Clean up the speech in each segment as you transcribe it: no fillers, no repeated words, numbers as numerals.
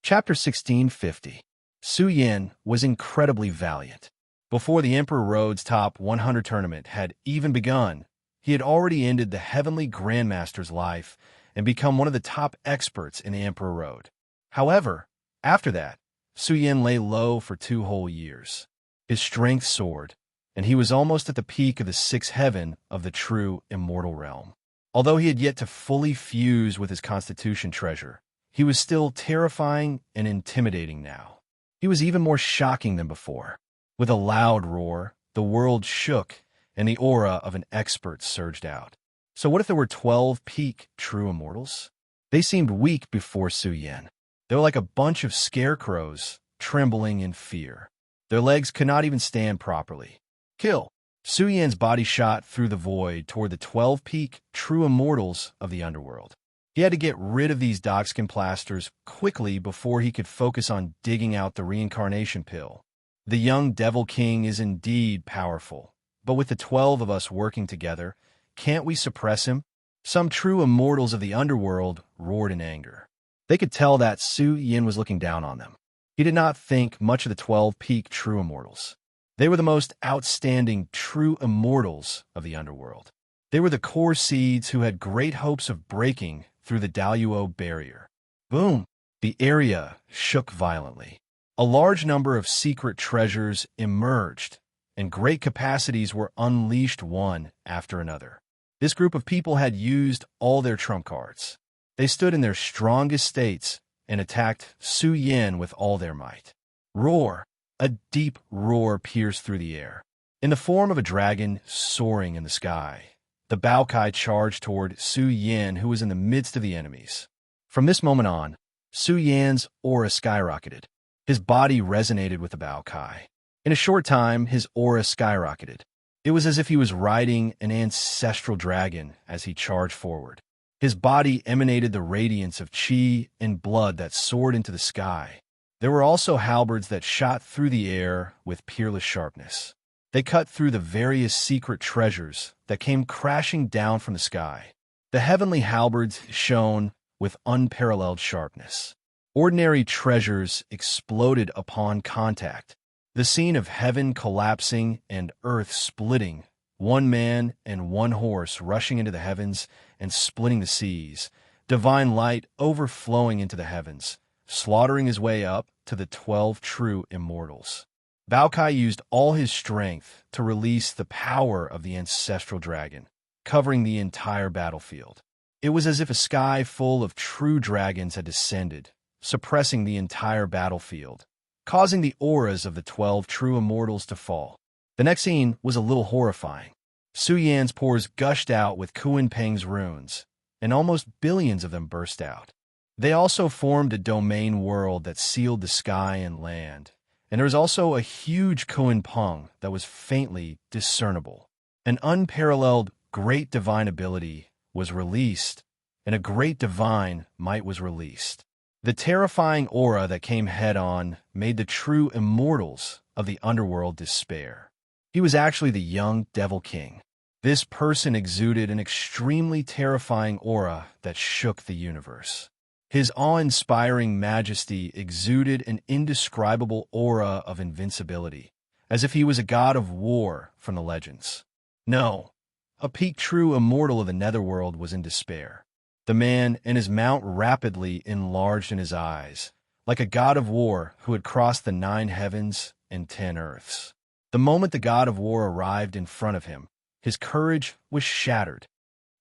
Chapter 1650. Su Yin was incredibly valiant. Before the Emperor Road's top 100 tournament had even begun, he had already ended the Heavenly Grandmaster's life and become one of the top experts in the Emperor Road. However, after that, Su Yin lay low for 2 whole years. His strength soared, and he was almost at the peak of the 6th heaven of the true immortal realm. Although he had yet to fully fuse with his Constitution treasure, he was still terrifying and intimidating now. He was even more shocking than before. With a loud roar, the world shook, and the aura of an expert surged out. So what if there were 12 peak true immortals? They seemed weak before Su Yin. They were like a bunch of scarecrows, trembling in fear. Their legs could not even stand properly. Kill! Su Yin's body shot through the void toward the 12 peak true immortals of the underworld. He had to get rid of these dogskin plasters quickly before he could focus on digging out the reincarnation pill. The young Devil King is indeed powerful, but with the 12 of us working together, can't we suppress him? Some true immortals of the underworld roared in anger. They could tell that Su Yin was looking down on them. He did not think much of the 12 peak true immortals. They were the most outstanding true immortals of the underworld. They were the core seeds who had great hopes of breaking through the Daluo barrier. Boom! The area shook violently. A large number of secret treasures emerged, and great capacities were unleashed one after another. This group of people had used all their trump cards. They stood in their strongest states and attacked Su Yin with all their might. Roar! A deep roar pierced through the air. In the form of a dragon soaring in the sky, the Baokai charged toward Su Yin, who was in the midst of the enemies. From this moment on, Su Yin's aura skyrocketed. His body resonated with the Baokai. In a short time, his aura skyrocketed. It was as if he was riding an ancestral dragon as he charged forward. His body emanated the radiance of qi and blood that soared into the sky. There were also halberds that shot through the air with peerless sharpness. They cut through the various secret treasures that came crashing down from the sky. The heavenly halberds shone with unparalleled sharpness. Ordinary treasures exploded upon contact. The scene of heaven collapsing and earth splitting, one man and one horse rushing into the heavens and splitting the seas, divine light overflowing into the heavens, slaughtering his way up to the 12 true immortals. Baokai used all his strength to release the power of the ancestral dragon, covering the entire battlefield. It was as if a sky full of true dragons had descended, suppressing the entire battlefield, causing the auras of the 12 true immortals to fall. The next scene was a little horrifying. Su Yan's pores gushed out with Kuan Peng's runes, and almost billions of them burst out. They also formed a domain world that sealed the sky and land, and there was also a huge Kuan Peng that was faintly discernible. An unparalleled great divine ability was released, and a great divine might was released. The terrifying aura that came head-on made the true immortals of the underworld despair. He was actually the young Devil King. This person exuded an extremely terrifying aura that shook the universe. His awe-inspiring majesty exuded an indescribable aura of invincibility, as if he was a god of war from the legends. No, a peak true immortal of the netherworld was in despair. The man and his mount rapidly enlarged in his eyes, like a god of war who had crossed the 9 heavens and 10 earths. The moment the god of war arrived in front of him, his courage was shattered.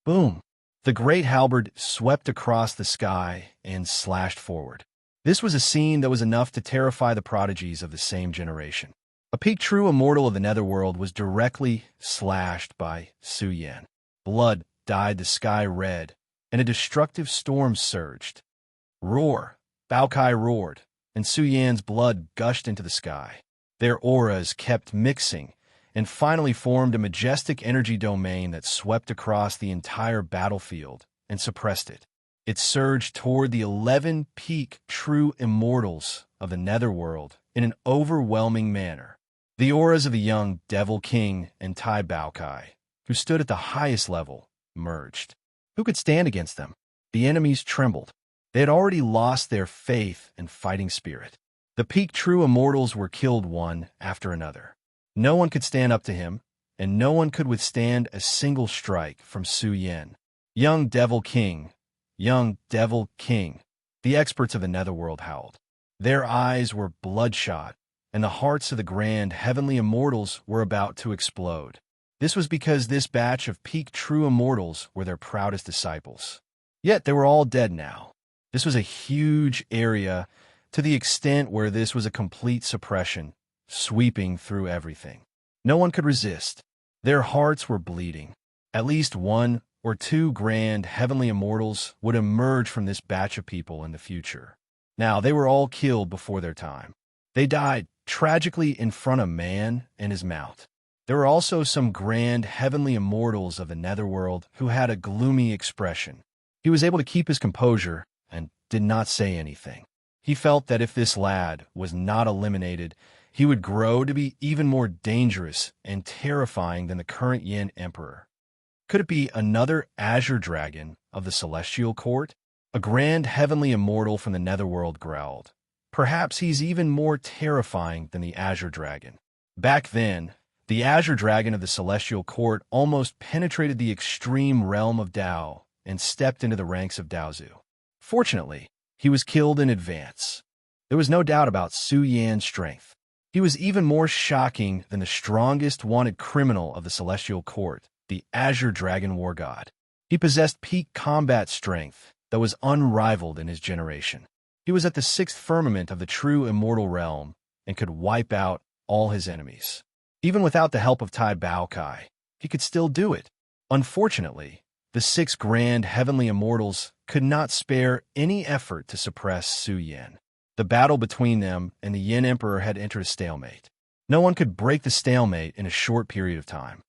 Boom! The great halberd swept across the sky and slashed forward. This was a scene that was enough to terrify the prodigies of the same generation. A peak true immortal of the netherworld was directly slashed by Su Yin. Blood dyed the sky red, and a destructive storm surged. Roar! Baokai roared, and Su Yan's blood gushed into the sky. Their auras kept mixing, and finally formed a majestic energy domain that swept across the entire battlefield and suppressed it. It surged toward the 11 peak true immortals of the netherworld in an overwhelming manner. The auras of the young Devil King and Tai Baokai, who stood at the highest level, merged. Who could stand against them? The enemies trembled. They had already lost their faith and fighting spirit. The peak true immortals were killed one after another. No one could stand up to him, and no one could withstand a single strike from Su Yin. Young Devil King, young Devil King, the experts of the Netherworld howled. Their eyes were bloodshot, and the hearts of the grand heavenly immortals were about to explode. This was because this batch of peak true immortals were their proudest disciples. Yet they were all dead now. This was a huge area, to the extent where this was a complete suppression, sweeping through everything. No one could resist. Their hearts were bleeding. At least one or two grand heavenly immortals would emerge from this batch of people in the future. Now, they were all killed before their time. They died tragically in front of man and his mount. There were also some grand heavenly immortals of the Netherworld who had a gloomy expression. He was able to keep his composure and did not say anything. He felt that if this lad was not eliminated, he would grow to be even more dangerous and terrifying than the current Yin Emperor. Could it be another Azure Dragon of the Celestial Court? A grand heavenly immortal from the Netherworld growled. Perhaps he's even more terrifying than the Azure Dragon. Back then, the Azure Dragon of the Celestial Court almost penetrated the extreme realm of Dao and stepped into the ranks of Daozu. Fortunately, he was killed in advance. There was no doubt about Su Yan's strength. He was even more shocking than the strongest wanted criminal of the Celestial Court, the Azure Dragon War God. He possessed peak combat strength that was unrivaled in his generation. He was at the sixth firmament of the true immortal realm and could wipe out all his enemies. Even without the help of Tai Baokai, he could still do it. Unfortunately, the six grand heavenly immortals could not spare any effort to suppress Su Yin. The battle between them and the Yin Emperor had entered a stalemate. No one could break the stalemate in a short period of time.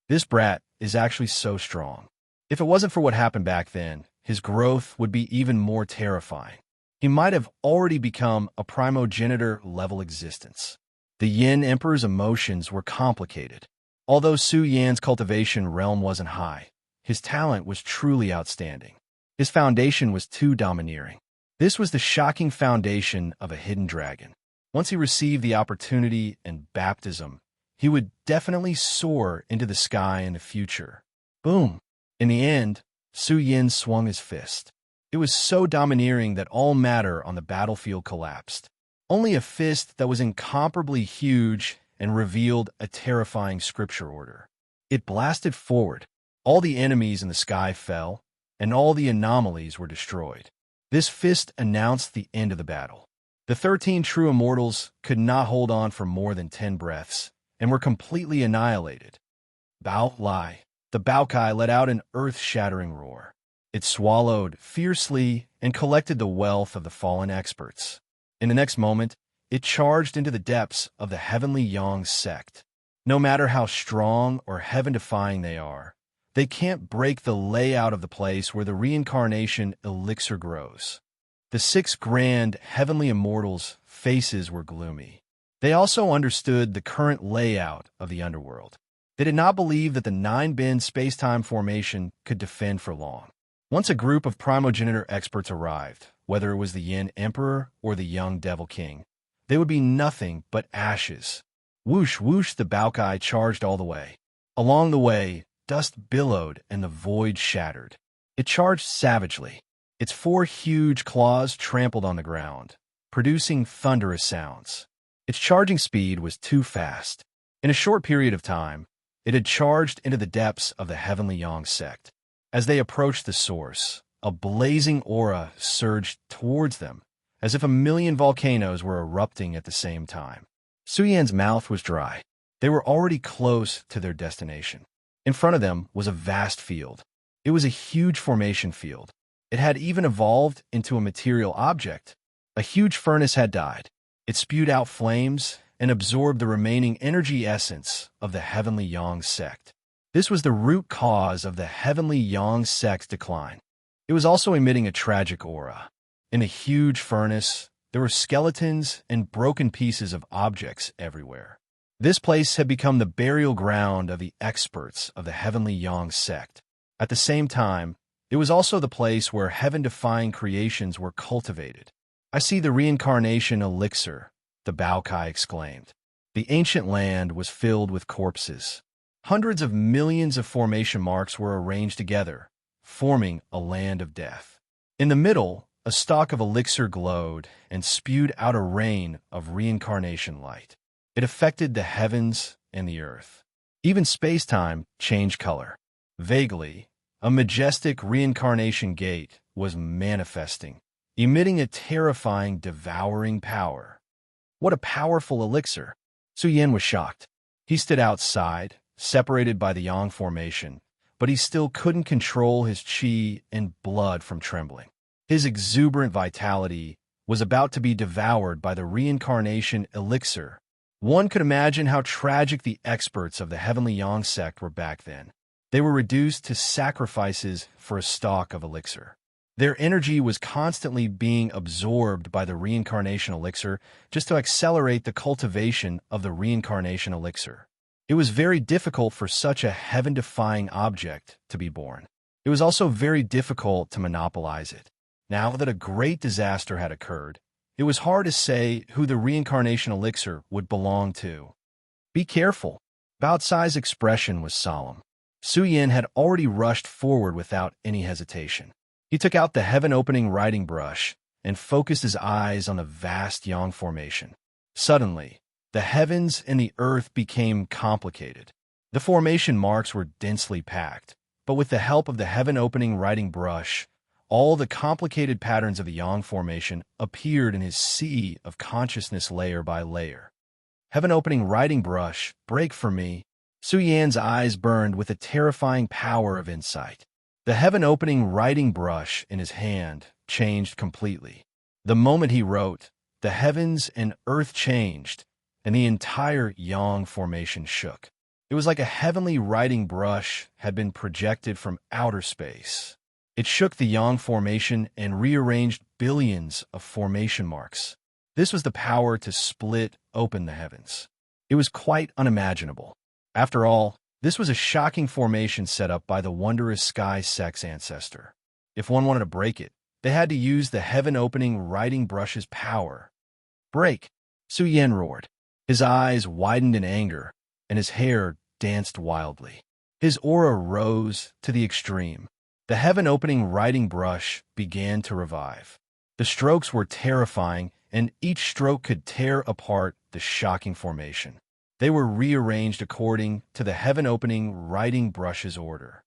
This brat is actually so strong. If it wasn't for what happened back then, his growth would be even more terrifying. He might have already become a primogenitor-level existence. The Yin Emperor's emotions were complicated. Although Su Yan's cultivation realm wasn't high, his talent was truly outstanding. His foundation was too domineering. This was the shocking foundation of a hidden dragon. Once he received the opportunity and baptism, he would definitely soar into the sky in the future. Boom! In the end, Su Yin swung his fist. It was so domineering that all matter on the battlefield collapsed. Only a fist that was incomparably huge and revealed a terrifying scripture order. It blasted forward. All the enemies in the sky fell, and all the anomalies were destroyed. This fist announced the end of the battle. The 13 true immortals could not hold on for more than 10 breaths, and were completely annihilated. Bao Lai, the Baokai, let out an earth-shattering roar. It swallowed fiercely and collected the wealth of the fallen experts. In the next moment, it charged into the depths of the heavenly Yang sect. No matter how strong or heaven-defying they are, they can't break the layout of the place where the reincarnation elixir grows. The 6 grand heavenly immortals' faces were gloomy. They also understood the current layout of the underworld. They did not believe that the 9-bin space-time formation could defend for long. Once a group of primogenitor experts arrived, whether it was the Yin Emperor or the young Devil King, they would be nothing but ashes. Whoosh, whoosh, the Baokai charged all the way. Along the way, dust billowed and the void shattered. It charged savagely. Its 4 huge claws trampled on the ground, producing thunderous sounds. Its charging speed was too fast. In a short period of time, it had charged into the depths of the heavenly Yang sect. As they approached the source, a blazing aura surged towards them, as if a million volcanoes were erupting at the same time. Su Yan's mouth was dry. They were already close to their destination. In front of them was a vast field. It was a huge formation field. It had even evolved into a material object. A huge furnace had died. It spewed out flames and absorbed the remaining energy essence of the heavenly Yang sect. This was the root cause of the heavenly Yang sect's decline. It was also emitting a tragic aura. In the huge furnace, there were skeletons and broken pieces of objects everywhere. This place had become the burial ground of the experts of the heavenly Yang sect. At the same time, It was also the place where heaven-defying creations were cultivated. "I see the reincarnation elixir," the Baokai exclaimed. The ancient land was filled with corpses. Hundreds of millions of formation marks were arranged together, forming a land of death. In the middle, a stalk of elixir glowed and spewed out a rain of reincarnation light. It affected the heavens and the earth. Even space-time changed color. Vaguely, a majestic reincarnation gate was manifesting, emitting a terrifying, devouring power. What a powerful elixir! Su Yan was shocked. He stood outside, separated by the Yang formation, but he still couldn't control his qi and blood from trembling. His exuberant vitality was about to be devoured by the reincarnation elixir. One could imagine how tragic the experts of the Heavenly Yang sect were back then. They were reduced to sacrifices for a stalk of elixir. Their energy was constantly being absorbed by the reincarnation elixir just to accelerate the cultivation of the reincarnation elixir. It was very difficult for such a heaven-defying object to be born. It was also very difficult to monopolize it. Now that a great disaster had occurred, it was hard to say who the reincarnation elixir would belong to. "Be careful." Bao Cai's expression was solemn. Su Yan had already rushed forward without any hesitation. He took out the heaven-opening writing brush and focused his eyes on the vast Yang formation. Suddenly, the heavens and the earth became complicated. The formation marks were densely packed, but with the help of the heaven-opening writing brush, all the complicated patterns of the Yang formation appeared in his sea of consciousness layer by layer. "Heaven-opening writing brush, break for me." Su Yan's eyes burned with a terrifying power of insight. The heaven-opening writing brush in his hand changed completely. The moment he wrote, the heavens and earth changed, and the entire Yang formation shook. It was like a heavenly writing brush had been projected from outer space. It shook the Yang formation and rearranged billions of formation marks. This was the power to split open the heavens. It was quite unimaginable. After all, this was a shocking formation set up by the wondrous Sky Sect's ancestor. If one wanted to break it, they had to use the heaven-opening writing brush's power. "Break!" Su Yan roared. His eyes widened in anger, and his hair danced wildly. His aura rose to the extreme. The heaven-opening writing brush began to revive. The strokes were terrifying, and each stroke could tear apart the shocking formation. They were rearranged according to the heaven-opening writing brush's order.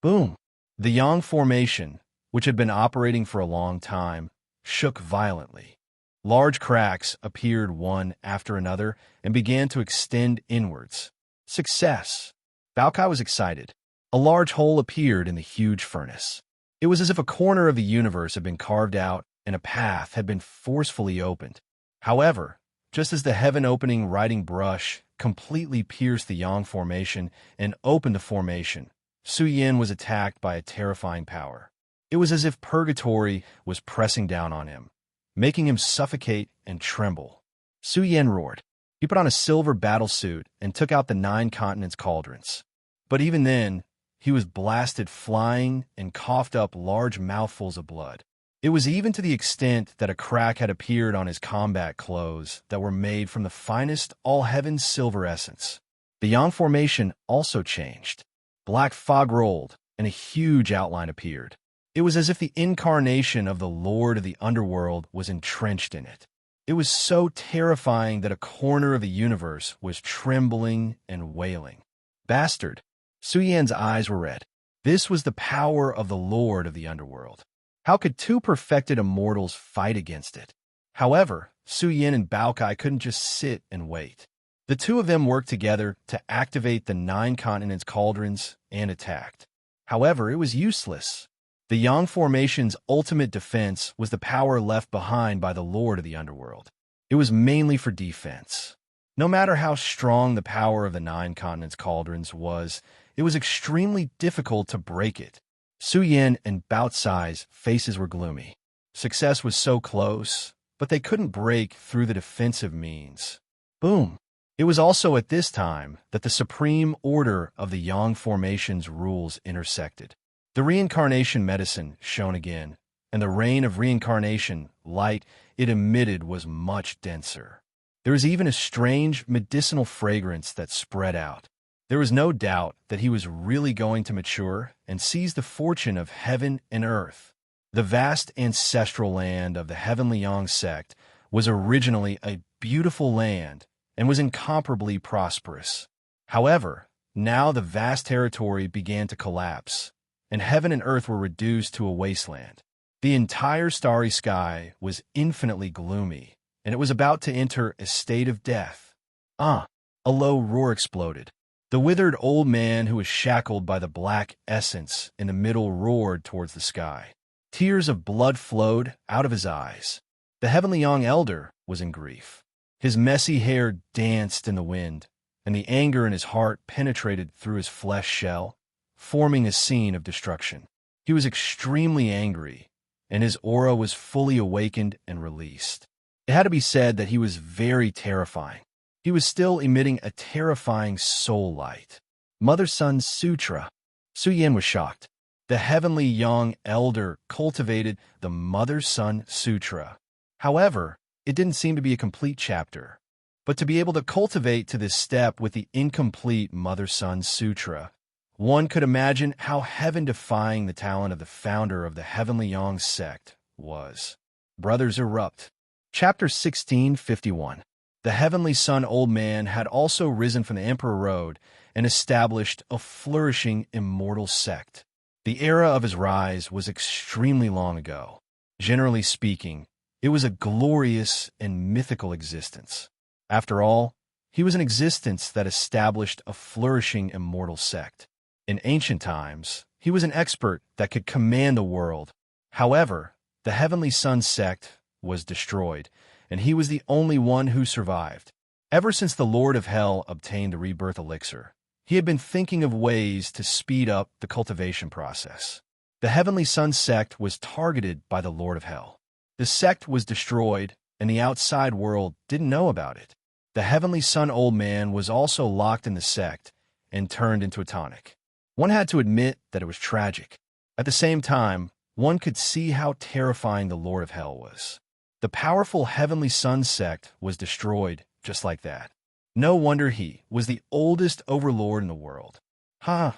Boom! The Yang formation, which had been operating for a long time, shook violently. Large cracks appeared one after another and began to extend inwards. Success! Baokai was excited. A large hole appeared in the huge furnace. It was as if a corner of the universe had been carved out and a path had been forcefully opened. However, just as the heaven-opening writing brush completely pierced the Yang formation and opened the formation, Su Yan was attacked by a terrifying power. It was as if purgatory was pressing down on him, making him suffocate and tremble. Su Yan roared. He put on a silver battle suit and took out the 9 continents cauldrons. But even then, he was blasted flying and coughed up large mouthfuls of blood. It was even to the extent that a crack had appeared on his combat clothes that were made from the finest all-heaven silver essence. The Yang formation also changed. Black fog rolled, and a huge outline appeared. It was as if the incarnation of the Lord of the Underworld was entrenched in it. It was so terrifying that a corner of the universe was trembling and wailing. Bastard! Su Yan's eyes were red. This was the power of the Lord of the Underworld. How could 2 perfected immortals fight against it? However, Su Yan and Baokai couldn't just sit and wait. The 2 of them worked together to activate the 9 continents cauldrons and attacked. However, it was useless. The Yang formation's ultimate defense was the power left behind by the Lord of the Underworld. It was mainly for defense. No matter how strong the power of the 9 continents cauldrons was, it was extremely difficult to break it. Su Yan and Bao Cai's faces were gloomy. Success was so close, but they couldn't break through the defensive means. Boom! It was also at this time that the supreme order of the Yang formation's rules intersected. The reincarnation medicine shone again, and the rain of reincarnation light it emitted was much denser. There was even a strange medicinal fragrance that spread out. There was no doubt that he was really going to mature and seize the fortune of heaven and earth. The vast ancestral land of the Heavenly Yang sect was originally a beautiful land and was incomparably prosperous. However, now the vast territory began to collapse, and heaven and earth were reduced to a wasteland. The entire starry sky was infinitely gloomy, and it was about to enter a state of death. A low roar exploded. The withered old man who was shackled by the black essence in the middle roared towards the sky. Tears of blood flowed out of his eyes. The Heavenly Young Elder was in grief. His messy hair danced in the wind, and the anger in his heart penetrated through his flesh shell, forming a scene of destruction. He was extremely angry, and his aura was fully awakened and released. It had to be said that he was very terrifying. He was still emitting a terrifying soul light. Mother-Son Sutra. Su Yan was shocked. The Heavenly Young Elder cultivated the Mother-Son Sutra. However, it didn't seem to be a complete chapter. But to be able to cultivate to this step with the incomplete Mother-Son Sutra, one could imagine how heaven-defying the talent of the founder of the Heavenly Yang sect was. Brothers erupt. Chapter 1651. The Heavenly Sun Old Man had also risen from the Emperor Road and established a flourishing immortal sect. The era of his rise was extremely long ago. Generally speaking, it was a glorious and mythical existence. After all, he was an existence that established a flourishing immortal sect. In ancient times, he was an expert that could command the world. However, the Heavenly Sun sect was destroyed, and he was the only one who survived. Ever since the Lord of Hell obtained the rebirth elixir, he had been thinking of ways to speed up the cultivation process. The Heavenly Sun sect was targeted by the Lord of Hell. The sect was destroyed, and the outside world didn't know about it. The Heavenly Sun Old Man was also locked in the sect and turned into a tonic. One had to admit that it was tragic. At the same time, one could see how terrifying the Lord of Hell was. The powerful Heavenly Sun sect was destroyed just like that. No wonder he was the oldest overlord in the world. The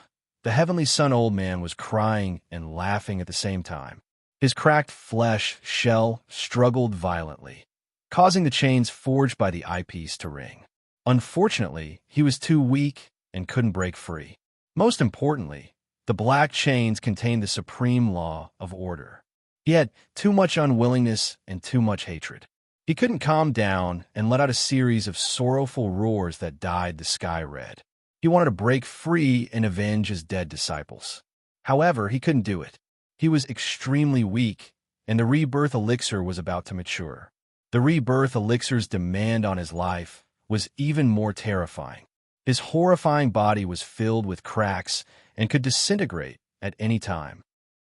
Heavenly Sun Old Man was crying and laughing at the same time. His cracked flesh shell struggled violently, causing the chains forged by the eyepiece to ring. Unfortunately, he was too weak and couldn't break free. Most importantly, the black chains contained the supreme law of order. He had too much unwillingness and too much hatred. He couldn't calm down and let out a series of sorrowful roars that dyed the sky red. He wanted to break free and avenge his dead disciples. However, he couldn't do it. He was extremely weak, and the rebirth elixir was about to mature. The rebirth elixir's demand on his life was even more terrifying. His horrifying body was filled with cracks and could disintegrate at any time.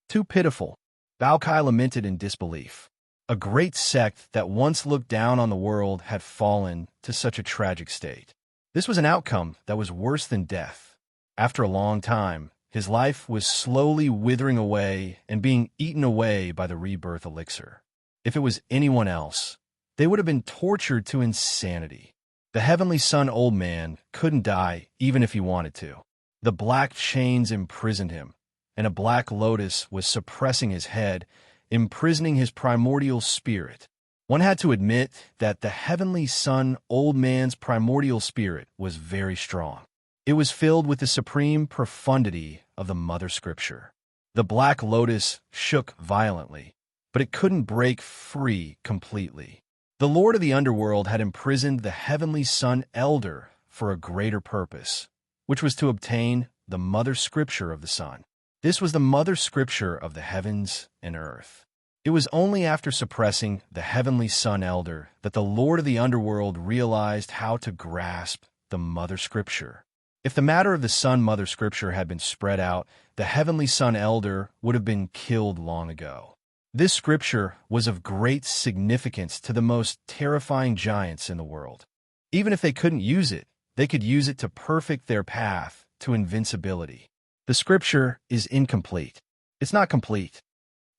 Too pitiful, Bao Kai lamented in disbelief. A great sect that once looked down on the world had fallen to such a tragic state. This was an outcome that was worse than death. After a long time, his life was slowly withering away and being eaten away by the rebirth elixir. If it was anyone else, they would have been tortured to insanity. The Heavenly Sun Old Man couldn't die even if he wanted to. The black chains imprisoned him, and a black lotus was suppressing his head, imprisoning his primordial spirit. One had to admit that the Heavenly Sun Old Man's primordial spirit was very strong. It was filled with the supreme profundity of the Mother Scripture. The black lotus shook violently, but it couldn't break free completely. The Lord of the Underworld had imprisoned the Heavenly Sun Elder for a greater purpose, which was to obtain the Mother Scripture of the Sun. This was the Mother Scripture of the heavens and earth. It was only after suppressing the Heavenly Sun Elder that the Lord of the Underworld realized how to grasp the Mother Scripture. If the matter of the Sun Mother Scripture had been spread out, the Heavenly Sun Elder would have been killed long ago. This scripture was of great significance to the most terrifying giants in the world. Even if they couldn't use it, they could use it to perfect their path to invincibility. The scripture is incomplete. It's not complete.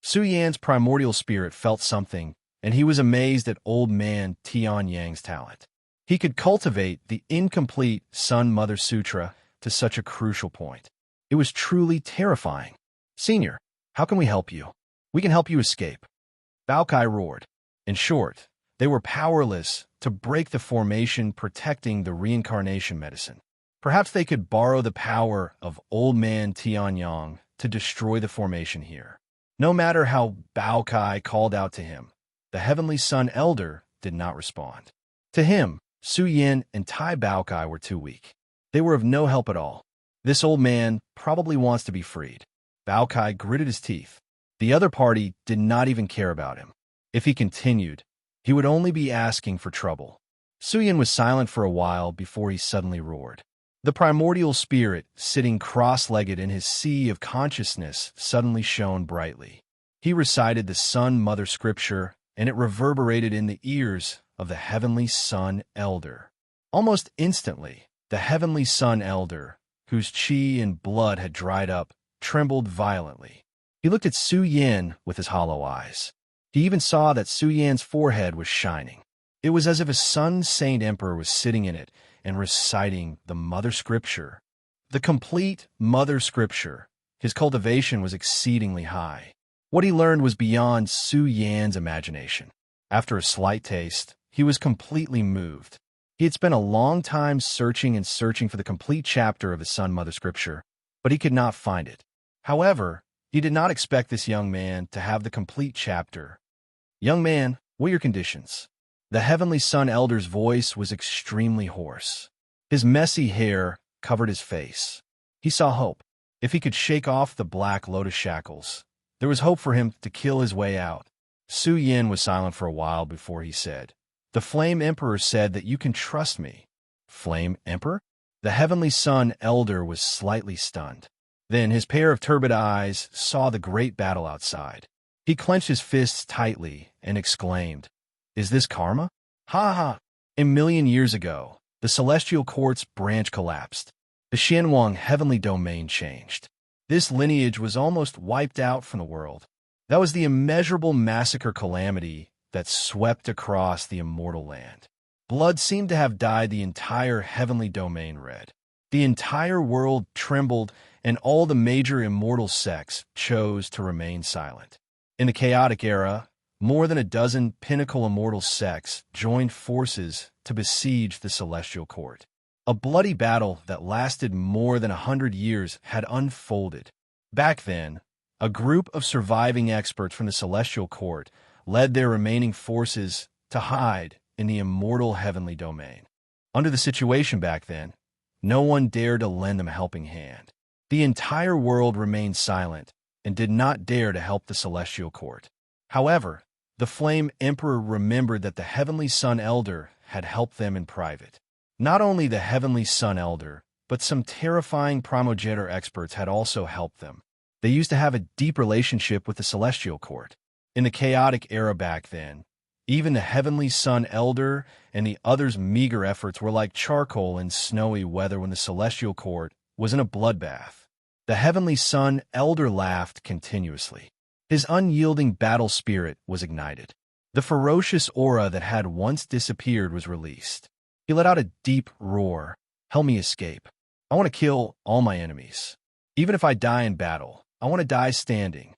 Su Yan's primordial spirit felt something, and he was amazed at old man Tian Yang's talent. He could cultivate the incomplete Sun Mother Sutra to such a crucial point. It was truly terrifying. Senior, how can we help you? We can help you escape. Bao Kai roared. In short, they were powerless to break the formation protecting the reincarnation medicine. Perhaps they could borrow the power of old man Tianyang to destroy the formation here. No matter how Bao Kai called out to him, the Heavenly Sun Elder did not respond. To him, Su Yin and Tai Bao Kai were too weak. They were of no help at all. This old man probably wants to be freed. Bao Kai gritted his teeth. The other party did not even care about him. If he continued, he would only be asking for trouble. Su Yin was silent for a while before he suddenly roared. The primordial spirit, sitting cross-legged in his sea of consciousness, suddenly shone brightly. He recited the Sun Mother Scripture, and it reverberated in the ears of the Heavenly Sun Elder. Almost instantly, the Heavenly Sun Elder, whose chi and blood had dried up, trembled violently. He looked at Su Yin with his hollow eyes. He even saw that Su Yan's forehead was shining. It was as if a Sun Saint Emperor was sitting in it and reciting the Mother Scripture. The complete Mother Scripture. His cultivation was exceedingly high. What he learned was beyond Su Yan's imagination. After a slight taste, he was completely moved. He had spent a long time searching for the complete chapter of the Sun Mother Scripture, but he could not find it. However, he did not expect this young man to have the complete chapter. Young man, what are your conditions? The Heavenly Sun Elder's voice was extremely hoarse. His messy hair covered his face. He saw hope. If he could shake off the black lotus shackles, there was hope for him to kill his way out. Su Yin was silent for a while before he said, "The Flame Emperor said that you can trust me." Flame Emperor? The Heavenly Sun Elder was slightly stunned. Then his pair of turbid eyes saw the great battle outside. He clenched his fists tightly and exclaimed, "Is this karma? Ha ha!" A million years ago, the Celestial Court's branch collapsed. The Xianwang Heavenly Domain changed. This lineage was almost wiped out from the world. That was the immeasurable massacre calamity that swept across the immortal land. Blood seemed to have dyed the entire Heavenly Domain red. The entire world trembled, and all the major immortal sects chose to remain silent. In the chaotic era, more than a dozen pinnacle immortal sects joined forces to besiege the Celestial Court. A bloody battle that lasted more than 100 years had unfolded. Back then, a group of surviving experts from the Celestial Court led their remaining forces to hide in the immortal Heavenly Domain. Under the situation back then, no one dared to lend them a helping hand. The entire world remained silent and did not dare to help the Celestial Court. However, the Flame Emperor remembered that the Heavenly Sun Elder had helped them in private. Not only the Heavenly Sun Elder, but some terrifying primogenitor experts had also helped them. They used to have a deep relationship with the Celestial Court. In the chaotic era back then, even the Heavenly Sun Elder and the others' meager efforts were like charcoal in snowy weather when the Celestial Court was in a bloodbath. The Heavenly Sun Elder laughed continuously. His unyielding battle spirit was ignited. The ferocious aura that had once disappeared was released. He let out a deep roar. "Help me escape. I want to kill all my enemies. Even if I die in battle, I want to die standing."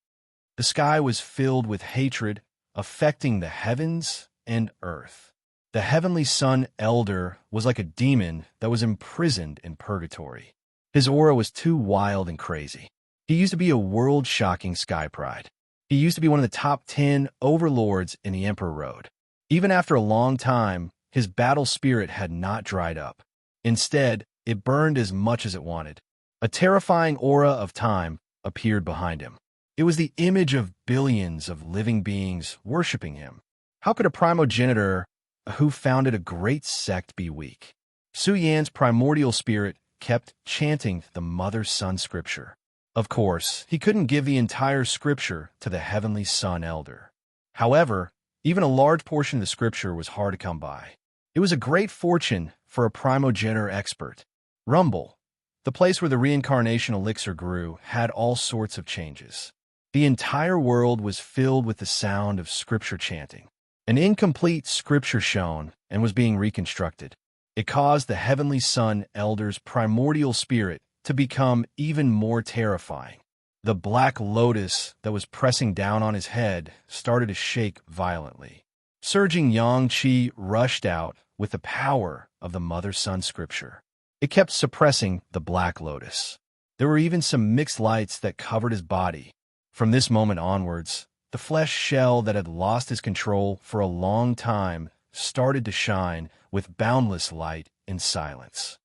The sky was filled with hatred, affecting the heavens and earth. The Heavenly Sun Elder was like a demon that was imprisoned in purgatory. His aura was too wild and crazy. He used to be a world-shocking sky pride. He used to be one of the top 10 overlords in the Emperor Road. Even after a long time, his battle spirit had not dried up. Instead, it burned as much as it wanted. A terrifying aura of time appeared behind him. It was the image of billions of living beings worshipping him. How could a primogenitor who founded a great sect be weak? Su Yan's primordial spirit kept chanting the Mother Sun Scripture. Of course, he couldn't give the entire Scripture to the Heavenly Sun Elder. However, even a large portion of the Scripture was hard to come by. It was a great fortune for a primogenitor expert. Rumble, the place where the reincarnation elixir grew, had all sorts of changes. The entire world was filled with the sound of scripture chanting. An incomplete scripture shone and was being reconstructed. It caused the Heavenly Sun Elder's primordial spirit to become even more terrifying. The black lotus that was pressing down on his head started to shake violently. Surging yang qi rushed out with the power of the Mother Sun scripture. It kept suppressing the black lotus. There were even some mixed lights that covered his body. From this moment onwards, the flesh shell that had lost his control for a long time started to shine with boundless light and silence.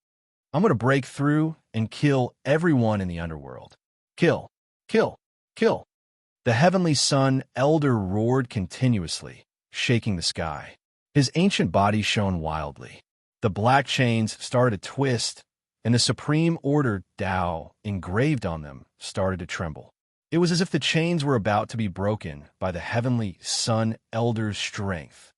I'm going to break through and kill everyone in the underworld. Kill, kill, kill. The Heavenly Sun Elder roared continuously, shaking the sky. His ancient body shone wildly. The black chains started to twist, and the Supreme Order Tao engraved on them started to tremble. It was as if the chains were about to be broken by the Heavenly Sun Elder's strength.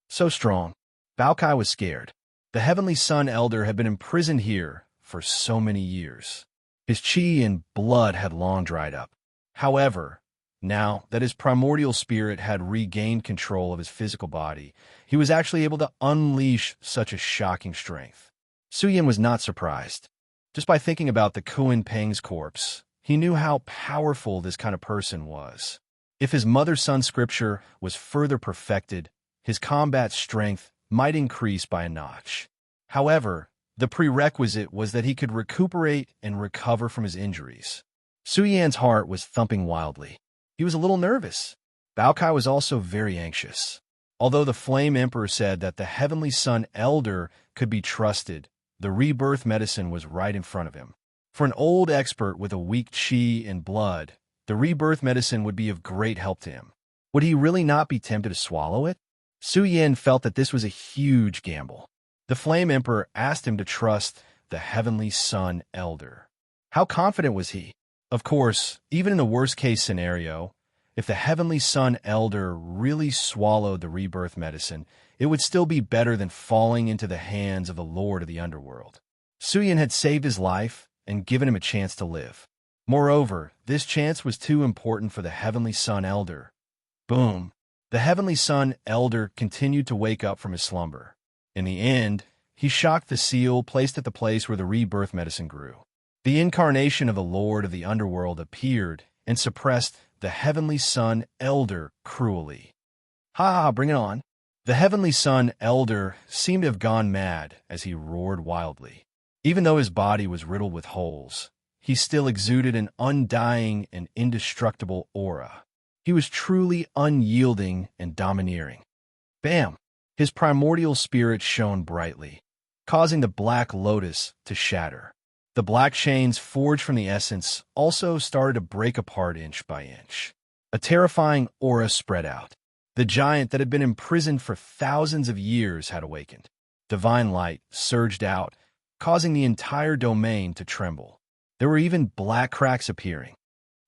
So strong, Bao Kai was scared. The Heavenly Sun Elder had been imprisoned here for so many years. His qi and blood had long dried up. However, now that his primordial spirit had regained control of his physical body, he was actually able to unleash such a shocking strength. Su Yin was not surprised. Just by thinking about the Kuan Peng's corpse, he knew how powerful this kind of person was. If his Mother Sun scripture was further perfected, his combat strength might increase by a notch. However, the prerequisite was that he could recuperate and recover from his injuries. Su Yan's heart was thumping wildly. He was a little nervous. Bao Kai was also very anxious. Although the Flame Emperor said that the Heavenly Sun Elder could be trusted, the rebirth medicine was right in front of him. For an old expert with a weak qi and blood, the rebirth medicine would be of great help to him. Would he really not be tempted to swallow it? Su Yin felt that this was a huge gamble. The Flame Emperor asked him to trust the Heavenly Sun Elder. How confident was he? Of course, even in the worst-case scenario, if the Heavenly Sun Elder really swallowed the rebirth medicine, it would still be better than falling into the hands of the Lord of the Underworld. Su Yin had saved his life and given him a chance to live. Moreover, this chance was too important for the Heavenly Sun Elder. Boom! The Heavenly Sun Elder continued to wake up from his slumber. In the end, he shocked the seal placed at the place where the rebirth medicine grew. The incarnation of the Lord of the Underworld appeared and suppressed the Heavenly Sun Elder cruelly. Ha! Bring it on! The Heavenly Sun Elder seemed to have gone mad as he roared wildly. Even though his body was riddled with holes, he still exuded an undying and indestructible aura. He was truly unyielding and domineering. Bam! His primordial spirit shone brightly, causing the black lotus to shatter. The black chains forged from the essence also started to break apart inch by inch. A terrifying aura spread out. The giant that had been imprisoned for thousands of years had awakened. Divine light surged out, causing the entire domain to tremble. There were even black cracks appearing.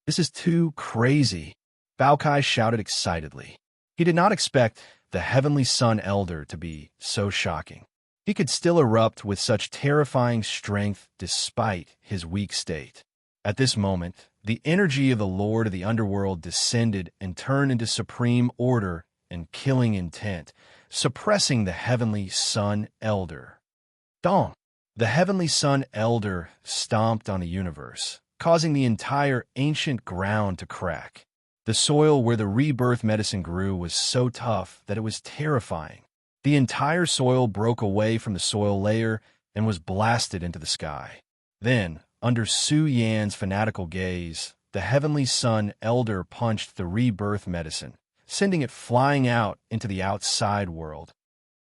This is too crazy, Bao Kai shouted excitedly. He did not expect the Heavenly Sun Elder to be so shocking. He could still erupt with such terrifying strength despite his weak state. At this moment, the energy of the Lord of the Underworld descended and turned into supreme order and killing intent, suppressing the Heavenly Sun Elder. Dong! The Heavenly Sun Elder stomped on the universe, causing the entire ancient ground to crack. The soil where the rebirth medicine grew was so tough that it was terrifying. The entire soil broke away from the soil layer and was blasted into the sky. Then, under Su Yan's fanatical gaze, the Heavenly Sun Elder punched the rebirth medicine, sending it flying out into the outside world.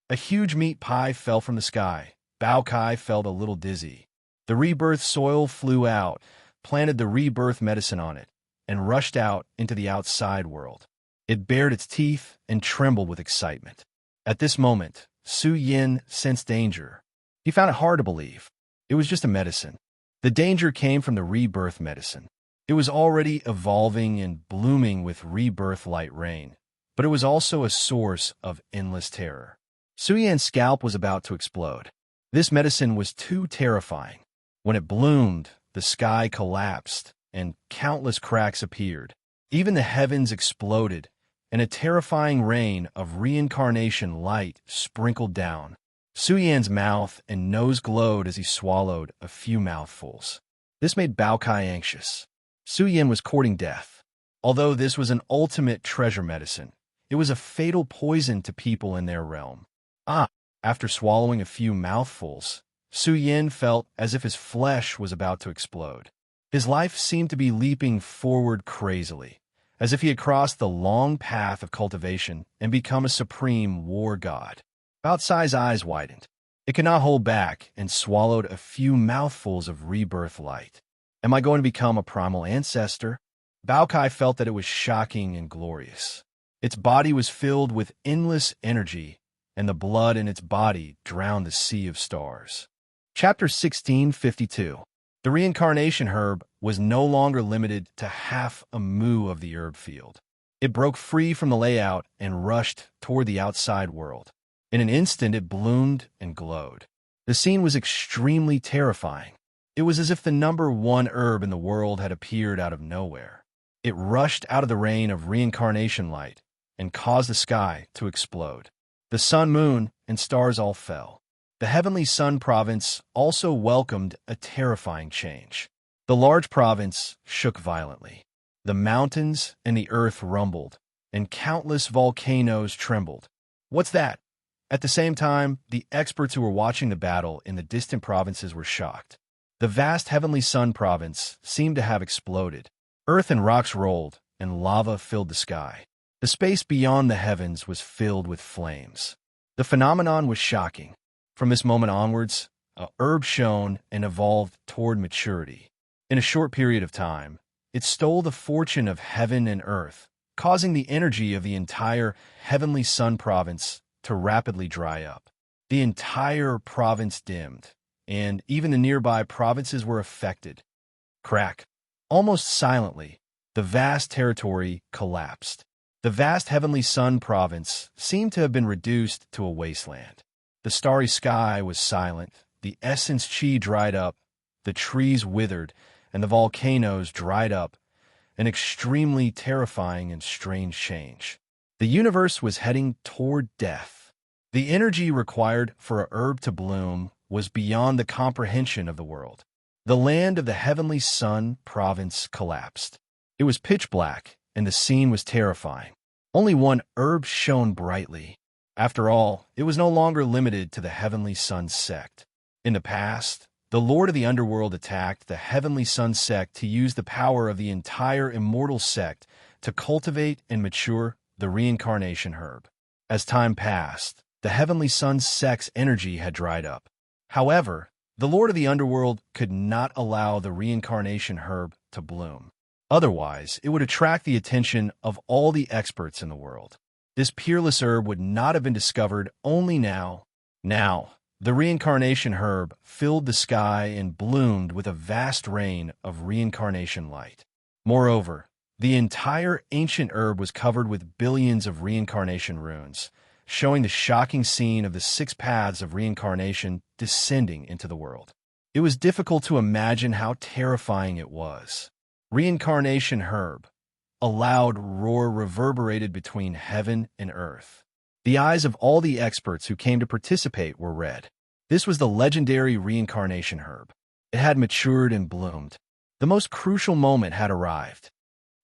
A huge meat pie fell from the sky. Bao Kai felt a little dizzy. The rebirth soil flew out, planted the rebirth medicine on it, and rushed out into the outside world. It bared its teeth and trembled with excitement. At this moment, Su Yin sensed danger. He found it hard to believe. It was just a medicine. The danger came from the rebirth medicine. It was already evolving and blooming with rebirth light rain, but it was also a source of endless terror. Su Yan's scalp was about to explode. This medicine was too terrifying. When it bloomed, the sky collapsed, and countless cracks appeared. Even the heavens exploded, and a terrifying rain of reincarnation light sprinkled down. Su Yan's mouth and nose glowed as he swallowed a few mouthfuls. This made Bao Kai anxious. Su Yan was courting death. Although this was an ultimate treasure medicine, it was a fatal poison to people in their realm. After swallowing a few mouthfuls, Su Yan felt as if his flesh was about to explode. His life seemed to be leaping forward crazily, as if he had crossed the long path of cultivation and become a supreme war god. Bao Cai's eyes widened. It could not hold back and swallowed a few mouthfuls of rebirth light. Am I going to become a primal ancestor? Bao Kai felt that it was shocking and glorious. Its body was filled with endless energy, and the blood in its body drowned the sea of stars. Chapter 1652. The reincarnation herb was no longer limited to half a mu of the herb field. It broke free from the layout and rushed toward the outside world. In an instant, it bloomed and glowed. The scene was extremely terrifying. It was as if the number one herb in the world had appeared out of nowhere. It rushed out of the rain of reincarnation light and caused the sky to explode. The sun, moon, and stars all fell. The heavenly sun province also welcomed a terrifying change. The large province shook violently. The mountains and the earth rumbled, and countless volcanoes trembled. What's that? At the same time, the experts who were watching the battle in the distant provinces were shocked. The vast heavenly sun province seemed to have exploded. Earth and rocks rolled, and lava filled the sky. The space beyond the heavens was filled with flames. The phenomenon was shocking. From this moment onwards, a herb shone and evolved toward maturity. In a short period of time, it stole the fortune of heaven and earth, causing the energy of the entire heavenly sun province to rapidly dry up. The entire province dimmed, and even the nearby provinces were affected. Crack. Almost silently, the vast territory collapsed. The vast heavenly sun province seemed to have been reduced to a wasteland. The starry sky was silent, the essence chi dried up, the trees withered, and the volcanoes dried up, an extremely terrifying and strange change. The universe was heading toward death. The energy required for a herb to bloom was beyond the comprehension of the world. The land of the heavenly sun province collapsed. It was pitch black, and the scene was terrifying. Only one herb shone brightly. After all, it was no longer limited to the heavenly sun sect. In the past, the Lord of the Underworld attacked the heavenly sun sect to use the power of the entire immortal sect to cultivate and mature the reincarnation herb. As time passed, the heavenly sun sect's energy had dried up. However, the Lord of the Underworld could not allow the reincarnation herb to bloom. Otherwise, it would attract the attention of all the experts in the world. This peerless herb would not have been discovered only now. Now, the reincarnation herb filled the sky and bloomed with a vast rain of reincarnation light. Moreover, the entire ancient herb was covered with billions of reincarnation runes, showing the shocking scene of the 6 paths of reincarnation descending into the world. It was difficult to imagine how terrifying it was. Reincarnation herb. A loud roar reverberated between heaven and earth. The eyes of all the experts who came to participate were red. This was the legendary reincarnation herb. It had matured and bloomed. The most crucial moment had arrived.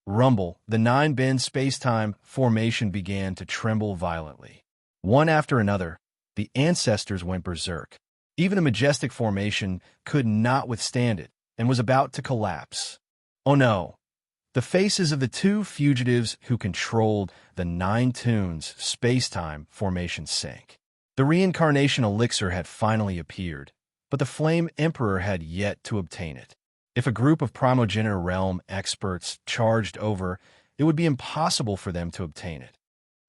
Rumble, the 9-bend space-time formation began to tremble violently. One after another, the ancestors went berserk. Even the majestic formation could not withstand it and was about to collapse. Oh no! The faces of the 2 fugitives who controlled the 9 tunes space-time formation sank. The reincarnation elixir had finally appeared, but the Flame Emperor had yet to obtain it. If a group of primogenitor realm experts charged over, it would be impossible for them to obtain it.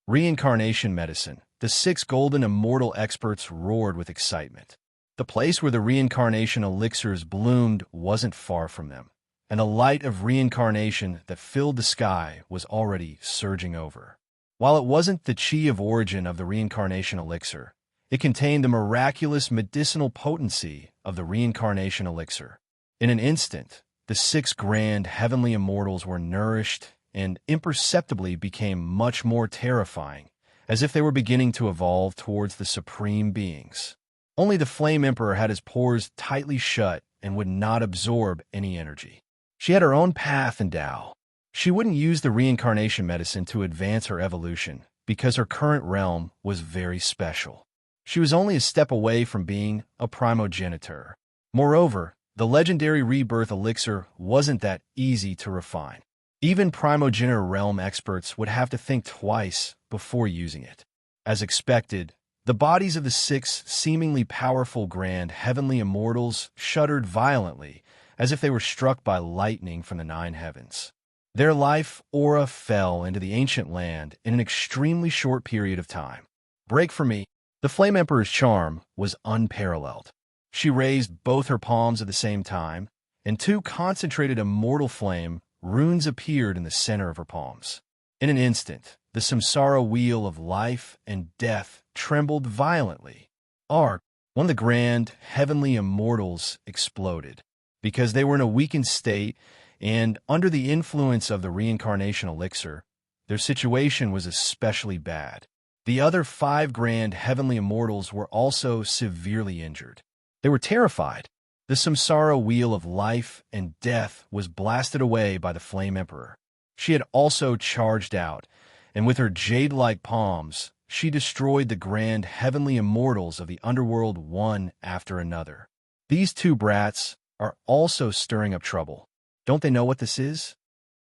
Reincarnation medicine. The 6 golden immortal experts roared with excitement. The place where the reincarnation elixirs bloomed wasn't far from them, and the light of reincarnation that filled the sky was already surging over. While it wasn't the chi of origin of the reincarnation elixir, it contained the miraculous medicinal potency of the reincarnation elixir. In an instant, the 6 grand heavenly immortals were nourished and imperceptibly became much more terrifying, as if they were beginning to evolve towards the supreme beings. Only the Flame Emperor had his pores tightly shut and would not absorb any energy. She had her own path and Tao. She wouldn't use the reincarnation medicine to advance her evolution because her current realm was very special. She was only a step away from being a primogenitor. Moreover, the legendary rebirth elixir wasn't that easy to refine. Even primogenitor realm experts would have to think twice before using it. As expected, the bodies of the six seemingly powerful grand heavenly immortals shuddered violently, as if they were struck by lightning from the nine heavens. Their life aura fell into the ancient land in an extremely short period of time. Break for me. The Flame Emperor's charm was unparalleled. She raised both her palms at the same time, and two concentrated immortal flame runes appeared in the center of her palms. In an instant, the samsara wheel of life and death trembled violently. Ark, one of the grand heavenly immortals, exploded. Because they were in a weakened state and under the influence of the reincarnation elixir, their situation was especially bad. The other five grand heavenly immortals were also severely injured. They were terrified. The samsara wheel of life and death was blasted away by the Flame Emperor. She had also charged out, and with her jade-like palms, she destroyed the grand heavenly immortals of the underworld one after another. These two brats are also stirring up trouble. Don't they know what this is?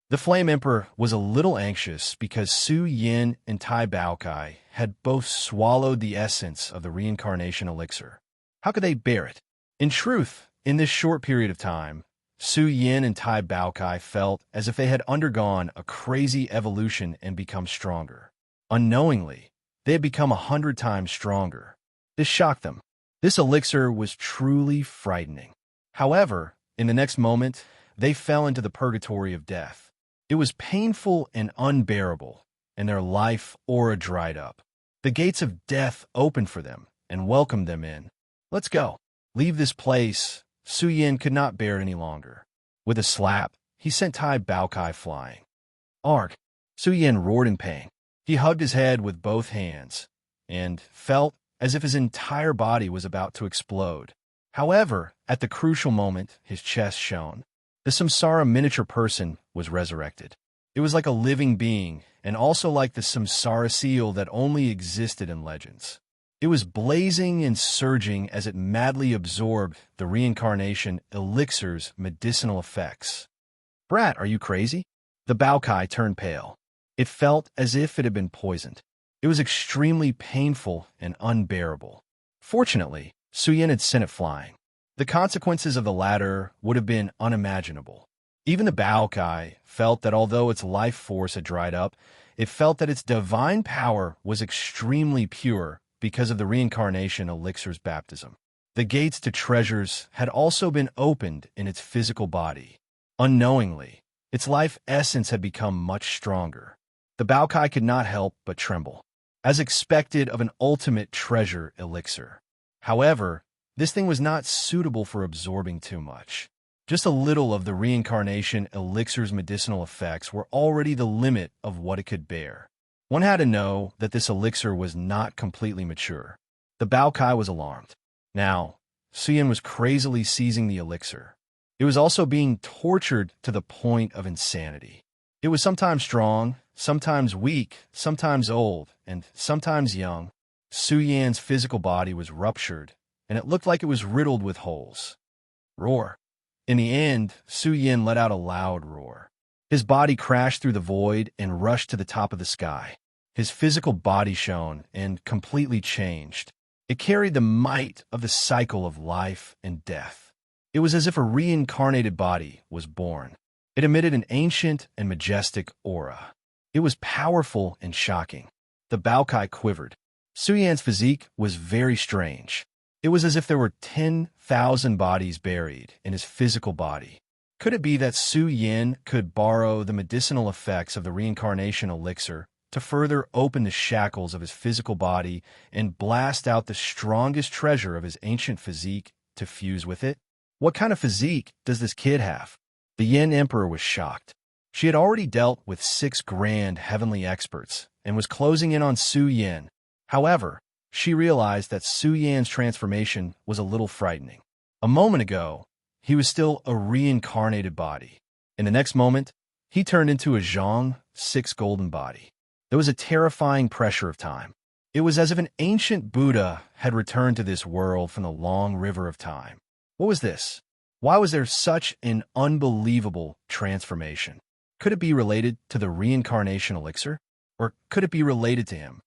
The Flame Emperor was a little anxious because Su Yin and Tai Baokai had both swallowed the essence of the reincarnation elixir. How could they bear it? In truth, in this short period of time, Su Yin and Tai Baokai felt as if they had undergone a crazy evolution and become stronger. Unknowingly, they had become 100 times stronger. This shocked them. This elixir was truly frightening. However, in the next moment, they fell into the purgatory of death. It was painful and unbearable, and their life aura dried up. The gates of death opened for them and welcomed them in. Let's go. Leave this place. Su Yin could not bear it any longer. With a slap, he sent Tai Baokai flying. Ark! Su Yin roared in pain. He hugged his head with both hands and felt as if his entire body was about to explode. However, at the crucial moment, his chest shone. The samsara miniature person was resurrected. It was like a living being, and also like the samsara seal that only existed in legends. It was blazing and surging as it madly absorbed the reincarnation elixir's medicinal effects. Brat, are you crazy? The Baokai turned pale. It felt as if it had been poisoned. It was extremely painful and unbearable. Fortunately, Su Yin had sent it flying. The consequences of the latter would have been unimaginable. Even the Baokai felt that although its life force had dried up, it felt that its divine power was extremely pure because of the reincarnation elixir's baptism. The gates to treasures had also been opened in its physical body. Unknowingly, its life essence had become much stronger. The Baokai could not help but tremble, as expected of an ultimate treasure elixir. However, this thing was not suitable for absorbing too much. Just a little of the reincarnation elixir's medicinal effects were already the limit of what it could bear. One had to know that this elixir was not completely mature. The Baokai was alarmed. Now, Su Yin was crazily seizing the elixir. It was also being tortured to the point of insanity. It was sometimes strong, sometimes weak, sometimes old, and sometimes young. Su Yan's physical body was ruptured, and it looked like it was riddled with holes. Roar. In the end, Su Yin let out a loud roar. His body crashed through the void and rushed to the top of the sky. His physical body shone and completely changed. It carried the might of the cycle of life and death. It was as if a reincarnated body was born. It emitted an ancient and majestic aura. It was powerful and shocking. The Baokai quivered. Su Yan's physique was very strange. It was as if there were 10,000 bodies buried in his physical body. Could it be that Su Yin could borrow the medicinal effects of the reincarnation elixir to further open the shackles of his physical body and blast out the strongest treasure of his ancient physique to fuse with it? What kind of physique does this kid have? The Yin Emperor was shocked. She had already dealt with 6 grand heavenly experts and was closing in on Su Yan. However, she realized that Su Yan's transformation was a little frightening. A moment ago, he was still a reincarnated body. In the next moment, he turned into a Zhang 6 golden body. There was a terrifying pressure of time. It was as if an ancient Buddha had returned to this world from the long river of time. What was this? Why was there such an unbelievable transformation? Could it be related to the reincarnation elixir? Or could it be related to him?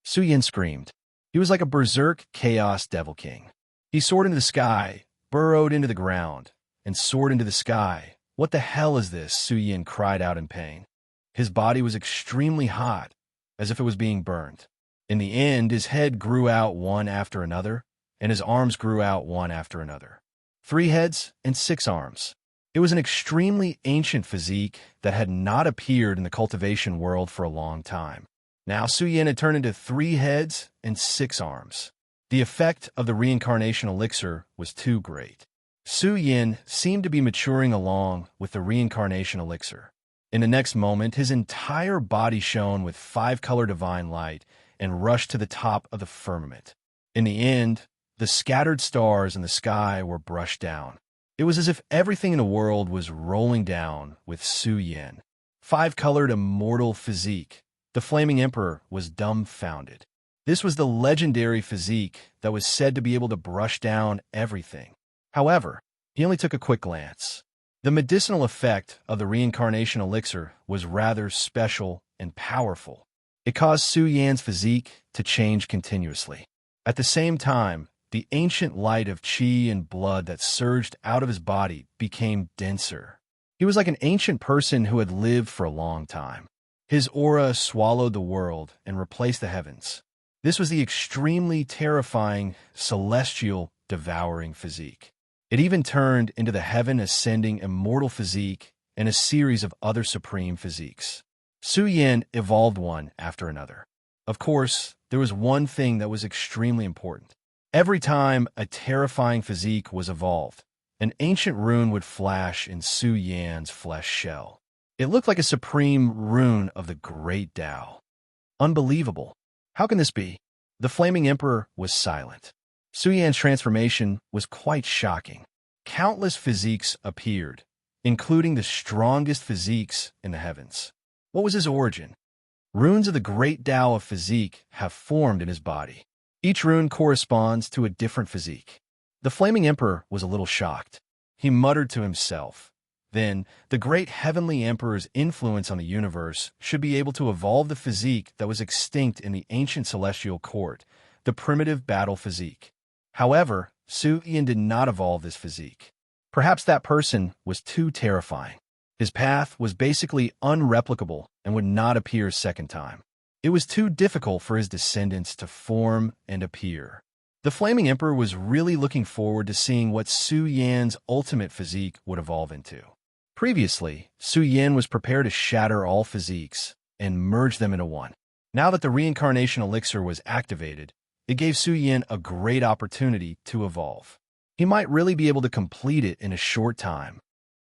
Su Yan screamed. He was like a berserk chaos devil king. He soared into the sky, burrowed into the ground, and soared into the sky. What the hell is this? Su Yan cried out in pain. His body was extremely hot, as if it was being burned. In the end, his head grew out one after another, and his arms grew out one after another. 3 heads and 6 arms. It was an extremely ancient physique that had not appeared in the cultivation world for a long time. Now Su Yan had turned into 3 heads and 6 arms. The effect of the reincarnation elixir was too great. Su Yan seemed to be maturing along with the reincarnation elixir. In the next moment, his entire body shone with 5-color divine light and rushed to the top of the firmament. In the end, the scattered stars in the sky were brushed down. It was as if everything in the world was rolling down with Su Yan. 5-colored immortal physique. The Flaming Emperor was dumbfounded. This was the legendary physique that was said to be able to brush down everything. However, he only took a quick glance. The medicinal effect of the reincarnation elixir was rather special and powerful. It caused Su Yan's physique to change continuously. At the same time, the ancient light of qi and blood that surged out of his body became denser. He was like an ancient person who had lived for a long time. His aura swallowed the world and replaced the heavens. This was the extremely terrifying, celestial, devouring physique. It even turned into the heaven-ascending immortal physique and a series of other supreme physiques. Su Yan evolved one after another. Of course, there was one thing that was extremely important. Every time a terrifying physique was evolved, an ancient rune would flash in Su Yan's flesh shell. It looked like a supreme rune of the great Tao. Unbelievable. How can this be? The Flaming Emperor was silent. Su Yan's transformation was quite shocking. Countless physiques appeared, including the strongest physiques in the heavens. What was his origin? Runes of the great Tao of physique have formed in his body. Each rune corresponds to a different physique. The Flaming Emperor was a little shocked. He muttered to himself, then, the great heavenly emperor's influence on the universe should be able to evolve the physique that was extinct in the ancient celestial court, the primitive battle physique. However, Su Yan did not evolve this physique. Perhaps that person was too terrifying. His path was basically unreplicable and would not appear a second time. It was too difficult for his descendants to form and appear. The Flaming Emperor was really looking forward to seeing what Su Yan's ultimate physique would evolve into. Previously, Su Yan was prepared to shatter all physiques and merge them into one. Now that the reincarnation elixir was activated, it gave Su Yan a great opportunity to evolve. He might really be able to complete it in a short time.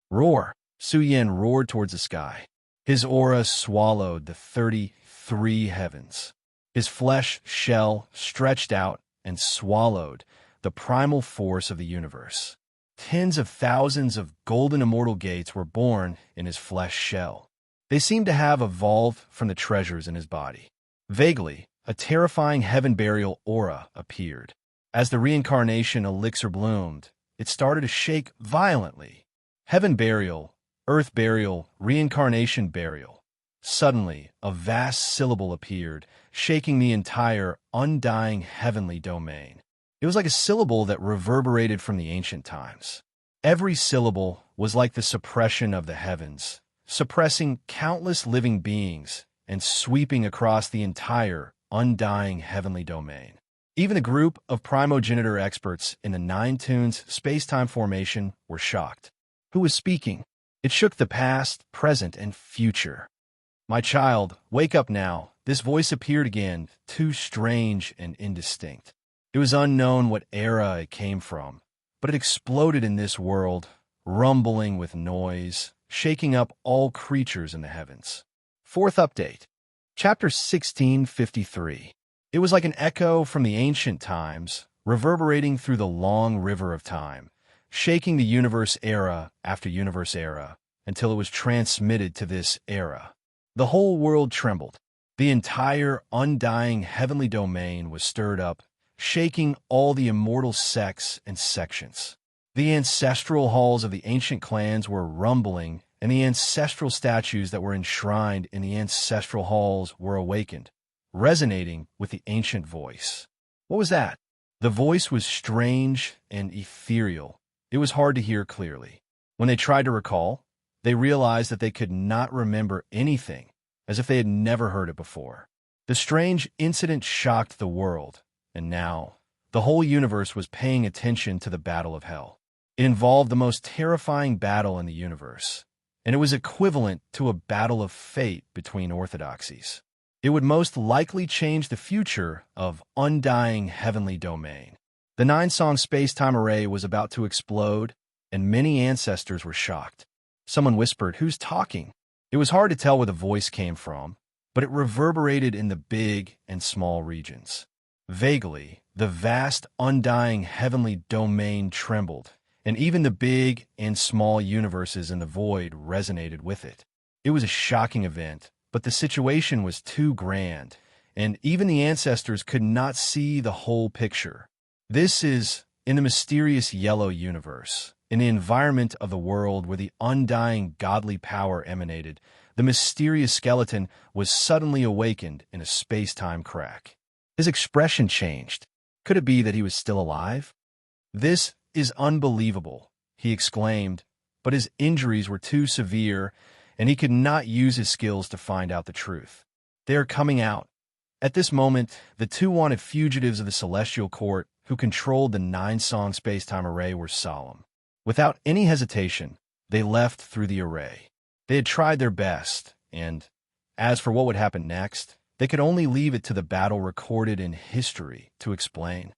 Roar! Su Yan roared towards the sky. His aura swallowed the 33 heavens. His flesh shell stretched out and swallowed the primal force of the universe. Tens of thousands of golden immortal gates were born in his flesh shell. They seemed to have evolved from the treasures in his body. Vaguely, a terrifying heaven burial aura appeared. As the reincarnation elixir bloomed, it started to shake violently. Heaven burial, earth burial, reincarnation burial. Suddenly, a vast syllable appeared, shaking the entire undying heavenly domain. It was like a syllable that reverberated from the ancient times. Every syllable was like the suppression of the heavens, suppressing countless living beings and sweeping across the entire undying heavenly domain. Even a group of primogenitor experts in the Nine Tunes space-time formation were shocked. Who was speaking? It shook the past, present, and future. My child, wake up now. This voice appeared again, too strange and indistinct. It was unknown what era it came from, but it exploded in this world, rumbling with noise, shaking up all creatures in the heavens. Fourth update. Chapter 1653. It was like an echo from the ancient times, reverberating through the long river of time, shaking the universe era after universe era, until it was transmitted to this era. The whole world trembled. The entire undying heavenly domain was stirred up, shaking all the immortal sects and sections. The ancestral halls of the ancient clans were rumbling, and the ancestral statues that were enshrined in the ancestral halls were awakened, resonating with the ancient voice. What was that? The voice was strange and ethereal. It was hard to hear clearly. When they tried to recall, they realized that they could not remember anything, as if they had never heard it before. The strange incident shocked the world, and now the whole universe was paying attention to the battle of hell. It involved the most terrifying battle in the universe, and it was equivalent to a battle of fate between orthodoxies. It would most likely change the future of undying heavenly domain. The 9-song space-time array was about to explode, and many ancestors were shocked. Someone whispered, "Who's talking?" It was hard to tell where the voice came from, but it reverberated in the big and small regions. Vaguely, the vast, undying heavenly domain trembled, and even the big and small universes in the void resonated with it. It was a shocking event, but the situation was too grand, and even the ancestors could not see the whole picture. This is in the mysterious yellow universe, in the environment of the world where the undying godly power emanated. The mysterious skeleton was suddenly awakened in a space-time crack. His expression changed. Could it be that he was still alive? "This is unbelievable," he exclaimed, but his injuries were too severe, and he could not use his skills to find out the truth. "They are coming out." At this moment, the two wanted fugitives of the Celestial Court who controlled the 9-song space-time array were solemn. Without any hesitation, they left through the array. They had tried their best, and as for what would happen next, they could only leave it to the battle recorded in history to explain.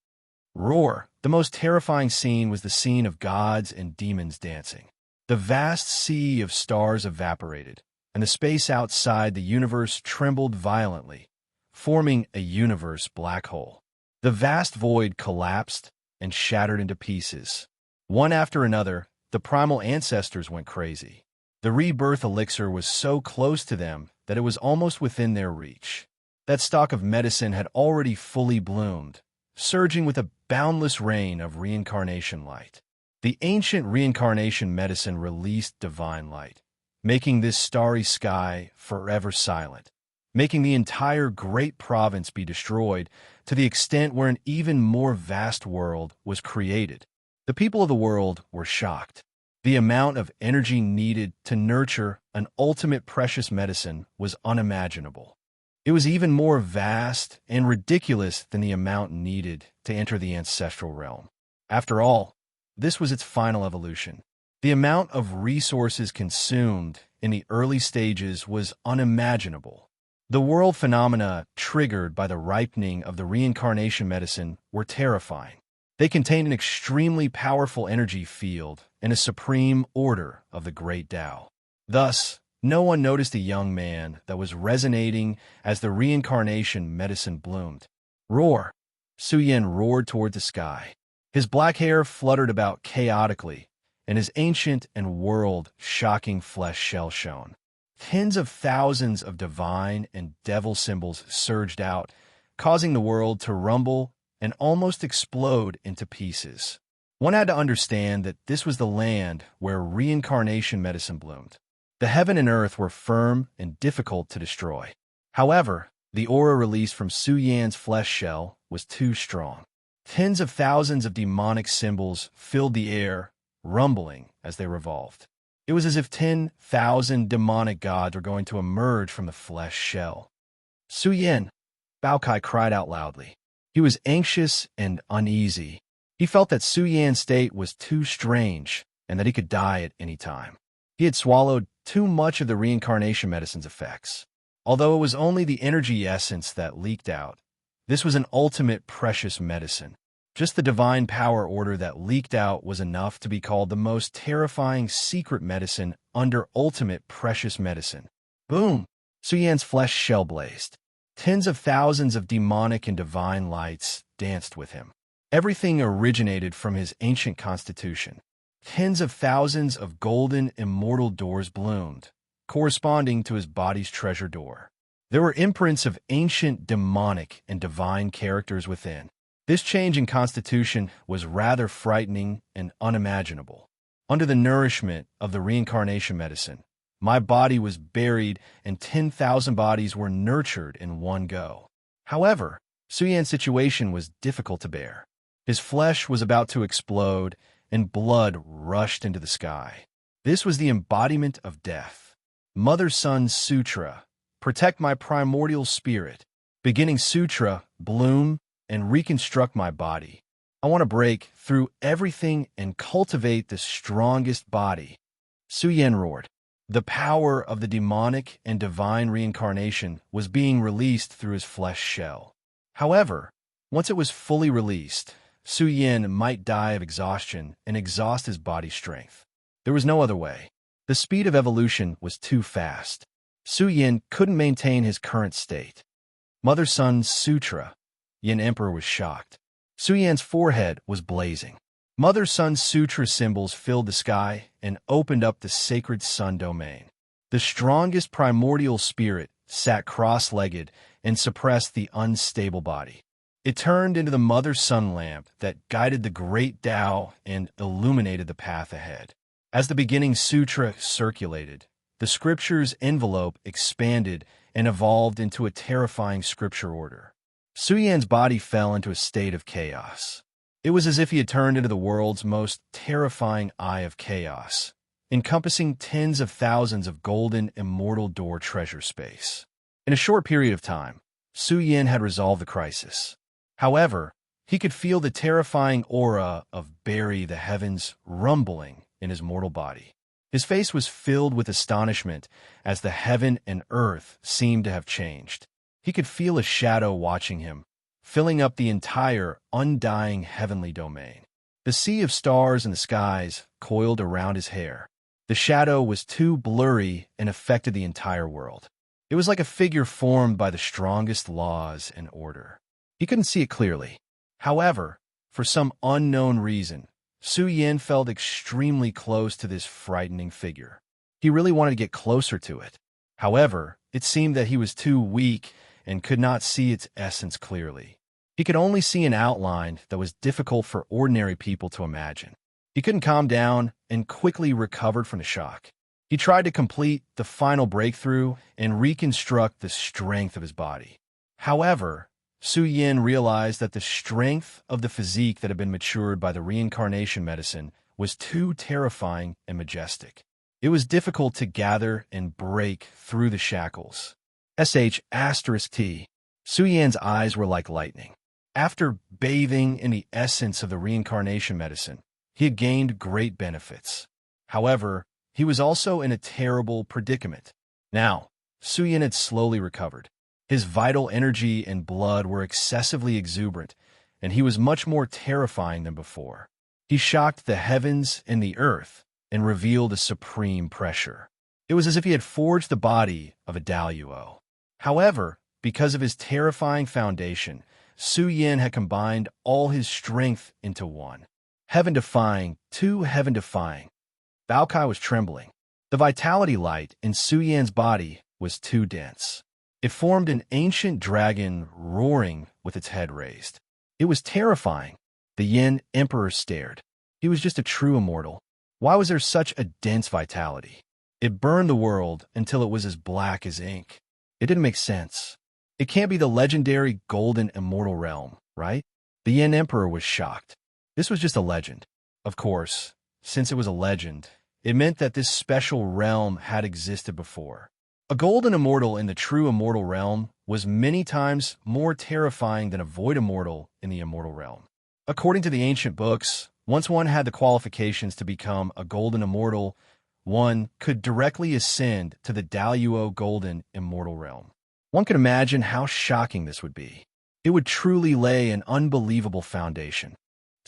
Roar! The most terrifying scene was the scene of gods and demons dancing. The vast sea of stars evaporated, and the space outside the universe trembled violently, forming a universe black hole. The vast void collapsed and shattered into pieces. One after another, the primal ancestors went crazy. The rebirth elixir was so close to them that it was almost within their reach. That stalk of medicine had already fully bloomed, surging with a boundless rain of reincarnation light. The ancient reincarnation medicine released divine light, making this starry sky forever silent, making the entire great province be destroyed to the extent where an even more vast world was created. The people of the world were shocked. The amount of energy needed to nurture an ultimate precious medicine was unimaginable. It was even more vast and ridiculous than the amount needed to enter the ancestral realm. After all, this was its final evolution. The amount of resources consumed in the early stages was unimaginable. The world phenomena triggered by the ripening of the reincarnation medicine were terrifying. They contained an extremely powerful energy field and a supreme order of the great Tao. Thus, no one noticed a young man that was resonating as the reincarnation medicine bloomed. Roar! Su Yin roared toward the sky. His black hair fluttered about chaotically, and his ancient and world-shocking flesh shell shone. Tens of thousands of divine and devil symbols surged out, causing the world to rumble and almost explode into pieces. One had to understand that this was the land where reincarnation medicine bloomed. The heaven and earth were firm and difficult to destroy. However, the aura released from Su Yan's flesh shell was too strong. Tens of thousands of demonic symbols filled the air, rumbling as they revolved. It was as if 10,000 demonic gods were going to emerge from the flesh shell. "Su Yan!" Bao Kai cried out loudly. He was anxious and uneasy. He felt that Su Yan's state was too strange and that he could die at any time. He had swallowed too much of the reincarnation medicine's effects. Although it was only the energy essence that leaked out, this was an ultimate precious medicine. Just the divine power order that leaked out was enough to be called the most terrifying secret medicine under ultimate precious medicine. Boom! Suyan's flesh shell blazed. Tens of thousands of demonic and divine lights danced with him. Everything originated from his ancient constitution. Tens of thousands of golden, immortal doors bloomed, corresponding to his body's treasure door. There were imprints of ancient demonic and divine characters within. This change in constitution was rather frightening and unimaginable. Under the nourishment of the reincarnation medicine, my body was buried and 10,000 bodies were nurtured in one go. However, Suyan's situation was difficult to bear. His flesh was about to explode, and blood rushed into the sky. This was the embodiment of death. Mother Sun Sutra, protect my primordial spirit. Beginning Sutra, bloom, and reconstruct my body. I want to break through everything and cultivate the strongest body. Suyan roared. The power of the demonic and divine reincarnation was being released through his flesh shell. However, once it was fully released, Suyan might die of exhaustion and exhaust his body's strength. There was no other way. The speed of evolution was too fast. Suyan couldn't maintain his current state. Mother Sun Sutra. Yin Emperor was shocked. Suyan's forehead was blazing. Mother Sun Sutra symbols filled the sky and opened up the sacred sun domain. The strongest primordial spirit sat cross-legged and suppressed the unstable body. It turned into the Mother Sun lamp that guided the great Tao and illuminated the path ahead. As the beginning sutra circulated, the scripture's envelope expanded and evolved into a terrifying scripture order. Suyan's body fell into a state of chaos. It was as if he had turned into the world's most terrifying eye of chaos, encompassing tens of thousands of golden, immortal door treasure space. In a short period of time, Suyan had resolved the crisis. However, he could feel the terrifying aura of bury the heavens rumbling in his mortal body. His face was filled with astonishment as the heaven and earth seemed to have changed. He could feel a shadow watching him, filling up the entire undying heavenly domain. The sea of stars in the skies coiled around his hair. The shadow was too blurry and affected the entire world. It was like a figure formed by the strongest laws and order. He couldn't see it clearly. However, for some unknown reason, Suyan felt extremely close to this frightening figure. He really wanted to get closer to it. However, it seemed that he was too weak and could not see its essence clearly. He could only see an outline that was difficult for ordinary people to imagine. He couldn't calm down and quickly recovered from the shock. He tried to complete the final breakthrough and reconstruct the strength of his body. However, Suyan realized that the strength of the physique that had been matured by the reincarnation medicine was too terrifying and majestic. It was difficult to gather and break through the shackles. T. Suyan's eyes were like lightning. After bathing in the essence of the reincarnation medicine, he had gained great benefits. However, he was also in a terrible predicament. Now, Suyan had slowly recovered. His vital energy and blood were excessively exuberant, and he was much more terrifying than before. He shocked the heavens and the earth and revealed a supreme pressure. It was as if he had forged the body of a Daluo. However, because of his terrifying foundation, Suyan had combined all his strength into one. Heaven-defying, too heaven-defying. Baokai was trembling. The vitality light in Suyan's body was too dense. It formed an ancient dragon roaring with its head raised. It was terrifying. The Yin Emperor stared. He was just a true immortal. Why was there such a dense vitality? It burned the world until it was as black as ink. It didn't make sense. It can't be the legendary golden immortal realm, right? The Yin Emperor was shocked. This was just a legend. Of course, since it was a legend, it meant that this special realm had existed before. A golden immortal in the true immortal realm was many times more terrifying than a void immortal in the immortal realm. According to the ancient books, once one had the qualifications to become a golden immortal, one could directly ascend to the Daluo golden immortal realm. One could imagine how shocking this would be. It would truly lay an unbelievable foundation.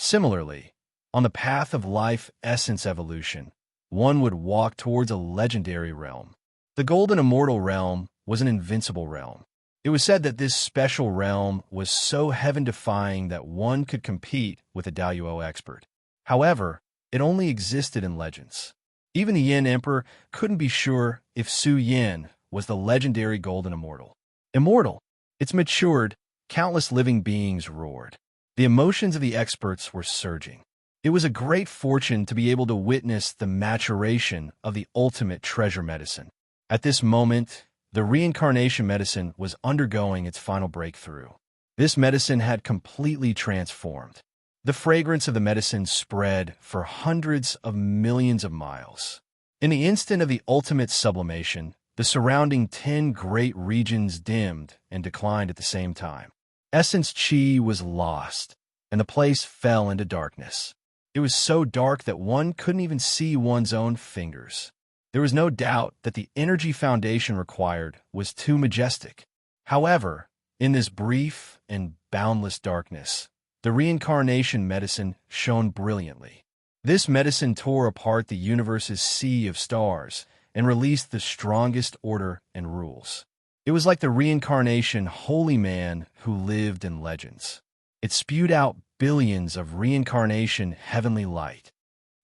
Similarly, on the path of life essence evolution, one would walk towards a legendary realm. The Golden Immortal realm was an invincible realm. It was said that this special realm was so heaven-defying that one could compete with a Daluo expert. However, it only existed in legends. Even the Yin Emperor couldn't be sure if Su Yin was the legendary Golden Immortal. Immortal! It's matured, countless living beings roared. The emotions of the experts were surging. It was a great fortune to be able to witness the maturation of the ultimate treasure medicine. At this moment, the reincarnation medicine was undergoing its final breakthrough. This medicine had completely transformed. The fragrance of the medicine spread for hundreds of millions of miles. In the instant of the ultimate sublimation, the surrounding 10 great regions dimmed and declined at the same time. Essence chi was lost, and the place fell into darkness. It was so dark that one couldn't even see one's own fingers. There was no doubt that the energy foundation required was too majestic. However, in this brief and boundless darkness, the reincarnation medicine shone brilliantly. This medicine tore apart the universe's sea of stars and released the strongest order and rules. It was like the reincarnation holy man who lived in legends. It spewed out billions of reincarnation heavenly light.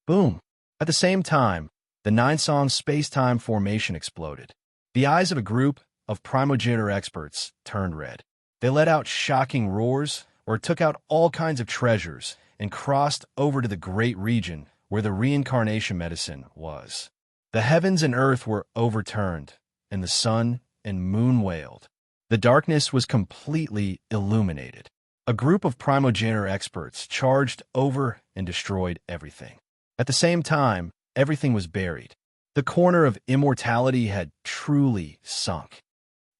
Boom! At the same time, the nine-song space-time formation exploded. The eyes of a group of primogenitor experts turned red. They let out shocking roars or took out all kinds of treasures and crossed over to the great region where the reincarnation medicine was. The heavens and earth were overturned, and the sun and moon wailed. The darkness was completely illuminated. A group of primogenitor experts charged over and destroyed everything. At the same time, everything was buried. The corner of immortality had truly sunk.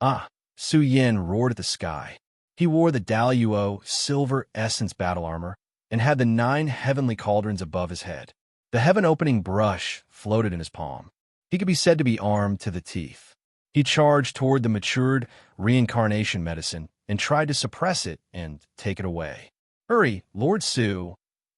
Ah! Su Yin roared at the sky. He wore the Daluo silver essence battle armor and had the 9 heavenly cauldrons above his head. The heaven-opening brush floated in his palm. He could be said to be armed to the teeth. He charged toward the matured reincarnation medicine and tried to suppress it and take it away. "Hurry, Lord Su!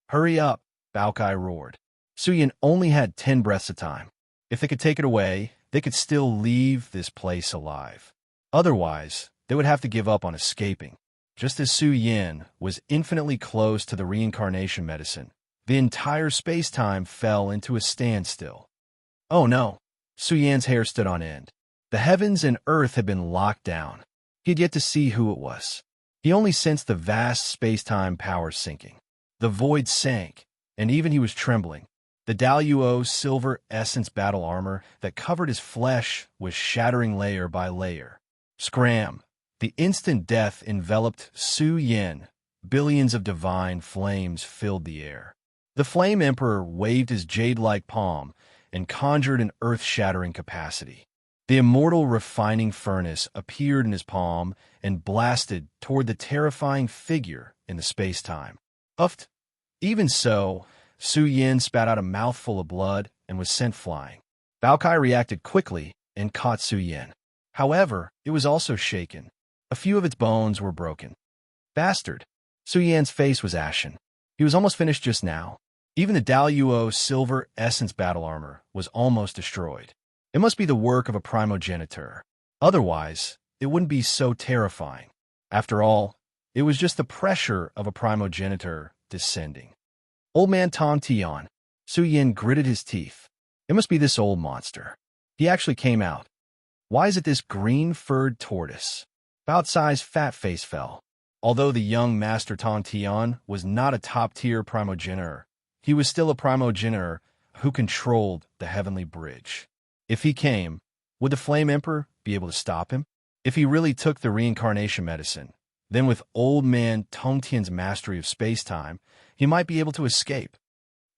Hurry up!" Bao Kai roared. Su Yin only had 10 breaths of time. If they could take it away, they could still leave this place alive. Otherwise, they would have to give up on escaping. Just as Su Yin was infinitely close to the reincarnation medicine, the entire space-time fell into a standstill. Oh no! Su Yin's hair stood on end. The heavens and earth had been locked down. He had yet to see who it was. He only sensed the vast space-time power sinking. The void sank, and even he was trembling. The Daluo silver essence battle armor that covered his flesh was shattering layer by layer. Scram! The instant death enveloped Su Yin. Billions of divine flames filled the air. The Flame Emperor waved his jade-like palm and conjured an earth-shattering capacity. The immortal refining furnace appeared in his palm and blasted toward the terrifying figure in the space-time. Uffed! Even so, Su Yin spat out a mouthful of blood and was sent flying. Bao Kai reacted quickly and caught Su Yin. However, it was also shaken. A few of its bones were broken. Bastard! Su Yin's face was ashen. He was almost finished just now. Even the Daluo silver essence battle armor was almost destroyed. It must be the work of a primogenitor. Otherwise, it wouldn't be so terrifying. After all, it was just the pressure of a primogenitor descending. Old man Tong Tian. Su Yin gritted his teeth. It must be this old monster. He actually came out. Why is it this green-furred tortoise? About-sized fat face fell. Although the young Master Tong Tian was not a top-tier primogenitor, he was still a primogenitor who controlled the heavenly bridge. If he came, would the Flame Emperor be able to stop him? If he really took the reincarnation medicine, then with old man Tong Tian's mastery of space-time, he might be able to escape.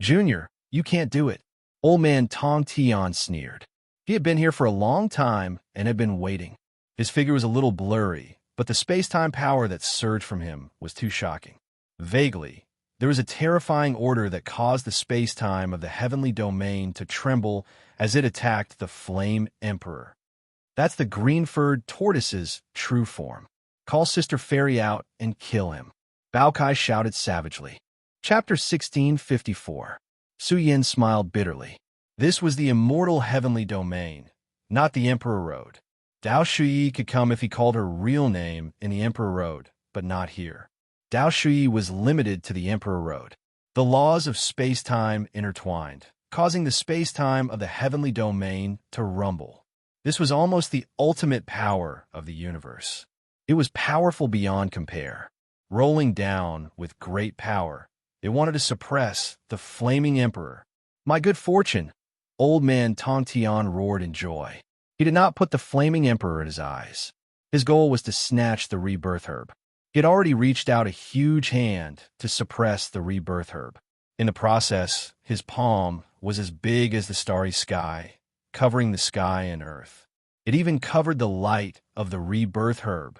Junior, you can't do it. Old man Tong Tian sneered. He had been here for a long time and had been waiting. His figure was a little blurry, but the space-time power that surged from him was too shocking. Vaguely, there was a terrifying order that caused the space-time of the heavenly domain to tremble as it attacked the Flame Emperor. That's the green-furred tortoise's true form. Call Sister Fairy out and kill him. Bao Kai shouted savagely. Chapter 1654. Su Yin smiled bitterly. This was the immortal heavenly domain, not the Emperor Road. Dao Shuyi could come if he called her real name in the Emperor Road, but not here. Dao Shuyi was limited to the Emperor Road. The laws of space-time intertwined, causing the space-time of the heavenly domain to rumble. This was almost the ultimate power of the universe. It was powerful beyond compare. Rolling down with great power, it wanted to suppress the flaming emperor. My good fortune! Old man Tong Tian roared in joy. He did not put the flaming emperor in his eyes. His goal was to snatch the rebirth herb. He had already reached out a huge hand to suppress the rebirth herb. In the process, his palm was as big as the starry sky, covering the sky and earth. It even covered the light of the rebirth herb.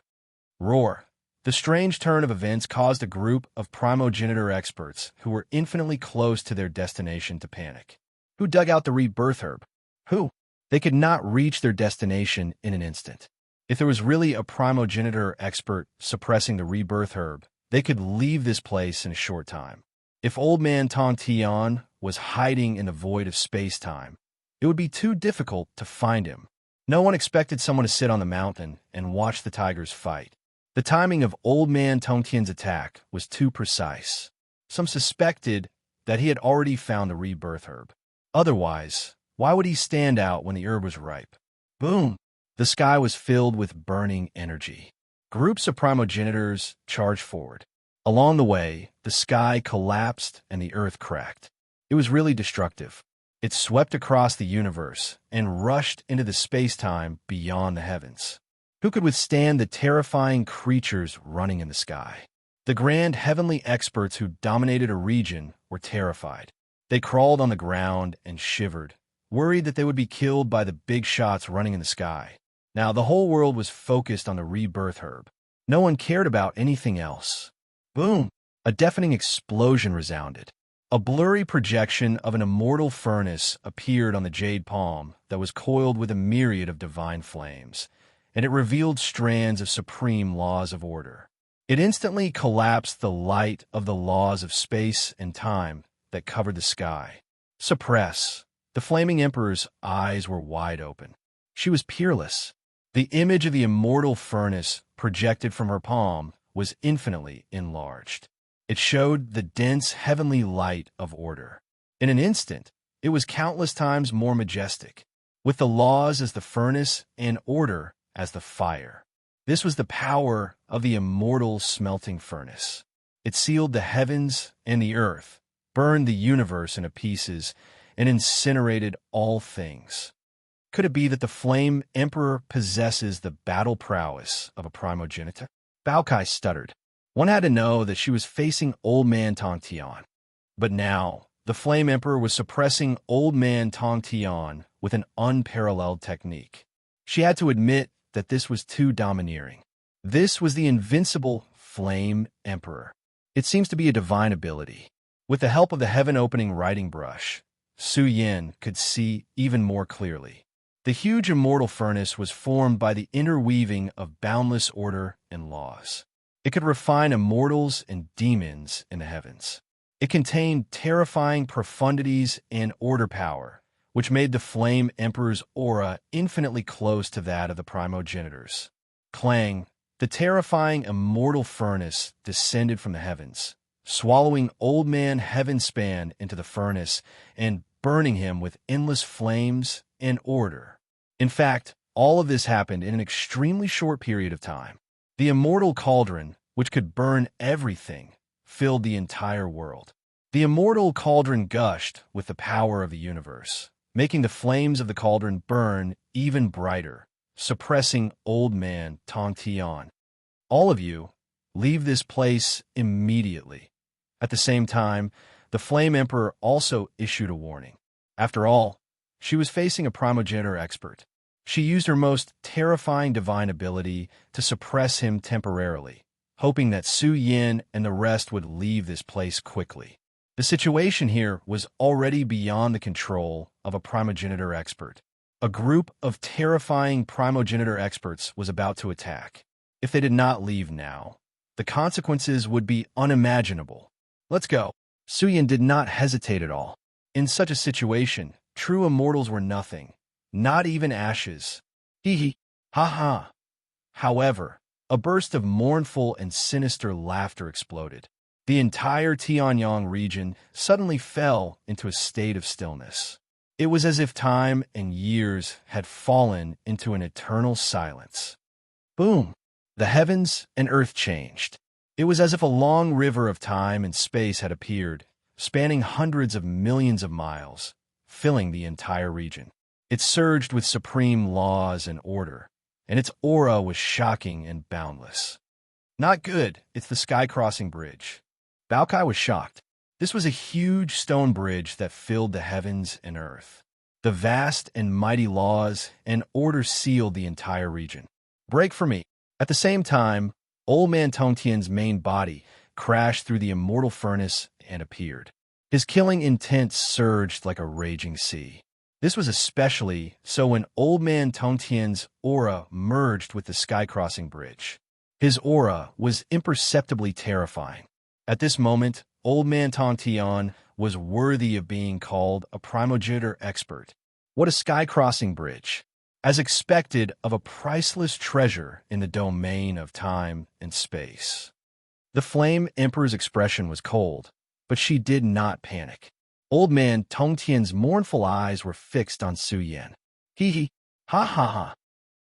Roar! The strange turn of events caused a group of primogenitor experts who were infinitely close to their destination to panic. Who dug out the rebirth herb? Who? They could not reach their destination in an instant. If there was really a primogenitor expert suppressing the rebirth herb, they could leave this place in a short time. If old man Tong Tian was hiding in the void of space-time, it would be too difficult to find him. No one expected someone to sit on the mountain and watch the tigers fight. The timing of old man Tong Tian's attack was too precise. Some suspected that he had already found the rebirth herb. Otherwise, why would he stand out when the herb was ripe? Boom! The sky was filled with burning energy. Groups of primogenitors charged forward. Along the way, the sky collapsed and the earth cracked. It was really destructive. It swept across the universe and rushed into the space-time beyond the heavens. Who could withstand the terrifying creatures running in the sky? The grand heavenly experts who dominated a region were terrified. They crawled on the ground and shivered, worried that they would be killed by the big shots running in the sky. Now, the whole world was focused on the rebirth herb. No one cared about anything else. Boom! A deafening explosion resounded. A blurry projection of an immortal furnace appeared on the jade palm that was coiled with a myriad of divine flames, and it revealed strands of supreme laws of order. It instantly collapsed the light of the laws of space and time that covered the sky. Suppress. The flaming emperor's eyes were wide open. She was peerless. The image of the immortal furnace projected from her palm was infinitely enlarged. It showed the dense heavenly light of order. In an instant, it was countless times more majestic, with the laws as the furnace and order as the fire. This was the power of the immortal smelting furnace. It sealed the heavens and the earth, burned the universe into pieces, and incinerated all things. Could it be that the Flame Emperor possesses the battle prowess of a primogenitor? Bao Kai stuttered. One had to know that she was facing old man Tong Tian. But now, the Flame Emperor was suppressing old man Tong Tian with an unparalleled technique. She had to admit that this was too domineering. This was the invincible Flame Emperor. It seems to be a divine ability. With the help of the heaven-opening writing brush, Su Yin could see even more clearly. The huge immortal furnace was formed by the interweaving of boundless order and laws. It could refine immortals and demons in the heavens. It contained terrifying profundities and order power, which made the Flame Emperor's aura infinitely close to that of the primogenitors. Clang! The terrifying immortal furnace descended from the heavens, swallowing old man Heavenspan into the furnace and burning him with endless flames and order. In fact, all of this happened in an extremely short period of time. The immortal cauldron, which could burn everything, filled the entire world. The immortal cauldron gushed with the power of the universe, making the flames of the cauldron burn even brighter, suppressing old man Tong Tian. All of you, leave this place immediately. At the same time, the Flame Emperor also issued a warning. After all, she was facing a primogenitor expert. She used her most terrifying divine ability to suppress him temporarily, hoping that Su Yin and the rest would leave this place quickly. The situation here was already beyond the control of a primogenitor expert. A group of terrifying primogenitor experts was about to attack. If they did not leave now, the consequences would be unimaginable. Let's go. Suyin did not hesitate at all. In such a situation, true immortals were nothing, not even ashes. Hee hee, ha ha. However, a burst of mournful and sinister laughter exploded. The entire Tianyang region suddenly fell into a state of stillness. It was as if time and years had fallen into an eternal silence. Boom! The heavens and earth changed. It was as if a long river of time and space had appeared, spanning hundreds of millions of miles, filling the entire region. It surged with supreme laws and order, and its aura was shocking and boundless. Not good, it's the sky-crossing bridge. Baokai was shocked. This was a huge stone bridge that filled the heavens and earth. The vast and mighty laws and order sealed the entire region. Break for me. At the same time, Old Man Tongtian's main body crashed through the immortal furnace and appeared. His killing intent surged like a raging sea. This was especially so when Old Man Tongtian's aura merged with the sky-crossing bridge. His aura was imperceptibly terrifying. At this moment, Old Man Tongtian was worthy of being called a primogenitor expert. What a sky-crossing bridge! As expected of a priceless treasure in the domain of time and space. The Flame Emperor's expression was cold, but she did not panic. Old Man Tongtian's mournful eyes were fixed on Suyin. Hee hee, ha ha ha.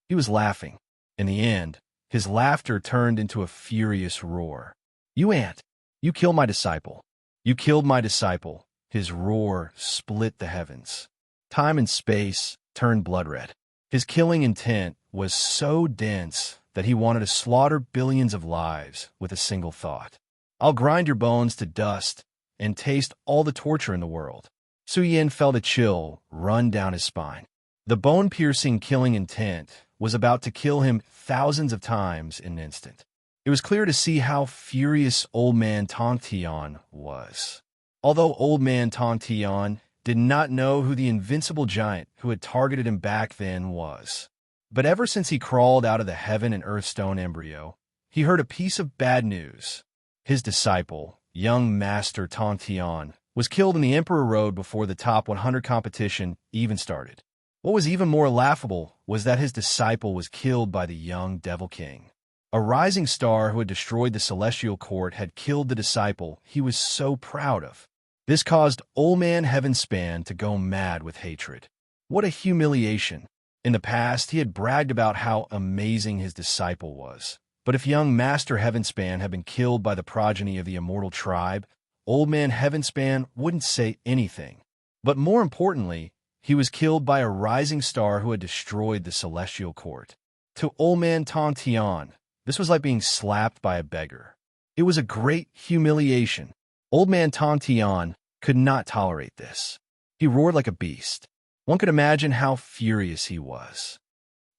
He was laughing. In the end, his laughter turned into a furious roar. You ant! You killed my disciple. You killed my disciple. His roar split the heavens. Time and space turned blood-red. His killing intent was so dense that he wanted to slaughter billions of lives with a single thought. I'll grind your bones to dust and taste all the torture in the world. Suyin felt a chill run down his spine. The bone-piercing killing intent was about to kill him thousands of times in an instant. It was clear to see how furious Old Man Tongtian was. Although Old Man Tongtian did not know who the invincible giant who had targeted him back then was. But ever since he crawled out of the heaven and earth stone embryo, he heard a piece of bad news. His disciple, young Master Tongtian, was killed in the Emperor Road before the top 100 competition even started. What was even more laughable was that his disciple was killed by the young Devil King. A rising star who had destroyed the celestial court had killed the disciple he was so proud of. This caused Old Man Heavenspan to go mad with hatred. What a humiliation! In the past, he had bragged about how amazing his disciple was. But if young Master Heavenspan had been killed by the progeny of the immortal tribe, Old Man Heavenspan wouldn't say anything. But more importantly, he was killed by a rising star who had destroyed the celestial court. To Old Man Tongtian, this was like being slapped by a beggar. It was a great humiliation. Old Man Tongtian could not tolerate this. He roared like a beast. One could imagine how furious he was.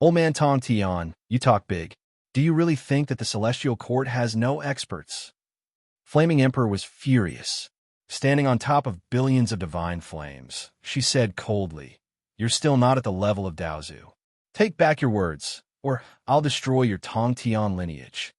Old Man Tongtian, you talk big. Do you really think that the celestial court has no experts? Flaming Emperor was furious. Standing on top of billions of divine flames, she said coldly, "You're still not at the level of Daozu. Take back your words, or I'll destroy your Tongtian lineage."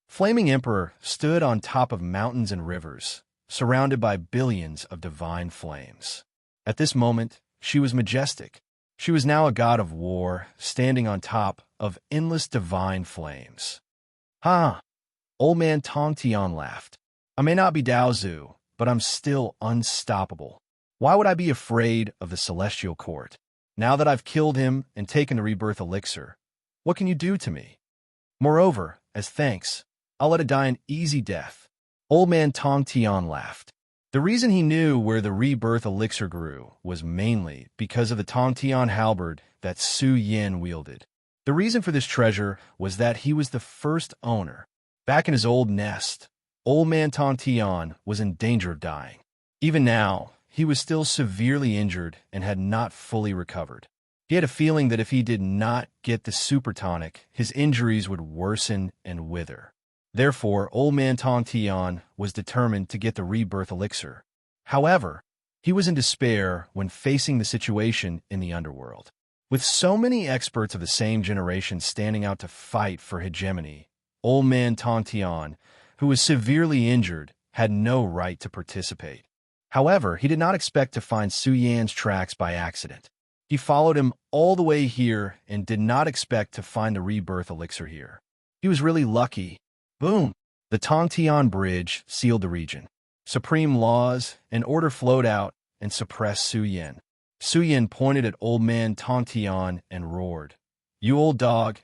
Flaming Emperor stood on top of mountains and rivers, surrounded by billions of divine flames. At this moment, she was majestic. She was now a god of war, standing on top of endless divine flames. Ha! Old Man Tongtian laughed. I may not be Daozu, but I'm still unstoppable. Why would I be afraid of the celestial court? Now that I've killed him and taken the rebirth elixir, what can you do to me? Moreover, as thanks, I'll let it die an easy death. Old Man Tongtian laughed. The reason he knew where the rebirth elixir grew was mainly because of the Tongtian halberd that Suyin wielded. The reason for this treasure was that he was the first owner. Back in his old nest, Old Man Tongtian was in danger of dying. Even now, he was still severely injured and had not fully recovered. He had a feeling that if he did not get the super tonic, his injuries would worsen and wither. Therefore, Old Man Tongtian was determined to get the rebirth elixir. However, he was in despair when facing the situation in the underworld. With so many experts of the same generation standing out to fight for hegemony, Old Man Tongtian, who was severely injured, had no right to participate. However, he did not expect to find Su Yan's tracks by accident. He followed him all the way here and did not expect to find the rebirth elixir here. He was really lucky. Boom! The Tongtian Bridge sealed the region. Supreme laws and order flowed out and suppressed Su Yan. Su Yan pointed at old man Tongtian and roared, "You old dog,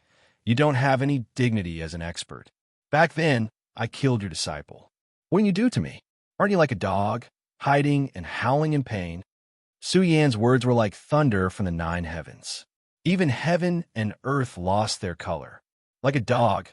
you don't have any dignity as an expert. Back then, I killed your disciple. What did you do to me? Aren't you like a dog, hiding and howling in pain?" Su Yan's words were like thunder from the 9 heavens. Even heaven and earth lost their color. Like a dog,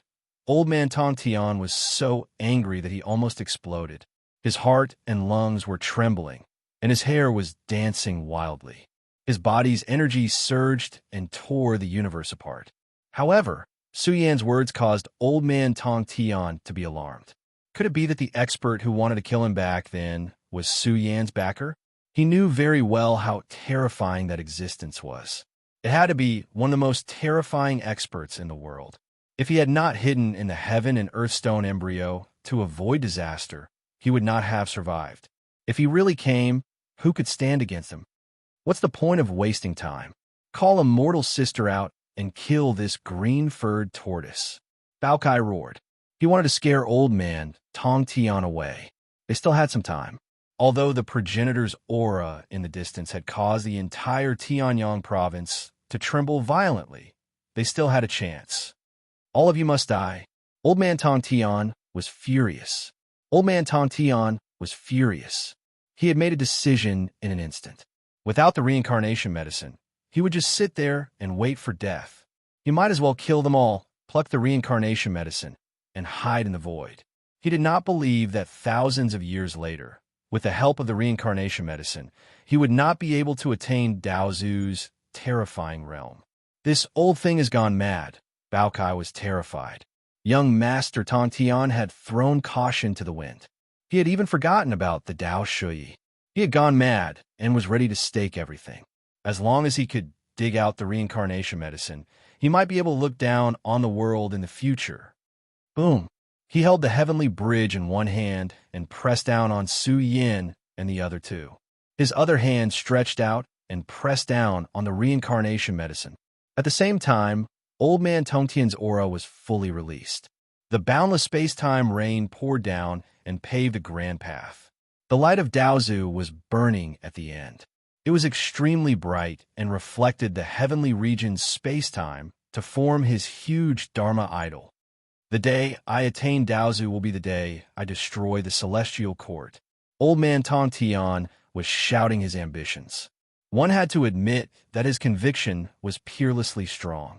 old man Tongtian was so angry that he almost exploded. His heart and lungs were trembling, and his hair was dancing wildly. His body's energy surged and tore the universe apart. However, Su Yan's words caused old man Tongtian to be alarmed. Could it be that the expert who wanted to kill him back then was Su Yan's backer? He knew very well how terrifying that existence was. It had to be one of the most terrifying experts in the world. If he had not hidden in the heaven and earthstone embryo to avoid disaster, he would not have survived. If he really came, who could stand against him? What's the point of wasting time? Call a mortal sister out and kill this green-furred tortoise. Bao Kai roared. He wanted to scare old man Tongtian away. They still had some time. Although the progenitor's aura in the distance had caused the entire Tianyang province to tremble violently, they still had a chance. All of you must die. Old man Tongtian was furious. Old man Tongtian was furious. He had made a decision in an instant. Without the reincarnation medicine, he would just sit there and wait for death. He might as well kill them all, pluck the reincarnation medicine, and hide in the void. He did not believe that thousands of years later, with the help of the reincarnation medicine, he would not be able to attain Daozu's terrifying realm. This old thing has gone mad. Bao Kai was terrified. Young Master Tongtian had thrown caution to the wind. He had even forgotten about the Dao Shuyi. He had gone mad and was ready to stake everything. As long as he could dig out the reincarnation medicine, he might be able to look down on the world in the future. Boom! He held the heavenly bridge in one hand and pressed down on Su Yan in the other two. His other hand stretched out and pressed down on the reincarnation medicine. At the same time, old man Tongtian's aura was fully released. The boundless space-time rain poured down and paved a grand path. The light of Daozu was burning at the end. It was extremely bright and reflected the heavenly region's space-time to form his huge Dharma idol. The day I attain Daozu will be the day I destroy the celestial court. Old man Tongtian was shouting his ambitions. One had to admit that his conviction was peerlessly strong.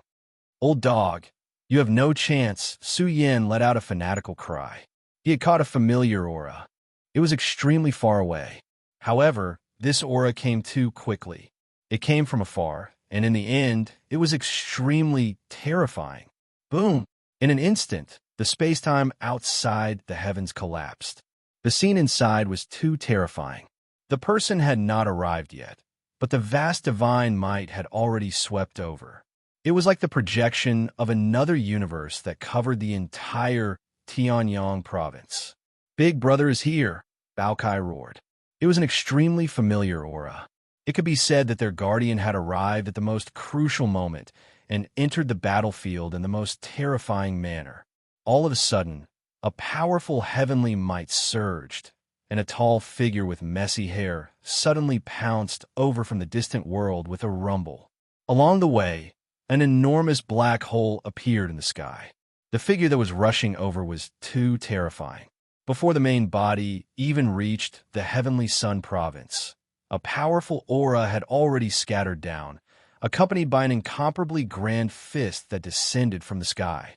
"Old dog, you have no chance," Su Yan let out a fanatical cry. He had caught a familiar aura. It was extremely far away. However, this aura came too quickly. It came from afar, and in the end, it was extremely terrifying. Boom! In an instant, the space-time outside the heavens collapsed. The scene inside was too terrifying. The person had not arrived yet, but the vast divine might had already swept over. It was like the projection of another universe that covered the entire Tianyang province. "Big Brother is here," Bao Kai roared. It was an extremely familiar aura. It could be said that their guardian had arrived at the most crucial moment and entered the battlefield in the most terrifying manner. All of a sudden, a powerful heavenly might surged, and a tall figure with messy hair suddenly pounced over from the distant world with a rumble. Along the way, an enormous black hole appeared in the sky. The figure that was rushing over was too terrifying. Before the main body even reached the heavenly sun province, a powerful aura had already scattered down, accompanied by an incomparably grand fist that descended from the sky.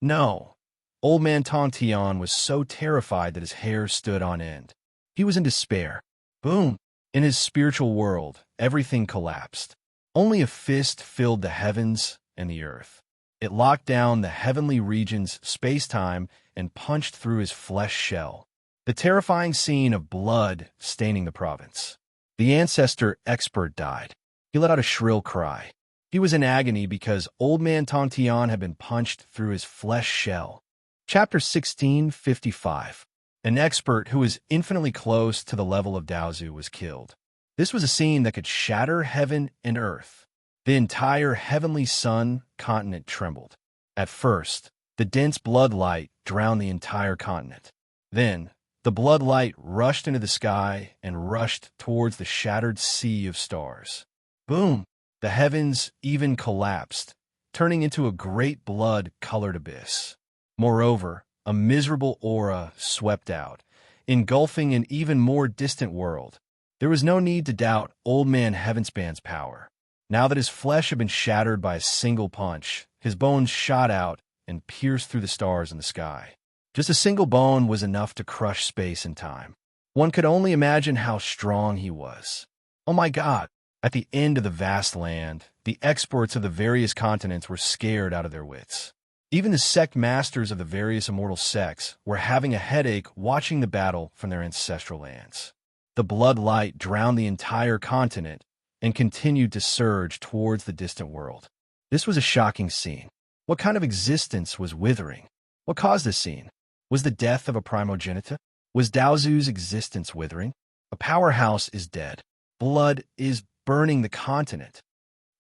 No, old man Tongtian was so terrified that his hair stood on end. He was in despair. Boom! In his spiritual world, everything collapsed. Only a fist filled the heavens and the earth. It locked down the heavenly region's space-time and punched through his flesh shell. The terrifying scene of blood staining the province. The ancestor expert died. He let out a shrill cry. He was in agony because old man Tongtian had been punched through his flesh shell. Chapter 1655. An expert who was infinitely close to the level of Daozu was killed. This was a scene that could shatter heaven and earth. The entire heavenly sun continent trembled. At first, the dense blood light drowned the entire continent. Then, the blood light rushed into the sky and rushed towards the shattered sea of stars. Boom! The heavens even collapsed, turning into a great blood-colored abyss. Moreover, a miserable aura swept out, engulfing an even more distant world. There was no need to doubt Old Man Heavenspan's power. Now that his flesh had been shattered by a single punch, his bones shot out and pierced through the stars in the sky. Just a single bone was enough to crush space and time. One could only imagine how strong he was. Oh my God! At the end of the vast land, the experts of the various continents were scared out of their wits. Even the sect masters of the various immortal sects were having a headache watching the battle from their ancestral lands. The blood light drowned the entire continent and continued to surge towards the distant world. This was a shocking scene. What kind of existence was withering? What caused this scene? Was the death of a primogenitor? Was Daozu's existence withering? A powerhouse is dead. Blood is burning the continent.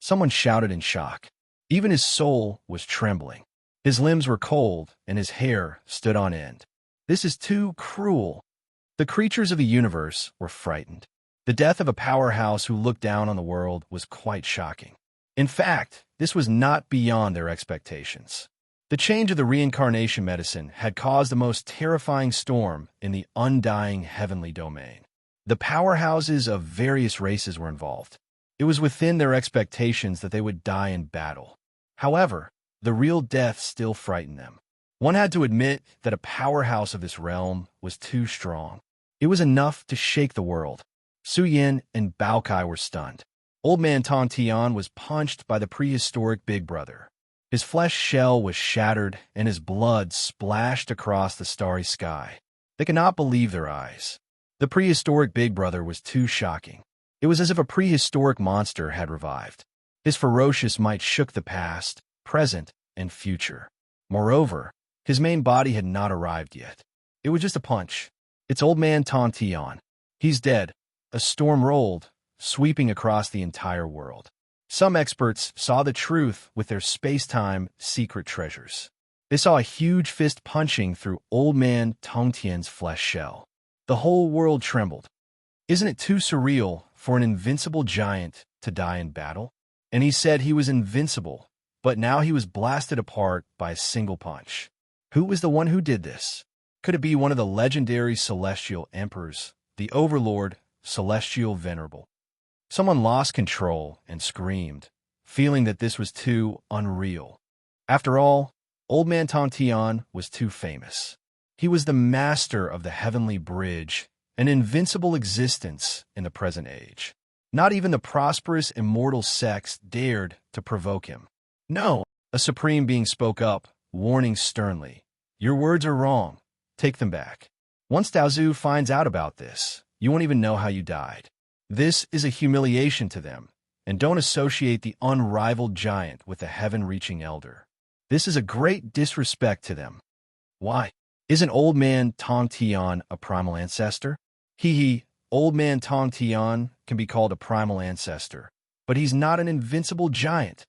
Someone shouted in shock. Even his soul was trembling. His limbs were cold, and his hair stood on end. This is too cruel. The creatures of the universe were frightened. The death of a powerhouse who looked down on the world was quite shocking. In fact, this was not beyond their expectations. The change of the reincarnation medicine had caused the most terrifying storm in the undying heavenly domain. The powerhouses of various races were involved. It was within their expectations that they would die in battle. However, the real death still frightened them. One had to admit that a powerhouse of this realm was too strong. It was enough to shake the world. Su Yin and Bao Kai were stunned. Old Man Tong Tian was punched by the prehistoric Big Brother. His flesh shell was shattered, and his blood splashed across the starry sky. They could not believe their eyes. The prehistoric Big Brother was too shocking. It was as if a prehistoric monster had revived. His ferocious might shook the past, present, and future. Moreover, his main body had not arrived yet. It was just a punch. It's Old Man Tong Tian. He's dead. A storm rolled, sweeping across the entire world. Some experts saw the truth with their space-time secret treasures. They saw a huge fist punching through Old Man Tong Tian's flesh shell. The whole world trembled. Isn't it too surreal for an invincible giant to die in battle? And he said he was invincible, but now he was blasted apart by a single punch. Who was the one who did this? Could it be one of the legendary celestial emperors, the Overlord, Celestial Venerable? Someone lost control and screamed, feeling that this was too unreal. After all, Old Man Tong Tian was too famous. He was the master of the heavenly bridge, an invincible existence in the present age. Not even the prosperous immortal sects dared to provoke him. No, a supreme being spoke up, warning sternly, "Your words are wrong. Take them back." Once Daozu finds out about this, you won't even know how you died. This is a humiliation to them, and don't associate the unrivaled giant with the heaven-reaching elder. This is a great disrespect to them. Why? Isn't Old Man Tong Tian a primal ancestor? Old Man Tong Tian can be called a primal ancestor, but he's not an invincible giant.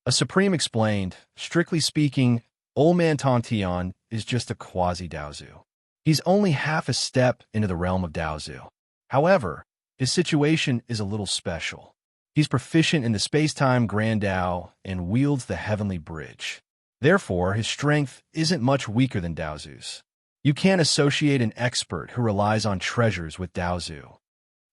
A supreme explained, strictly speaking, Old Man Tong Tian is just a quasi-Daozu. He's only half a step into the realm of Daozu. However, his situation is a little special. He's proficient in the space-time Grand Dao and wields the heavenly bridge. Therefore, his strength isn't much weaker than Daozu's. You can't associate an expert who relies on treasures with Daozu.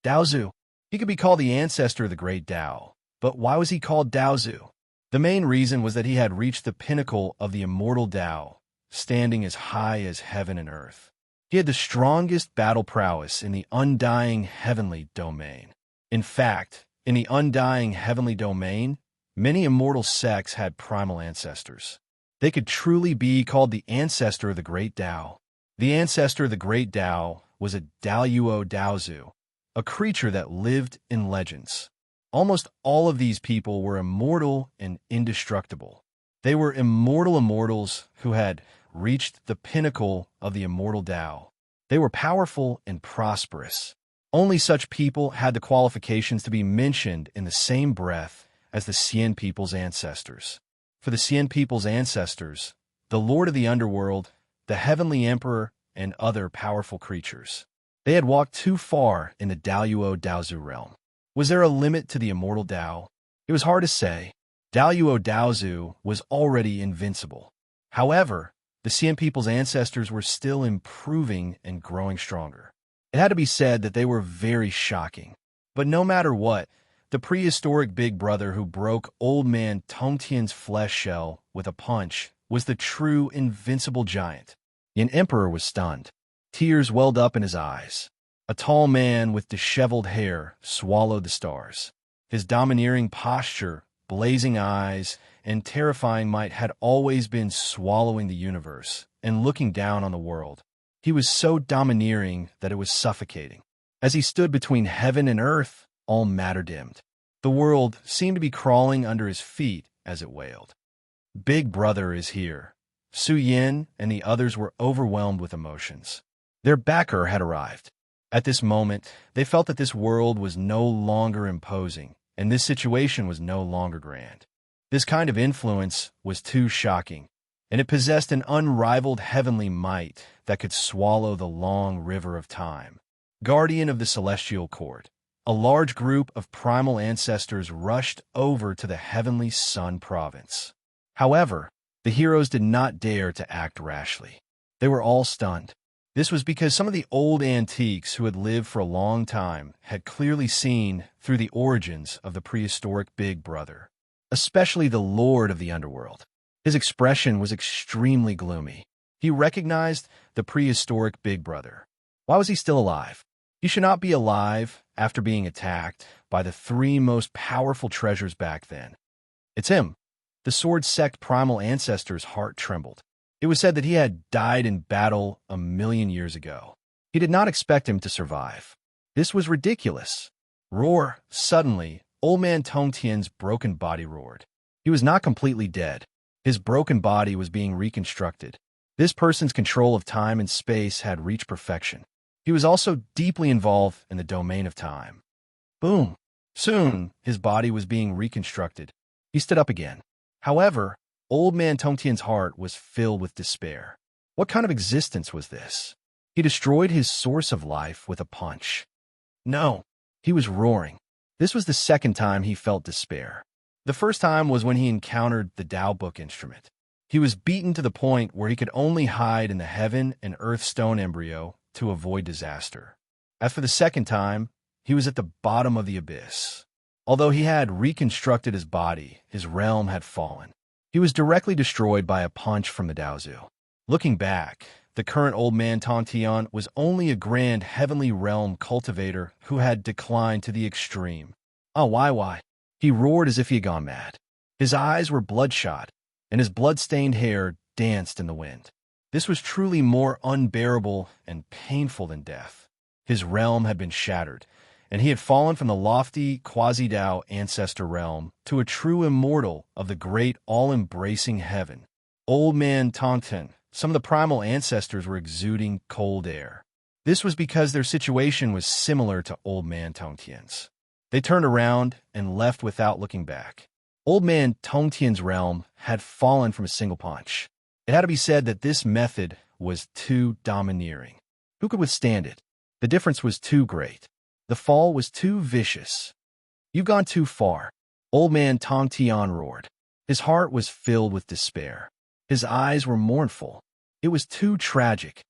Daozu, he could be called the ancestor of the great Dao, but why was he called Daozu? The main reason was that he had reached the pinnacle of the immortal Dao, standing as high as heaven and earth. He had the strongest battle prowess in the undying heavenly domain. In fact, in the undying heavenly domain, many immortal sects had primal ancestors. They could truly be called the ancestor of the great Dao. The ancestor of the great Dao was a Daoyuo Daozu, a creature that lived in legends. Almost all of these people were immortal and indestructible. They were immortals who had reached the pinnacle of the immortal Dao. They were powerful and prosperous. Only such people had the qualifications to be mentioned in the same breath as the Cien people's ancestors. For the Cien people's ancestors, the Lord of the Underworld, the Heavenly Emperor, and other powerful creatures, they had walked too far in the Daoyuo Daozu realm. Was there a limit to the immortal Dao? It was hard to say. Daoyuo Daozu was already invincible. However, the Cien people's ancestors were still improving and growing stronger. It had to be said that they were very shocking. But no matter what, the prehistoric big brother who broke old man Tongtian's flesh shell with a punch was the true invincible giant. The emperor was stunned. Tears welled up in his eyes. A tall man with disheveled hair swallowed the stars. His domineering posture, blazing eyes, and terrifying might had always been swallowing the universe and looking down on the world. He was so domineering that it was suffocating. As he stood between heaven and earth, all matter dimmed. The world seemed to be crawling under his feet as it wailed. Big Brother is here. Su Yin and the others were overwhelmed with emotions. Their backer had arrived. At this moment, they felt that this world was no longer imposing, and this situation was no longer grand. This kind of influence was too shocking, and it possessed an unrivaled heavenly might that could swallow the long river of time. Guardian of the Celestial Court, a large group of primal ancestors rushed over to the Heavenly Sun province. However, the heroes did not dare to act rashly. They were all stunned. This was because some of the old antiques who had lived for a long time had clearly seen through the origins of the prehistoric Big Brother, especially the Lord of the Underworld. His expression was extremely gloomy. He recognized the prehistoric Big Brother. Why was he still alive? He should not be alive after being attacked by the three most powerful treasures back then. It's him. The Sword Sect primal ancestor's heart trembled. It was said that he had died in battle 1,000,000 years ago. He did not expect him to survive. This was ridiculous. Roar! Suddenly, old man Tongtian's broken body roared. He was not completely dead. His broken body was being reconstructed. This person's control of time and space had reached perfection. He was also deeply involved in the domain of time. Boom! Soon, his body was being reconstructed. He stood up again. However, old man Tongtian's heart was filled with despair. What kind of existence was this? He destroyed his source of life with a punch. No, he was roaring. This was the second time he felt despair. The first time was when he encountered the Audiobook instrument. He was beaten to the point where he could only hide in the heaven and earth stone embryo to avoid disaster. As for the second time, he was at the bottom of the abyss. Although he had reconstructed his body, his realm had fallen. He was directly destroyed by a punch from the Daozu. Looking back, the current old man Tongtian was only a grand heavenly realm cultivator who had declined to the extreme. Oh, why? He roared as if he had gone mad. His eyes were bloodshot, and his blood-stained hair danced in the wind. This was truly more unbearable and painful than death. His realm had been shattered, and he had fallen from the lofty quasi-Dao ancestor realm to a true immortal of the great all-embracing heaven. Old man Tongtian, some of the primal ancestors were exuding cold air. This was because their situation was similar to old man Tongtian's. They turned around and left without looking back. Old man Tongtian's realm had fallen from a single punch. It had to be said that this method was too domineering. Who could withstand it? The difference was too great. The fall was too vicious. You've gone too far. Old man Tongtian roared. His heart was filled with despair. His eyes were mournful. It was too tragic.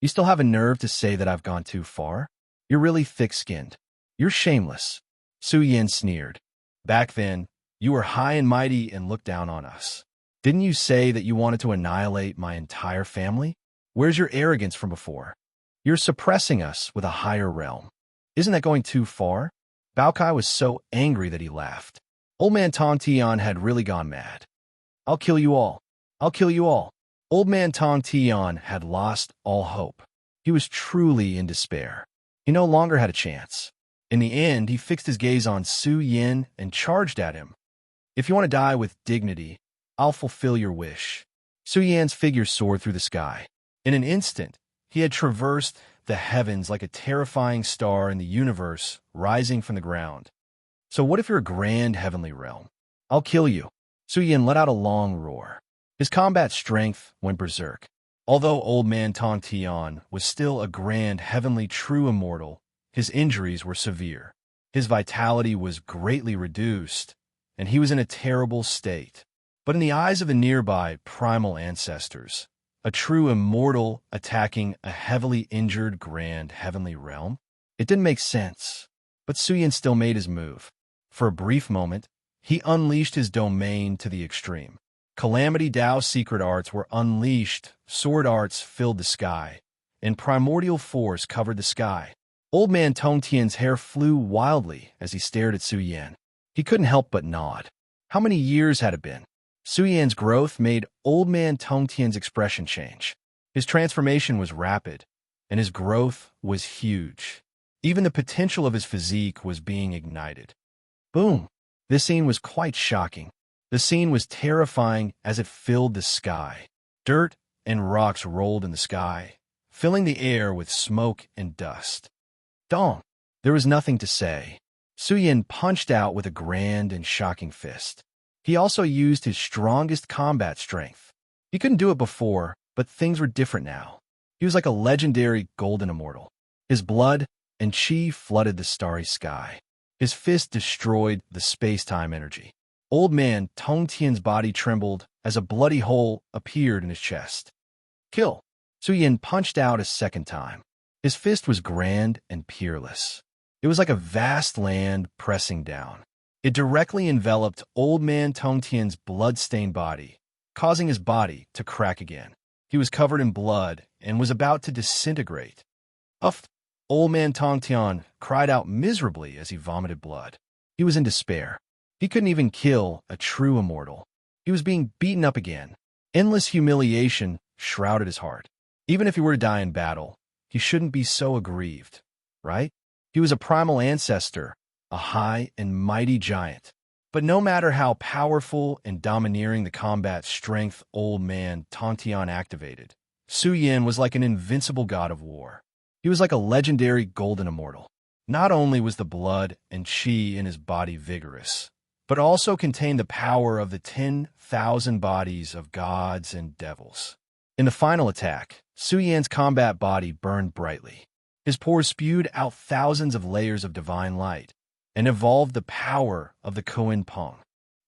You still have a nerve to say that I've gone too far? You're really thick-skinned. You're shameless. Su Yin sneered. Back then, you were high and mighty and looked down on us. Didn't you say that you wanted to annihilate my entire family? Where's your arrogance from before? You're suppressing us with a higher realm. Isn't that going too far? Bao Kai was so angry that he laughed. Old man Tongtian had really gone mad. I'll kill you all. I'll kill you all. Old man Tongtian had lost all hope. He was truly in despair. He no longer had a chance. In the end, he fixed his gaze on Su Yin and charged at him. If you want to die with dignity, I'll fulfill your wish. Su Yan's figure soared through the sky. In an instant, he had traversed the heavens like a terrifying star in the universe rising from the ground. So what if you're a grand heavenly realm? I'll kill you. Su Yin let out a long roar. His combat strength went berserk. Although Old Man Tong Tian was still a grand heavenly true immortal, his injuries were severe. His vitality was greatly reduced, and he was in a terrible state. But in the eyes of the nearby primal ancestors, a true immortal attacking a heavily injured grand heavenly realm? It didn't make sense, but Su Yin still made his move. For a brief moment, he unleashed his domain to the extreme. Calamity Dao's secret arts were unleashed, sword arts filled the sky, and primordial force covered the sky. Old Man Tong Tian's hair flew wildly as he stared at Su Yin. He couldn't help but nod. How many years had it been? Su Yin's growth made Old Man Tong Tian's expression change. His transformation was rapid, and his growth was huge. Even the potential of his physique was being ignited. Boom! This scene was quite shocking. The scene was terrifying as it filled the sky. Dirt and rocks rolled in the sky, filling the air with smoke and dust. Dong! There was nothing to say. Su Yin punched out with a grand and shocking fist. He also used his strongest combat strength. He couldn't do it before, but things were different now. He was like a legendary golden immortal. His blood and chi flooded the starry sky. His fist destroyed the space-time energy. Old Man Tong Tian's body trembled as a bloody hole appeared in his chest. Kill! Su Yin punched out a second time. His fist was grand and peerless. It was like a vast land pressing down. It directly enveloped Old Man Tong Tian's blood-stained body, causing his body to crack again. He was covered in blood and was about to disintegrate. Uff! Old Man Tong Tian cried out miserably as he vomited blood. He was in despair. He couldn't even kill a true immortal. He was being beaten up again. Endless humiliation shrouded his heart. Even if he were to die in battle, he shouldn't be so aggrieved, right? He was a primal ancestor, a high and mighty giant. But no matter how powerful and domineering the combat strength Old Man Tong Tian activated, Su Yin was like an invincible god of war. He was like a legendary golden immortal. Not only was the blood and chi in his body vigorous, but also contained the power of the 10,000 bodies of gods and devils. In the final attack, Su Yin's combat body burned brightly. His pores spewed out thousands of layers of divine light and evolved the power of the Koan Peng.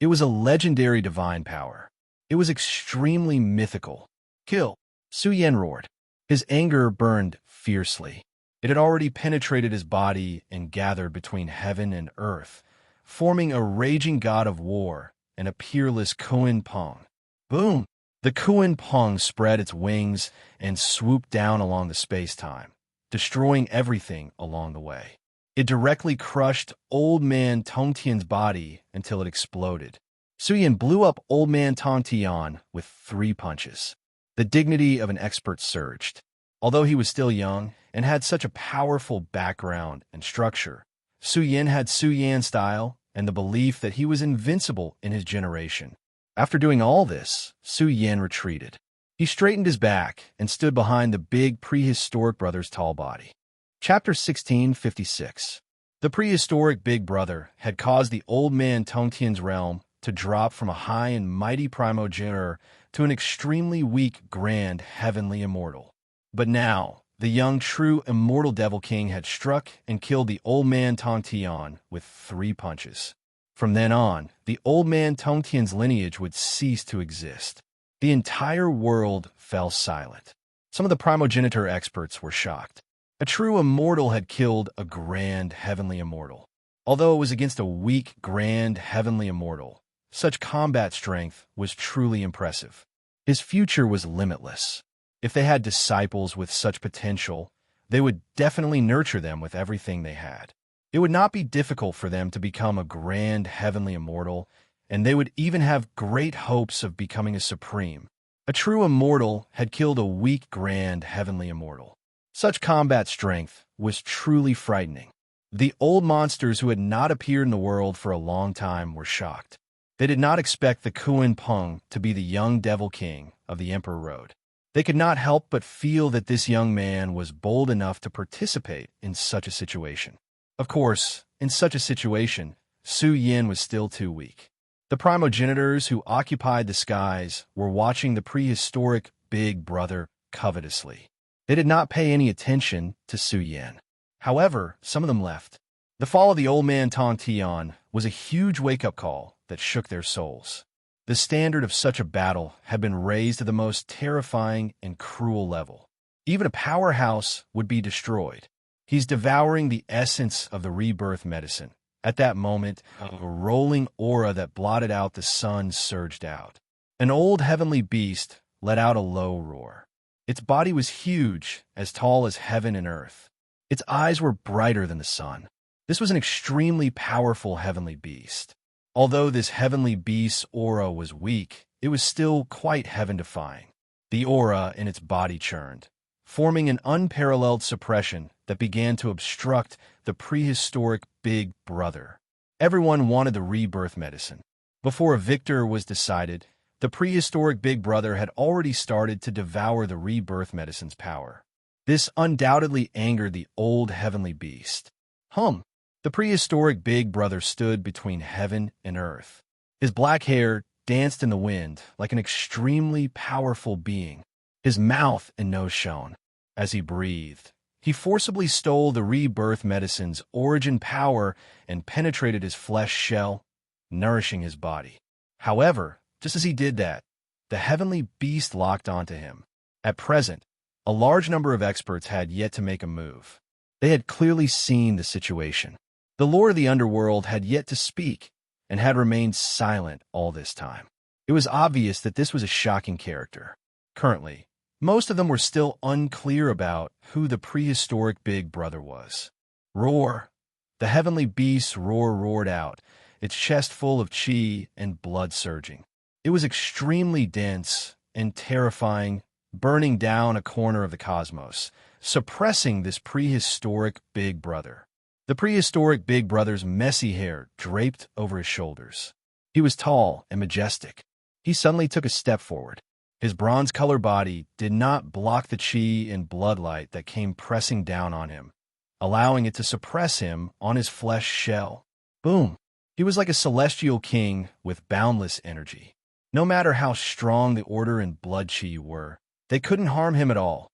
It was a legendary divine power. It was extremely mythical. Kill! Su Yin roared. His anger burned fiercely. It had already penetrated his body and gathered between heaven and earth, forming a raging god of war and a peerless Koan Peng. Boom! The Koan Peng spread its wings and swooped down along the space-time, destroying everything along the way. It directly crushed Old Man Tong Tian's body until it exploded. Su Yin blew up Old Man Tong Tian with 3 punches. The dignity of an expert surged. Although he was still young and had such a powerful background and structure, Su Yin had Su Yan style and the belief that he was invincible in his generation. After doing all this, Su Yin retreated. He straightened his back and stood behind the big prehistoric brother's tall body. Chapter 1656. The prehistoric big brother had caused the Old Man Tong Tian's realm to drop from a high and mighty primogenitor to an extremely weak grand heavenly immortal. But now, the young true immortal Devil King had struck and killed the Old Man Tong Tian with 3 punches. From then on, the Old Man Tong Tian's lineage would cease to exist. The entire world fell silent. Some of the primogenitor experts were shocked. A true immortal had killed a grand heavenly immortal. Although it was against a weak grand heavenly immortal, such combat strength was truly impressive. His future was limitless. If they had disciples with such potential, they would definitely nurture them with everything they had. It would not be difficult for them to become a grand heavenly immortal, and they would even have great hopes of becoming a supreme. A true immortal had killed a weak grand heavenly immortal. Such combat strength was truly frightening. The old monsters who had not appeared in the world for a long time were shocked. They did not expect the Koan Peng to be the young Devil King of the Emperor Road. They could not help but feel that this young man was bold enough to participate in such a situation. Of course, in such a situation, Su Yin was still too weak. The primogenitors who occupied the skies were watching the prehistoric Big Brother covetously. They did not pay any attention to Su Yin. However, some of them left. The fall of the old man Tong Tian was a huge wake-up call that shook their souls. The standard of such a battle had been raised to the most terrifying and cruel level. Even a powerhouse would be destroyed. He's devouring the essence of the rebirth medicine. At that moment, a rolling aura that blotted out the sun surged out. An old heavenly beast let out a low roar. Its body was huge, as tall as heaven and earth. Its eyes were brighter than the sun. This was an extremely powerful heavenly beast. Although this heavenly beast's aura was weak, it was still quite heaven-defying. The aura in its body churned, forming an unparalleled suppression that began to obstruct the prehistoric Big Brother. Everyone wanted the rebirth medicine. Before a victor was decided, the prehistoric Big Brother had already started to devour the rebirth medicine's power. This undoubtedly angered the old heavenly beast. The prehistoric Big Brother stood between heaven and earth. His black hair danced in the wind like an extremely powerful being. His mouth and nose shone. As he breathed, he forcibly stole the rebirth medicine's origin power and penetrated his flesh shell, nourishing his body. However, just as he did that, the heavenly beast locked onto him. At present, a large number of experts had yet to make a move. They had clearly seen the situation. The Lord of the Underworld had yet to speak and had remained silent all this time. It was obvious that this was a shocking character. Currently, most of them were still unclear about who the prehistoric Big Brother was. Roar! The heavenly beast's roar roared out, its chest full of chi and blood surging. It was extremely dense and terrifying, burning down a corner of the cosmos, suppressing this prehistoric Big Brother. The prehistoric Big Brother's messy hair draped over his shoulders. He was tall and majestic. He suddenly took a step forward. His bronze-colored body did not block the chi and bloodlight that came pressing down on him, allowing it to suppress him on his flesh shell. Boom! He was like a celestial king with boundless energy. No matter how strong the order and blood chi were, they couldn't harm him at all.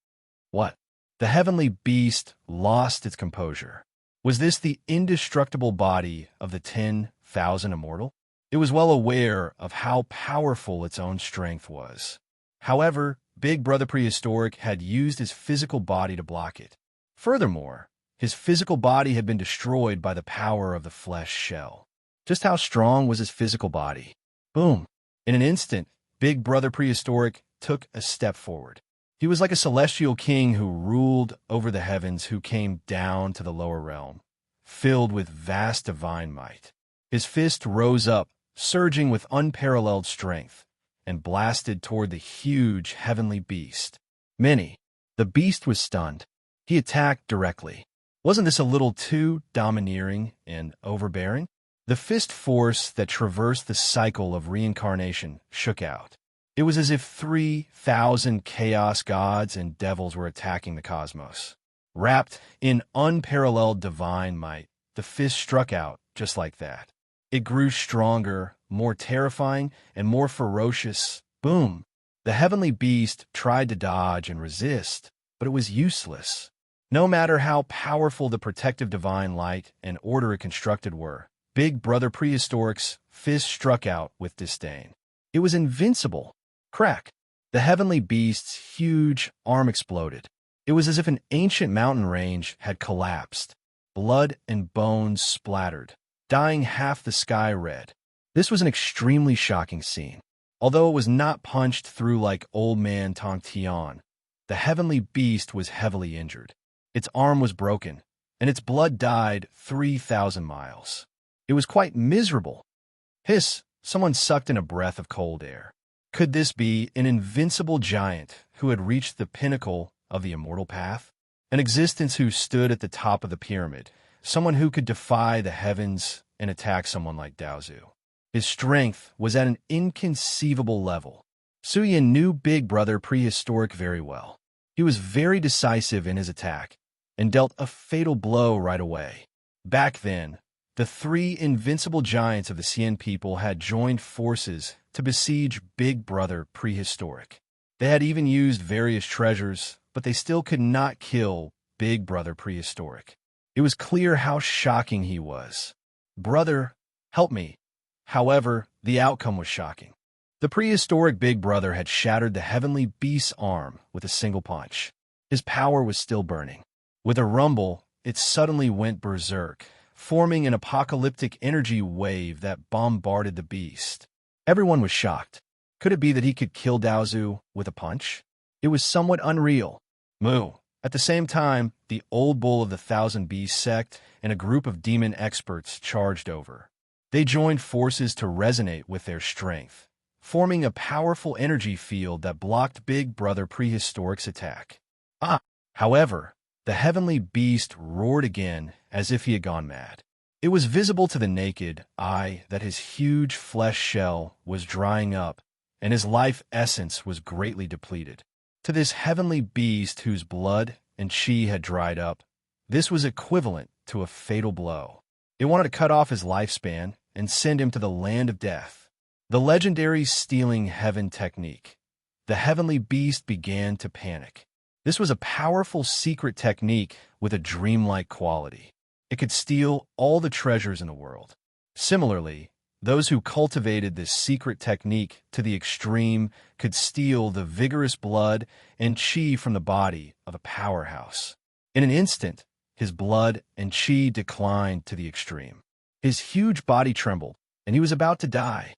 What? The heavenly beast lost its composure. Was this the indestructible body of the 10,000 immortal? It was well aware of how powerful its own strength was. However, Big Brother Prehistoric had used his physical body to block it. Furthermore, his physical body had been destroyed by the power of the flesh shell. Just how strong was his physical body? Boom! In an instant, Big Brother Prehistoric took a step forward. He was like a celestial king who ruled over the heavens, who came down to the lower realm, filled with vast divine might. His fist rose up, surging with unparalleled strength, and blasted toward the huge heavenly beast. The beast was stunned. He attacked directly. Wasn't this a little too domineering and overbearing? The fist force that traversed the cycle of reincarnation shook out. It was as if 3,000 chaos gods and devils were attacking the cosmos. Wrapped in unparalleled divine might, the fist struck out just like that. It grew stronger, more terrifying, and more ferocious. Boom! The heavenly beast tried to dodge and resist, but it was useless. No matter how powerful the protective divine light and order it constructed were, Big Brother Prehistoric's fist struck out with disdain. It was invincible. Crack! The heavenly beast's huge arm exploded. It was as if an ancient mountain range had collapsed. Blood and bones splattered, dyeing half the sky red. This was an extremely shocking scene. Although it was not punched through like old man Tong Tian, the heavenly beast was heavily injured. Its arm was broken, and its blood dyed 3,000 miles. It was quite miserable. Hiss! Someone sucked in a breath of cold air. Could this be an invincible giant who had reached the pinnacle of the immortal path? An existence who stood at the top of the pyramid, someone who could defy the heavens and attack someone like Daozu. His strength was at an inconceivable level. Su Yin knew Big Brother Prehistoric very well. He was very decisive in his attack and dealt a fatal blow right away. Back then, the three invincible giants of the Xian people had joined forces to besiege Big Brother Prehistoric. They had even used various treasures, but they still could not kill Big Brother Prehistoric. It was clear how shocking he was. "Brother, help me." However, the outcome was shocking. The prehistoric Big Brother had shattered the heavenly beast's arm with a single punch. His power was still burning. With a rumble, it suddenly went berserk, forming an apocalyptic energy wave that bombarded the beast. Everyone was shocked. Could it be that he could kill Daozu with a punch? It was somewhat unreal. Moo. At the same time, the old bull of the Thousand Beasts sect and a group of demon experts charged over. They joined forces to resonate with their strength, forming a powerful energy field that blocked Big Brother Prehistoric's attack. However, the heavenly beast roared again as if he had gone mad. It was visible to the naked eye that his huge flesh shell was drying up and his life essence was greatly depleted. To this heavenly beast whose blood and chi had dried up, this was equivalent to a fatal blow. It wanted to cut off his lifespan and send him to the land of death. The legendary stealing heaven technique. The heavenly beast began to panic. This was a powerful secret technique with a dreamlike quality. It could steal all the treasures in the world. Similarly, those who cultivated this secret technique to the extreme could steal the vigorous blood and chi from the body of a powerhouse. In an instant, his blood and chi declined to the extreme. His huge body trembled, and he was about to die.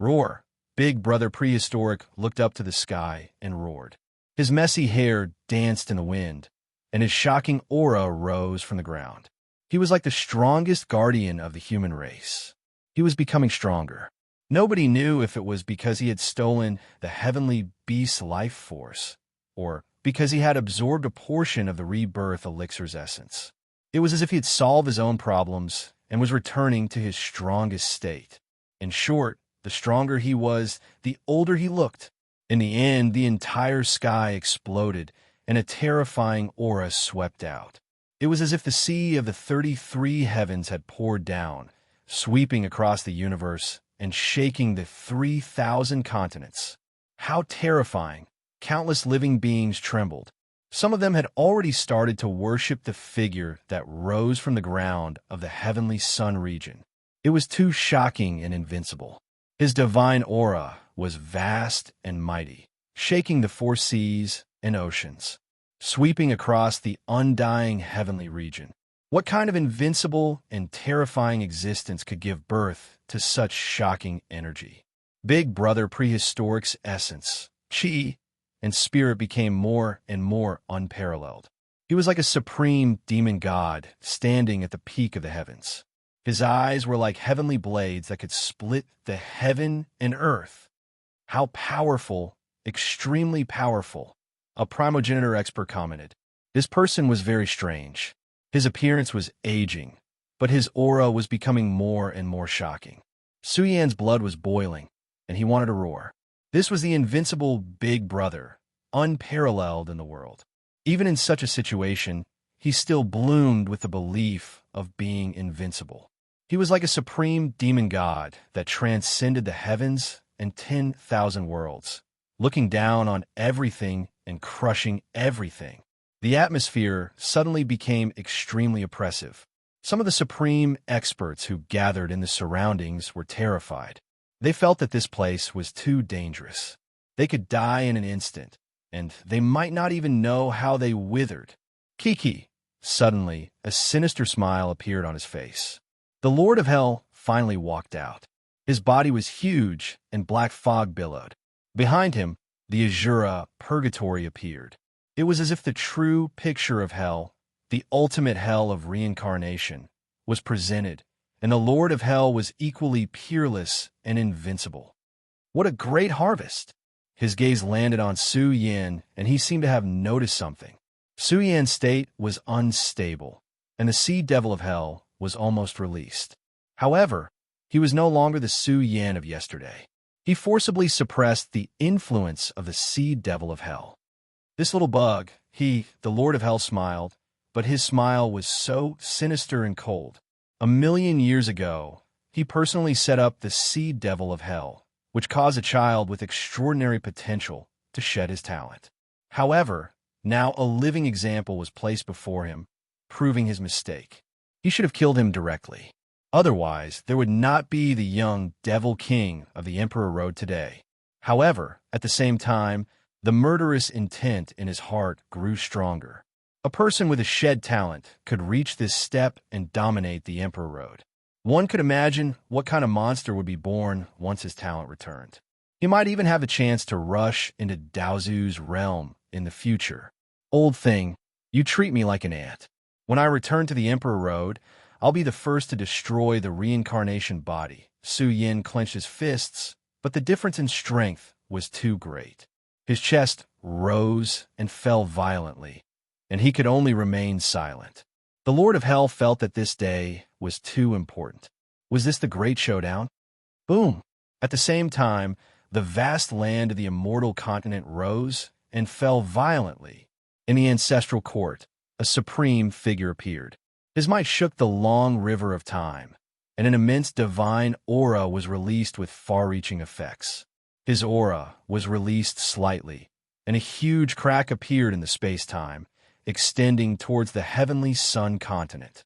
Roar! Big Brother Prehistoric looked up to the sky and roared. His messy hair danced in the wind, and his shocking aura rose from the ground. He was like the strongest guardian of the human race. He was becoming stronger. Nobody knew if it was because he had stolen the heavenly beast's life force, or because he had absorbed a portion of the rebirth elixir's essence. It was as if he had solved his own problems and was returning to his strongest state. In short, the stronger he was, the older he looked. In the end, the entire sky exploded, and a terrifying aura swept out. It was as if the sea of the 33 heavens had poured down, sweeping across the universe and shaking the 3,000 continents. How terrifying! Countless living beings trembled. Some of them had already started to worship the figure that rose from the ground of the heavenly sun region. It was too shocking and invincible. His divine aura was vast and mighty, shaking the 4 seas and oceans, sweeping across the undying heavenly region. What kind of invincible and terrifying existence could give birth to such shocking energy? Big Brother Prehistoric's essence, chi, and spirit became more and more unparalleled. He was like a supreme demon god standing at the peak of the heavens. His eyes were like heavenly blades that could split the heaven and earth. How powerful, extremely powerful, a primogenitor expert commented. This person was very strange. His appearance was aging, but his aura was becoming more and more shocking. Su Yan's blood was boiling, and he wanted to roar. This was the invincible Big Brother, unparalleled in the world. Even in such a situation, he still bloomed with the belief of being invincible. He was like a supreme demon god that transcended the heavens and 10,000 worlds, looking down on everything and crushing everything. The atmosphere suddenly became extremely oppressive. Some of the supreme experts who gathered in the surroundings were terrified. They felt that this place was too dangerous. They could die in an instant, and they might not even know how they withered. Kiki! Suddenly, a sinister smile appeared on his face. The Lord of Hell finally walked out. His body was huge, and black fog billowed. Behind him, the Azura Purgatory appeared. It was as if the true picture of hell, the ultimate hell of reincarnation, was presented, and the Lord of Hell was equally peerless and invincible. What a great harvest! His gaze landed on Su Yan, and he seemed to have noticed something. Su Yan's state was unstable, and the Sea Devil of Hell was almost released. However, he was no longer the Su Yan of yesterday. He forcibly suppressed the influence of the seed devil of hell. This little bug, the Lord of Hell, smiled, but his smile was so sinister and cold. 1,000,000 years ago, he personally set up the seed devil of hell, which caused a child with extraordinary potential to shed his talent. However, now a living example was placed before him, proving his mistake. He should have killed him directly. Otherwise, there would not be the young devil king of the Emperor Road today. However, at the same time, the murderous intent in his heart grew stronger. A person with a shed talent could reach this step and dominate the Emperor Road. One could imagine what kind of monster would be born once his talent returned. He might even have a chance to rush into Daozu's realm in the future. Old thing, you treat me like an ant. When I return to the Emperor Road, I'll be the first to destroy the reincarnation body. Su Yin clenched his fists, but the difference in strength was too great. His chest rose and fell violently, and he could only remain silent. The Lord of Hell felt that this day was too important. Was this the great showdown? Boom! At the same time, the vast land of the immortal continent rose and fell violently. In the ancestral court, a supreme figure appeared. His might shook the long river of time, and an immense divine aura was released with far-reaching effects. His aura was released slightly, and a huge crack appeared in the space-time, extending towards the heavenly sun continent.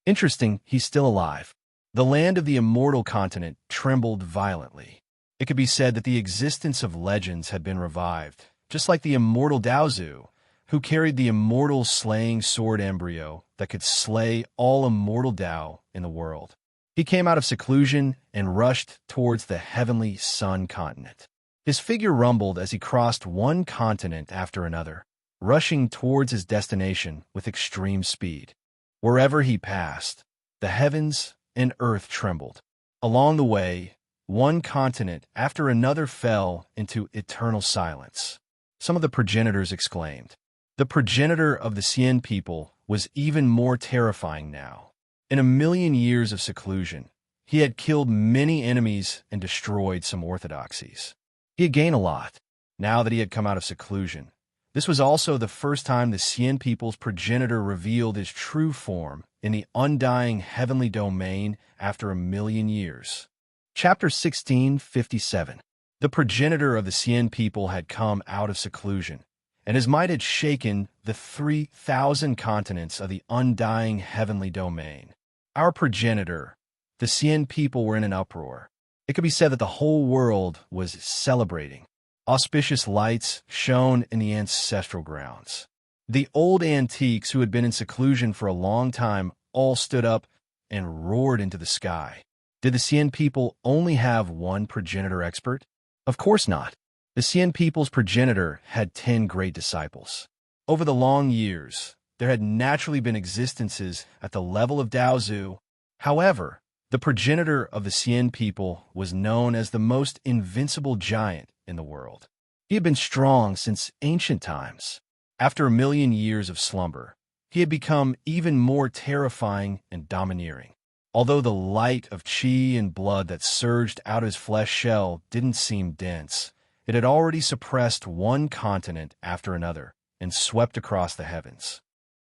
Interesting, he's still alive. The land of the immortal continent trembled violently. It could be said that the existence of legends had been revived, just like the immortal Daozu, who carried the immortal slaying sword embryo that could slay all immortal Dao in the world. He came out of seclusion and rushed towards the heavenly sun continent. His figure rumbled as he crossed one continent after another, rushing towards his destination with extreme speed. Wherever he passed, the heavens and earth trembled. Along the way, one continent after another fell into eternal silence. Some of the progenitors exclaimed. The progenitor of the Xian people was even more terrifying now. In 1,000,000 years of seclusion, he had killed many enemies and destroyed some orthodoxies. He had gained a lot. Now that he had come out of seclusion, this was also the first time the Xian people's progenitor revealed his true form in the undying heavenly domain after 1,000,000 years. Chapter 1657. The progenitor of the Xian people had come out of seclusion, and his might had shaken the 3,000 continents of the undying heavenly domain. Our progenitor, the Xian people, were in an uproar. It could be said that the whole world was celebrating. Auspicious lights shone in the ancestral grounds. The old antiques who had been in seclusion for a long time all stood up and roared into the sky. Did the Xian people only have one progenitor expert? Of course not. The Xian people's progenitor had 10 great disciples. Over the long years, there had naturally been existences at the level of Daozu. However, the progenitor of the Xian people was known as the most invincible giant in the world. He had been strong since ancient times. After 1,000,000 years of slumber, he had become even more terrifying and domineering. Although the light of qi and blood that surged out of his flesh shell didn't seem dense, it had already suppressed one continent after another and swept across the heavens.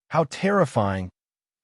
How terrifying!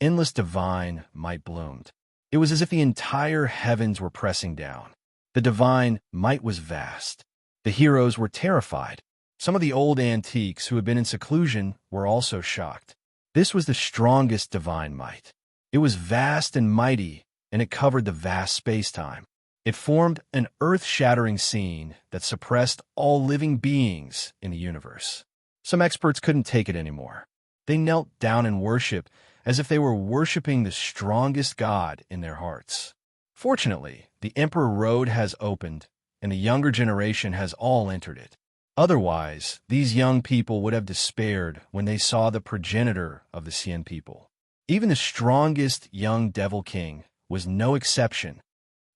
Endless divine might bloomed. It was as if the entire heavens were pressing down. The divine might was vast. The heroes were terrified. Some of the old antiques who had been in seclusion were also shocked. This was the strongest divine might. It was vast and mighty, and it covered the vast space-time. It formed an earth-shattering scene that suppressed all living beings in the universe. Some experts couldn't take it anymore. They knelt down in worship as if they were worshiping the strongest god in their hearts. Fortunately, the Emperor Road has opened, and the younger generation has all entered it. Otherwise, these young people would have despaired when they saw the progenitor of the Xian people. Even the strongest young devil king was no exception.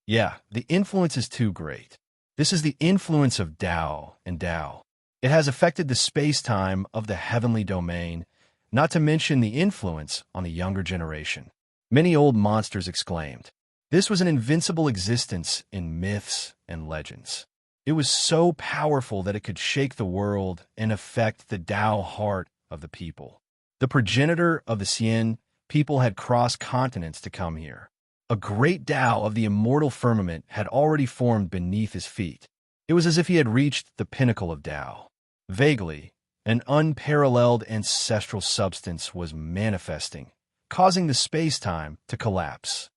Yeah, the influence is too great. This is the influence of Dao and Dao. It has affected the space-time of the heavenly domain, not to mention the influence on the younger generation. Many old monsters exclaimed. This was an invincible existence in myths and legends. It was so powerful that it could shake the world and affect the Tao heart of the people. The progenitor of the Xian people had crossed continents to come here. A great Tao of the immortal firmament had already formed beneath his feet. It was as if he had reached the pinnacle of Tao. Vaguely, an unparalleled ancestral substance was manifesting, causing the space-time to collapse.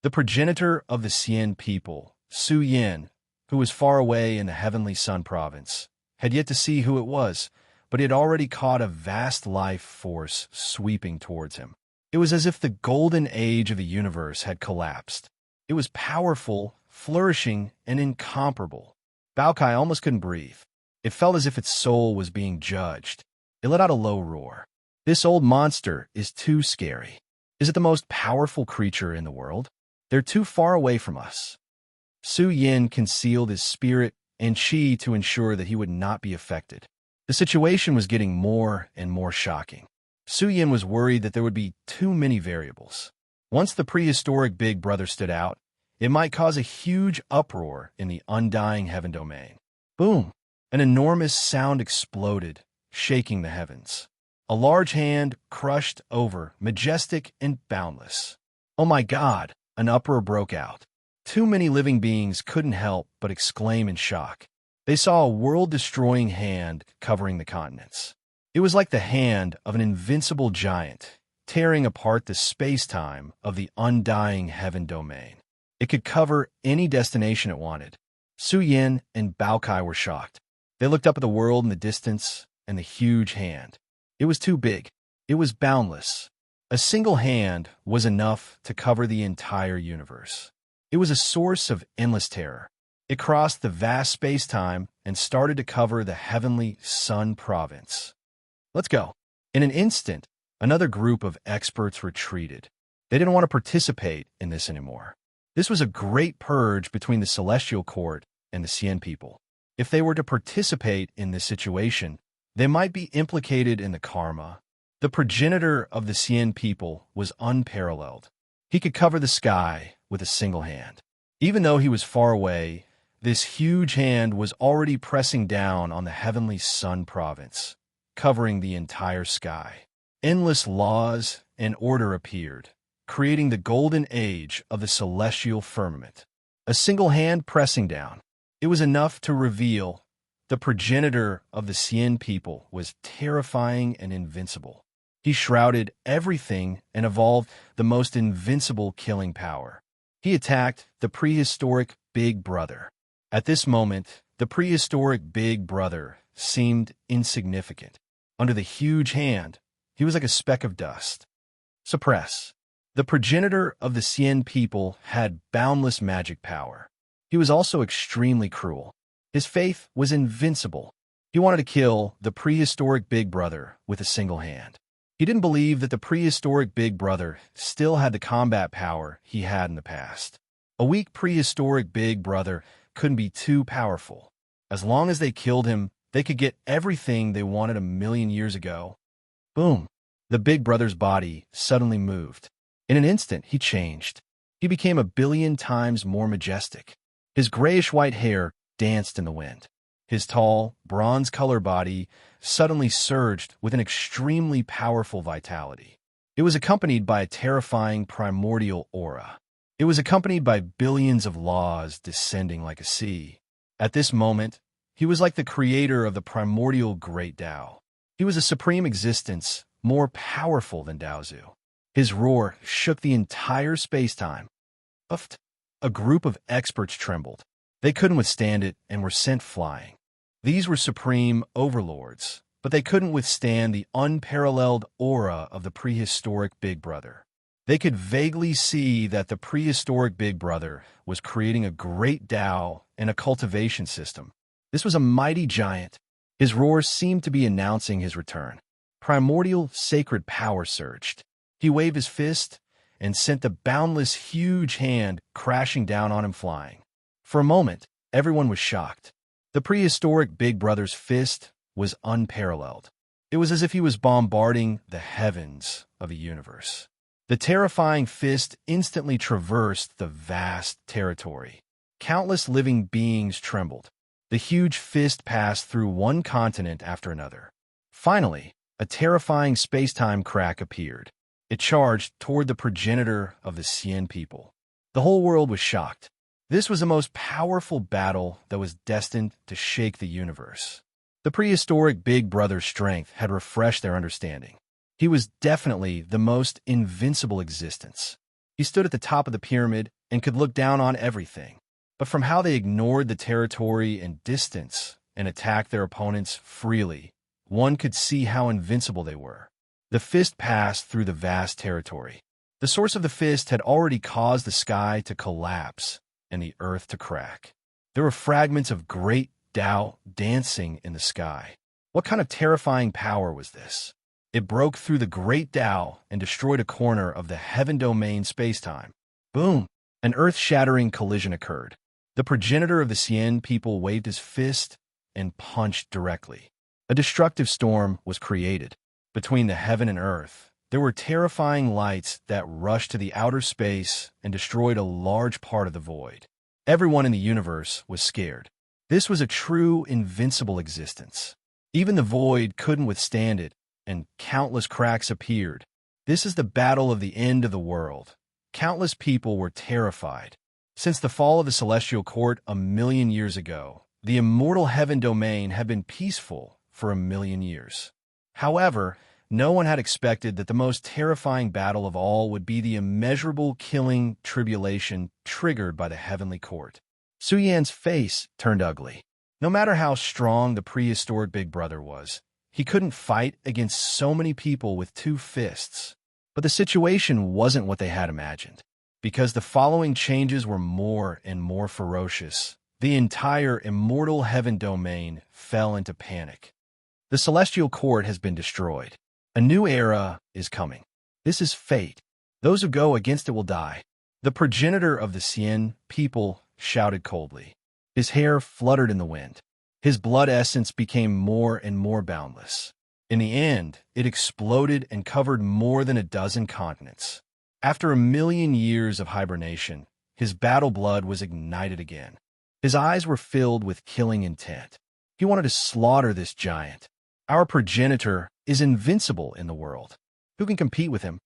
The progenitor of the Xian people, Su Yin, who was far away in the heavenly sun province, had yet to see who it was, but he had already caught a vast life force sweeping towards him. It was as if the golden age of the universe had collapsed. It was powerful, flourishing, and incomparable. Baokai almost couldn't breathe. It felt as if its soul was being judged. It let out a low roar. This old monster is too scary. Is it the most powerful creature in the world? They're too far away from us. Su Yin concealed his spirit and chi to ensure that he would not be affected. The situation was getting more and more shocking. Su Yin was worried that there would be too many variables. Once the prehistoric Big Brother stood out, it might cause a huge uproar in the undying heaven domain. Boom! An enormous sound exploded, shaking the heavens. A large hand crushed over, majestic and boundless. Oh my God! An uproar broke out. Too many living beings couldn't help but exclaim in shock. They saw a world-destroying hand covering the continents. It was like the hand of an invincible giant, tearing apart the space-time of the undying heaven domain. It could cover any destination it wanted. Su Yin and Baokai were shocked. They looked up at the world in the distance and the huge hand. It was too big. It was boundless. A single hand was enough to cover the entire universe. It was a source of endless terror. It crossed the vast space-time and started to cover the heavenly sun province. Let's go. In an instant, another group of experts retreated. They didn't want to participate in this anymore. This was a great purge between the celestial court and the Xian people. If they were to participate in this situation, they might be implicated in the karma. The progenitor of the Xian people was unparalleled. He could cover the sky with a single hand. Even though he was far away, this huge hand was already pressing down on the heavenly sun province, covering the entire sky. Endless laws and order appeared, creating the golden age of the celestial firmament. A single hand pressing down. It was enough to reveal the progenitor of the Xian people was terrifying and invincible. He shrouded everything and evolved the most invincible killing power. He attacked the prehistoric Big Brother. At this moment, the prehistoric Big Brother seemed insignificant. Under the huge hand, he was like a speck of dust. Suppress. The progenitor of the Xian people had boundless magic power. He was also extremely cruel. His faith was invincible. He wanted to kill the prehistoric Big Brother with a single hand. He didn't believe that the prehistoric Big Brother still had the combat power he had in the past. A weak prehistoric Big Brother couldn't be too powerful. As long as they killed him, they could get everything they wanted a million years ago. Boom! The Big Brother's body suddenly moved. In an instant, he changed. He became 1,000,000,000 times more majestic. His grayish-white hair danced in the wind. His tall, bronze-colored body suddenly surged with an extremely powerful vitality. It was accompanied by a terrifying primordial aura. It was accompanied by billions of laws descending like a sea. At this moment, he was like the creator of the primordial Great Tao. He was a supreme existence, more powerful than Daozu. His roar shook the entire space-time. Uffed. A group of experts trembled. They couldn't withstand it and were sent flying. These were supreme overlords, but they couldn't withstand the unparalleled aura of the prehistoric Big Brother. They could vaguely see that the prehistoric Big Brother was creating a great Tao and a cultivation system. This was a mighty giant. His roar seemed to be announcing his return. Primordial sacred power surged. He waved his fist and sent the boundless huge hand crashing down on him flying. For a moment, everyone was shocked. The prehistoric Big Brother's fist was unparalleled. It was as if he was bombarding the heavens of the universe. The terrifying fist instantly traversed the vast territory. Countless living beings trembled. The huge fist passed through one continent after another. Finally, a terrifying space-time crack appeared. It charged toward the progenitor of the Sien people. The whole world was shocked. This was the most powerful battle that was destined to shake the universe. The prehistoric Big Brother's strength had refreshed their understanding. He was definitely the most invincible existence. He stood at the top of the pyramid and could look down on everything. But from how they ignored the territory and distance and attacked their opponents freely, one could see how invincible they were. The fist passed through the vast territory. The source of the fist had already caused the sky to collapse and the earth to crack. There were fragments of great Tao dancing in the sky. What kind of terrifying power was this? It broke through the great Tao and destroyed a corner of the heaven domain spacetime. Boom! An earth-shattering collision occurred. The progenitor of the Sien people waved his fist and punched directly. A destructive storm was created. Between the heaven and earth, there were terrifying lights that rushed to the outer space and destroyed a large part of the void. Everyone in the universe was scared. This was a true, invincible existence. Even the void couldn't withstand it, and countless cracks appeared. This is the battle of the end of the world. Countless people were terrified. Since the fall of the Celestial Court 1,000,000 years ago, the immortal heaven domain had been peaceful for 1,000,000 years. However, no one had expected that the most terrifying battle of all would be the immeasurable killing tribulation triggered by the heavenly court. Su Yan's face turned ugly. No matter how strong the prehistoric Big Brother was, he couldn't fight against so many people with two fists. But the situation wasn't what they had imagined. Because the following changes were more and more ferocious, the entire immortal heaven domain fell into panic. The Celestial Court has been destroyed. A new era is coming. This is fate. Those who go against it will die. The progenitor of the Sien people shouted coldly. His hair fluttered in the wind. His blood essence became more and more boundless. In the end, it exploded and covered more than a dozen continents. After 1,000,000 years of hibernation, his battle blood was ignited again. His eyes were filled with killing intent. He wanted to slaughter this giant. Our progenitor is invincible in the world. Who can compete with him?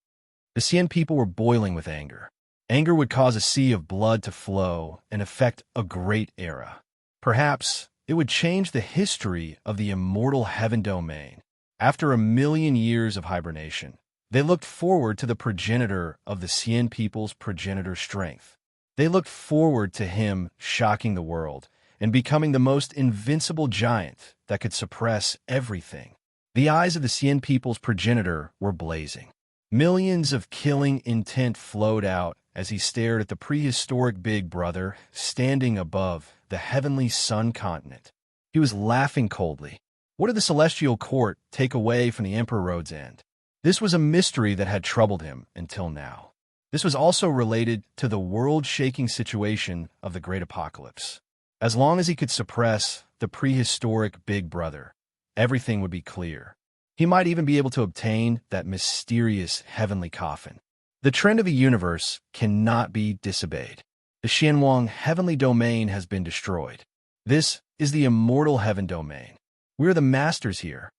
The Sien people were boiling with anger. Anger would cause a sea of blood to flow and affect a great era. Perhaps it would change the history of the immortal heaven domain. After 1,000,000 years of hibernation, they looked forward to the progenitor of the Sien people's progenitor strength. They looked forward to him shocking the world and becoming the most invincible giant that could suppress everything. The eyes of the Sien people's progenitor were blazing. Millions of killing intent flowed out as he stared at the prehistoric Big Brother standing above the heavenly sun continent. He was laughing coldly. What did the Celestial Court take away from the Emperor Road's end? This was a mystery that had troubled him until now. This was also related to the world-shaking situation of the Great Apocalypse. As long as he could suppress the prehistoric Big Brother, everything would be clear. He might even be able to obtain that mysterious heavenly coffin. The trend of the universe cannot be disobeyed. The Xianwang heavenly domain has been destroyed. This is the immortal heaven domain. We are the masters here.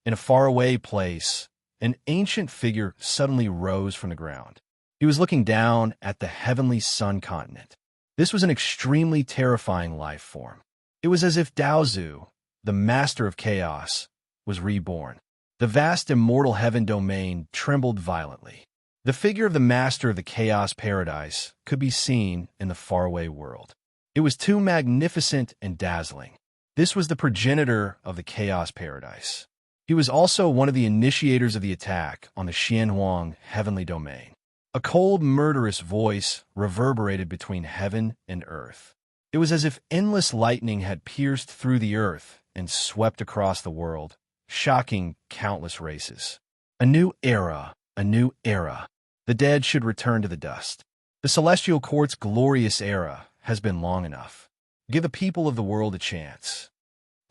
In a faraway place, an ancient figure suddenly rose from the ground. He was looking down at the heavenly sun continent. This was an extremely terrifying life form. It was as if Daozu, the master of chaos, was reborn. The vast immortal heaven domain trembled violently. The figure of the master of the chaos paradise could be seen in the faraway world. It was too magnificent and dazzling. This was the progenitor of the chaos paradise. He was also one of the initiators of the attack on the Xianhuang heavenly domain. A cold, murderous voice reverberated between heaven and earth. It was as if endless lightning had pierced through the earth and swept across the world, shocking countless races. A new era, a new era. The dead should return to the dust. The Celestial Court's glorious era has been long enough. Give the people of the world a chance.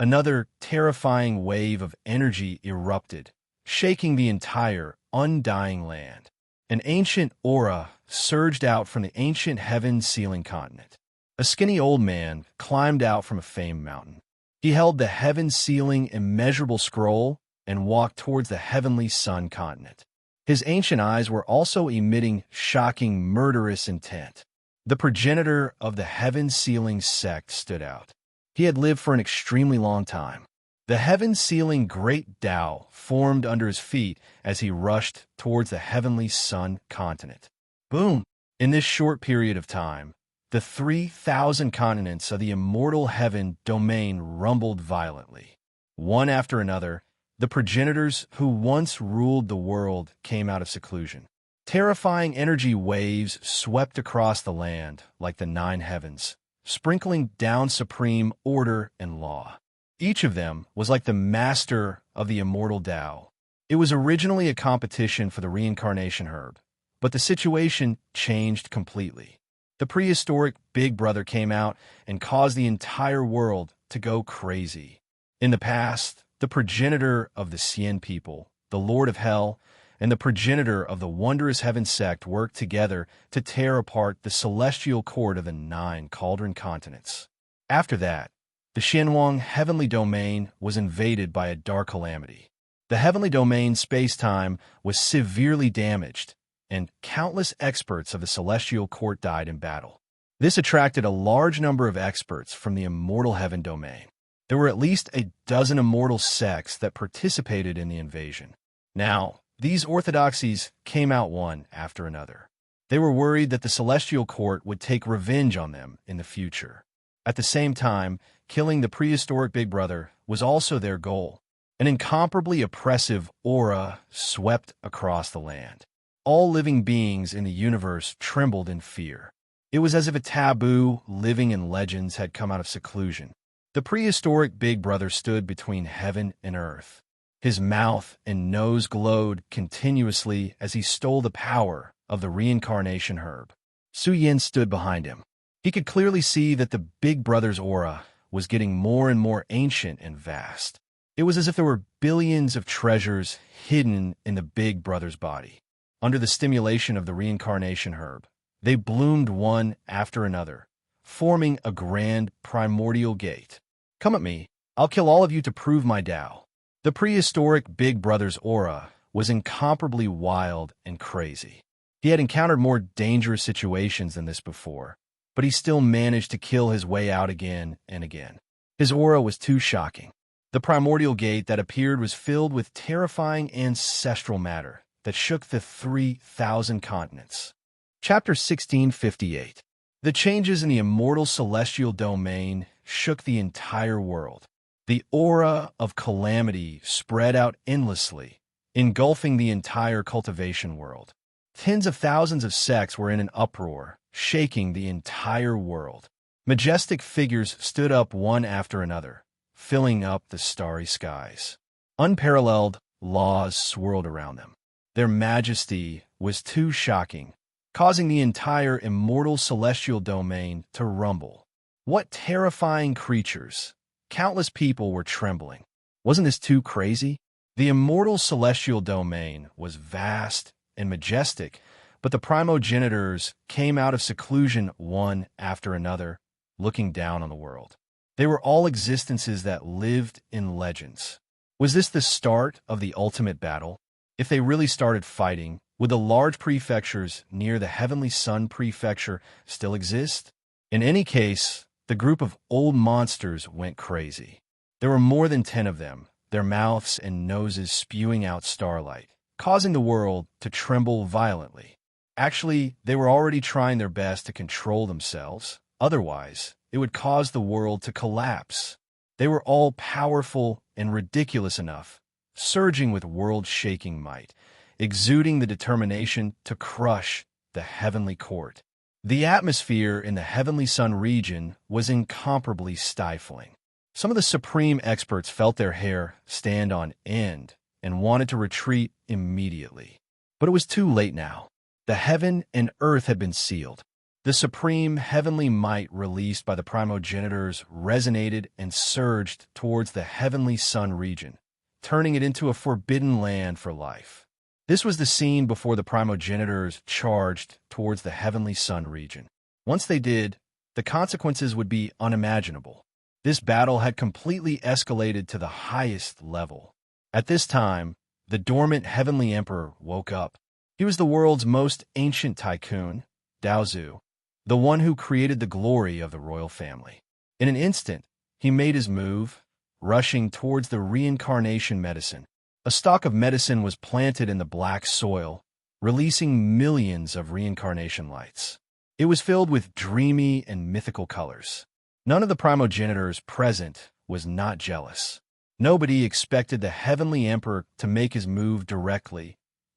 Another terrifying wave of energy erupted, shaking the entire undying land. An ancient aura surged out from the ancient heaven-sealing continent. A skinny old man climbed out from a famed mountain. He held the heaven-sealing immeasurable scroll and walked towards the heavenly sun continent. His ancient eyes were also emitting shocking, murderous intent. The progenitor of the heaven-sealing sect stood out. He had lived for an extremely long time. The heaven-sealing great Tao formed under his feet as he rushed towards the heavenly sun continent. Boom! In this short period of time, the 3,000 continents of the immortal heaven domain rumbled violently. One after another, the progenitors who once ruled the world came out of seclusion. Terrifying energy waves swept across the land like the nine heavens, sprinkling down supreme order and law. Each of them was like the master of the immortal Tao. It was originally a competition for the reincarnation herb, but the situation changed completely. The prehistoric Big Brother came out and caused the entire world to go crazy. In the past, the progenitor of the Xian people, the Lord of Hell, and the progenitor of the wondrous heaven sect worked together to tear apart the celestial court of the 9 cauldron continents. After that, the Xianwang heavenly domain was invaded by a dark calamity. The heavenly domain space-time was severely damaged, and countless experts of the celestial court died in battle. This attracted a large number of experts from the immortal heaven domain. There were at least a dozen immortal sects that participated in the invasion. Now, these orthodoxies came out one after another. They were worried that the celestial court would take revenge on them in the future. At the same time, killing the prehistoric Big Brother was also their goal. An incomparably oppressive aura swept across the land. All living beings in the universe trembled in fear. It was as if a taboo living in legends had come out of seclusion. The prehistoric Big Brother stood between heaven and earth. His mouth and nose glowed continuously as he stole the power of the reincarnation herb. Su Yin stood behind him. He could clearly see that the Big Brother's aura was getting more and more ancient and vast. It was as if there were billions of treasures hidden in the Big Brother's body. Under the stimulation of the reincarnation herb, they bloomed one after another, forming a grand primordial gate. Come at me, I'll kill all of you to prove my Tao. The prehistoric Big Brother's aura was incomparably wild and crazy. He had encountered more dangerous situations than this before, but he still managed to kill his way out again and again. His aura was too shocking. The primordial gate that appeared was filled with terrifying ancestral matter that shook the 3,000 continents. Chapter 1658. The changes in the immortal celestial domain shook the entire world. The aura of calamity spread out endlessly, engulfing the entire cultivation world. Tens of thousands of sects were in an uproar, shaking the entire world. Majestic figures stood up one after another, filling up the starry skies. Unparalleled laws swirled around them. Their majesty was too shocking, causing the entire immortal celestial domain to rumble. What terrifying creatures! Countless people were trembling. Wasn't this too crazy? The immortal celestial domain was vast and majestic, but the primogenitors came out of seclusion one after another, looking down on the world. They were all existences that lived in legends. Was this the start of the ultimate battle? If they really started fighting, would the large prefectures near the Heavenly Sun Prefecture still exist? In any case, the group of old monsters went crazy. There were more than 10 of them, their mouths and noses spewing out starlight, causing the world to tremble violently. Actually, they were already trying their best to control themselves. Otherwise, it would cause the world to collapse. They were all powerful and ridiculous enough, surging with world-shaking might, exuding the determination to crush the heavenly court. The atmosphere in the Heavenly Sun region was incomparably stifling. Some of the supreme experts felt their hair stand on end and wanted to retreat immediately. But it was too late now. The heaven and earth had been sealed. The supreme heavenly might released by the primogenitors resonated and surged towards the Heavenly Sun region, turning it into a forbidden land for life. This was the scene before the primogenitors charged towards the Heavenly Sun region. Once they did, the consequences would be unimaginable. This battle had completely escalated to the highest level. At this time, the dormant Heavenly Emperor woke up. He was the world's most ancient tycoon, Daozu, the one who created the glory of the royal family. In an instant, he made his move, rushing towards the reincarnation medicine. A stalk of medicine was planted in the black soil, releasing millions of reincarnation lights. It was filled with dreamy and mythical colors. None of the primogenitors present was not jealous. Nobody expected the Heavenly Emperor to make his move directly,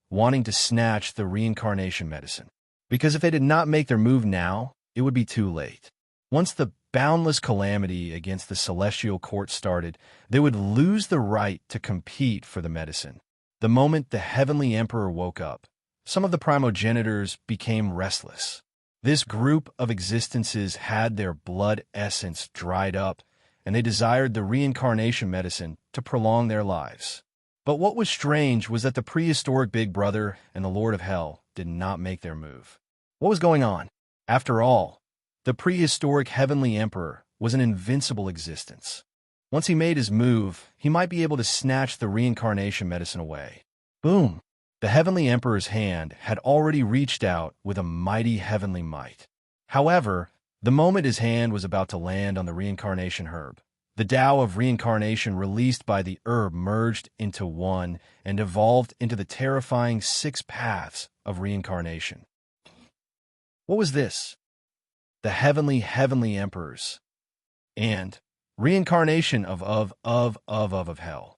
wanting to snatch the reincarnation medicine. Because if they did not make their move now, it would be too late. Once the boundless calamity against the celestial court started, they would lose the right to compete for the medicine. The moment the Heavenly Emperor woke up, some of the primogenitors became restless. This group of existences had their blood essence dried up, and they desired the reincarnation medicine to prolong their lives. But what was strange was that the prehistoric Big Brother and the Lord of Hell did not make their move. What was going on? After all, the prehistoric Heavenly Emperor was an invincible existence. Once he made his move, he might be able to snatch the reincarnation medicine away. Boom! The Heavenly Emperor's hand had already reached out with a mighty heavenly might. However, the moment his hand was about to land on the reincarnation herb, the Tao of reincarnation released by the herb merged into one and evolved into the terrifying 6 paths of reincarnation. What was this? The Heavenly Emperors and reincarnation of hell.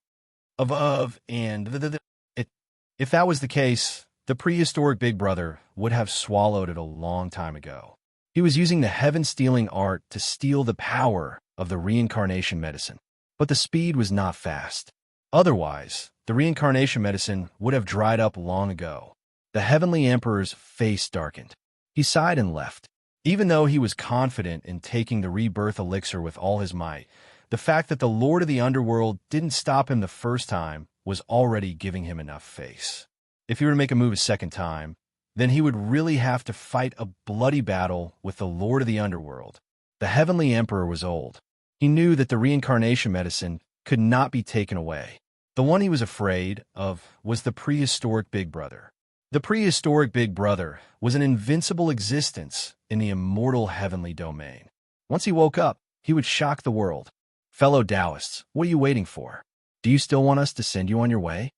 If that was the case, the prehistoric Big Brother would have swallowed it a long time ago. He was using the heaven-stealing art to steal the power of the reincarnation medicine. But the speed was not fast. Otherwise, the reincarnation medicine would have dried up long ago. The Heavenly Emperor's face darkened. He sighed and left. Even though he was confident in taking the rebirth elixir with all his might, the fact that the Lord of the Underworld didn't stop him the first time was already giving him enough face. If he were to make a move a second time, then he would really have to fight a bloody battle with the Lord of the Underworld. The Heavenly Emperor was old. He knew that the reincarnation medicine could not be taken away. The one he was afraid of was the prehistoric Big Brother. The prehistoric Big Brother was an invincible existence in the immortal heavenly domain. Once he woke up, he would shock the world. Fellow Taoists, what are you waiting for? Do you still want us to send you on your way?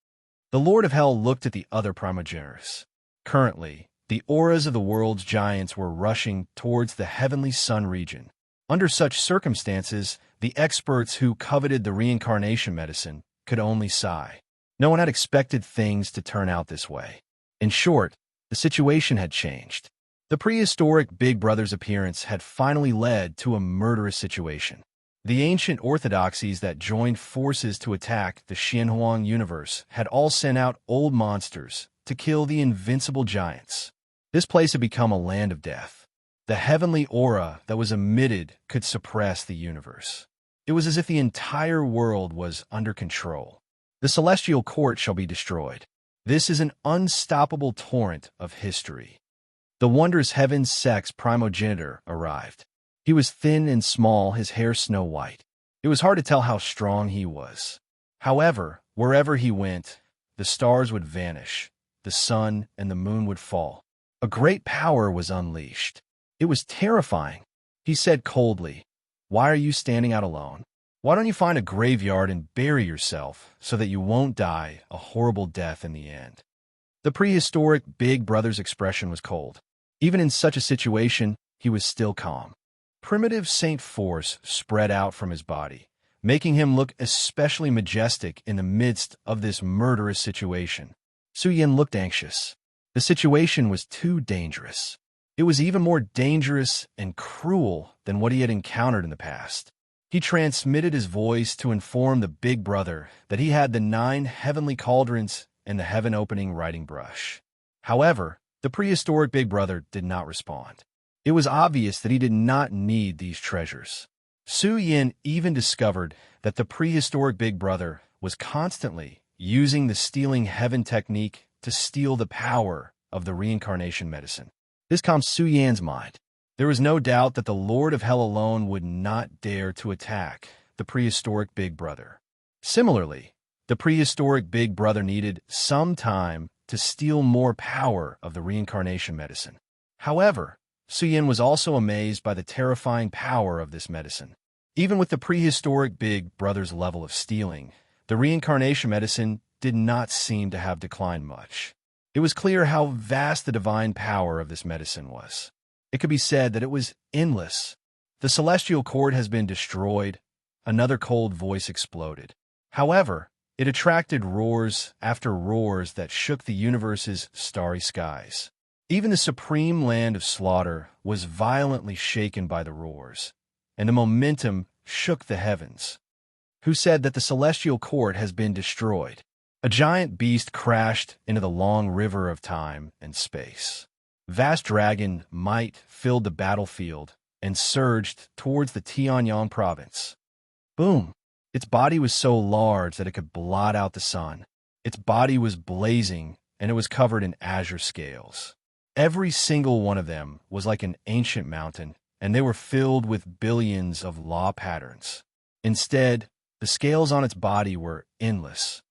The Lord of Hell looked at the other primogenitors. Currently, the auras of the world's giants were rushing towards the heavenly sun region. Under such circumstances, the experts who coveted the reincarnation medicine could only sigh. No one had expected things to turn out this way. In short, the situation had changed. The prehistoric Big Brother's appearance had finally led to a murderous situation. The ancient orthodoxies that joined forces to attack the Xianhuang universe had all sent out old monsters to kill the invincible giants. This place had become a land of death. The heavenly aura that was emitted could suppress the universe. It was as if the entire world was under control. The celestial court shall be destroyed. This is an unstoppable torrent of history. The wondrous heaven's sex primogenitor arrived. He was thin and small, his hair snow white. It was hard to tell how strong he was. However, wherever he went, the stars would vanish, the sun and the moon would fall. A great power was unleashed. It was terrifying. He said coldly, "Why are you standing out alone? Why don't you find a graveyard and bury yourself so that you won't die a horrible death in the end?" The prehistoric Big Brother's expression was cold. Even in such a situation, he was still calm. Primitive Saint Force spread out from his body, making him look especially majestic in the midst of this murderous situation. Su Yin looked anxious. The situation was too dangerous. It was even more dangerous and cruel than what he had encountered in the past. He transmitted his voice to inform the Big Brother that he had the 9 heavenly cauldrons and the heaven-opening writing brush. However, the prehistoric Big Brother did not respond. It was obvious that he did not need these treasures. Su Yin even discovered that the prehistoric Big Brother was constantly using the stealing heaven technique to steal the power of the reincarnation medicine. This calmed Su Yan's mind. There was no doubt that the Lord of Hell alone would not dare to attack the prehistoric Big Brother. Similarly, the prehistoric Big Brother needed some time to steal more power of the reincarnation medicine. However, Suyin was also amazed by the terrifying power of this medicine. Even with the prehistoric Big Brother's level of stealing, the reincarnation medicine did not seem to have declined much. It was clear how vast the divine power of this medicine was. It could be said that it was endless. The celestial court has been destroyed. Another cold voice exploded. However, it attracted roars after roars that shook the universe's starry skies. Even the supreme land of slaughter was violently shaken by the roars, and the momentum shook the heavens. Who said that the celestial court has been destroyed? A giant beast crashed into the long river of time and space. Vast dragon might filled the battlefield and surged towards the Tianyang province. Boom! Its body was so large that it could blot out the sun. Its body was blazing, and it was covered in azure scales. Every single one of them was like an ancient mountain, and they were filled with billions of law patterns. Instead, the scales on its body were endless.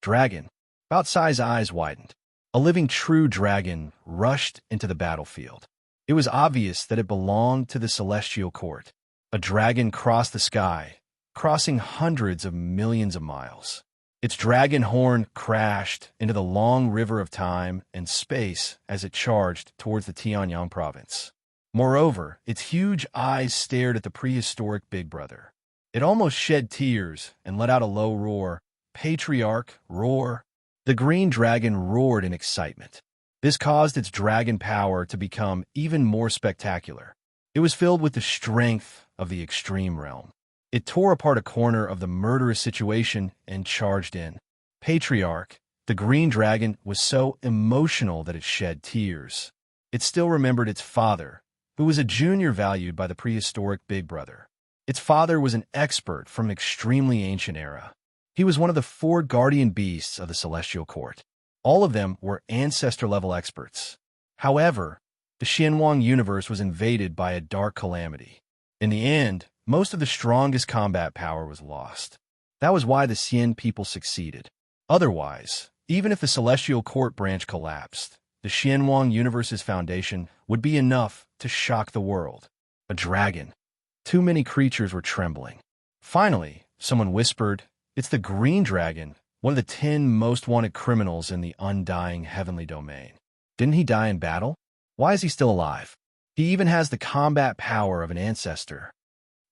Dragon. About-sized eyes widened. A living true dragon rushed into the battlefield. It was obvious that it belonged to the celestial court. A dragon crossed the sky, crossing hundreds of millions of miles. Its dragon horn crashed into the long river of time and space as it charged towards the Tianyang province. Moreover, its huge eyes stared at the prehistoric Big Brother. It almost shed tears and let out a low roar. Patriarch, roar. The green dragon roared in excitement. This caused its dragon power to become even more spectacular. It was filled with the strength of the extreme realm. It tore apart a corner of the murderous situation and charged in. Patriarch, the green dragon, was so emotional that it shed tears. It still remembered its father, who was a junior valued by the prehistoric Big Brother. Its father was an expert from an extremely ancient era. He was one of the 4 guardian beasts of the celestial court. All of them were ancestor-level experts. However, the Xianwang universe was invaded by a dark calamity. In the end, most of the strongest combat power was lost. That was why the Xian people succeeded. Otherwise, even if the celestial court branch collapsed, the Xianwang universe's foundation would be enough to shock the world. A dragon. Too many creatures were trembling. Finally, someone whispered, "It's the green dragon, one of the 10 most wanted criminals in the undying heavenly domain. Didn't he die in battle? Why is he still alive? He even has the combat power of an ancestor."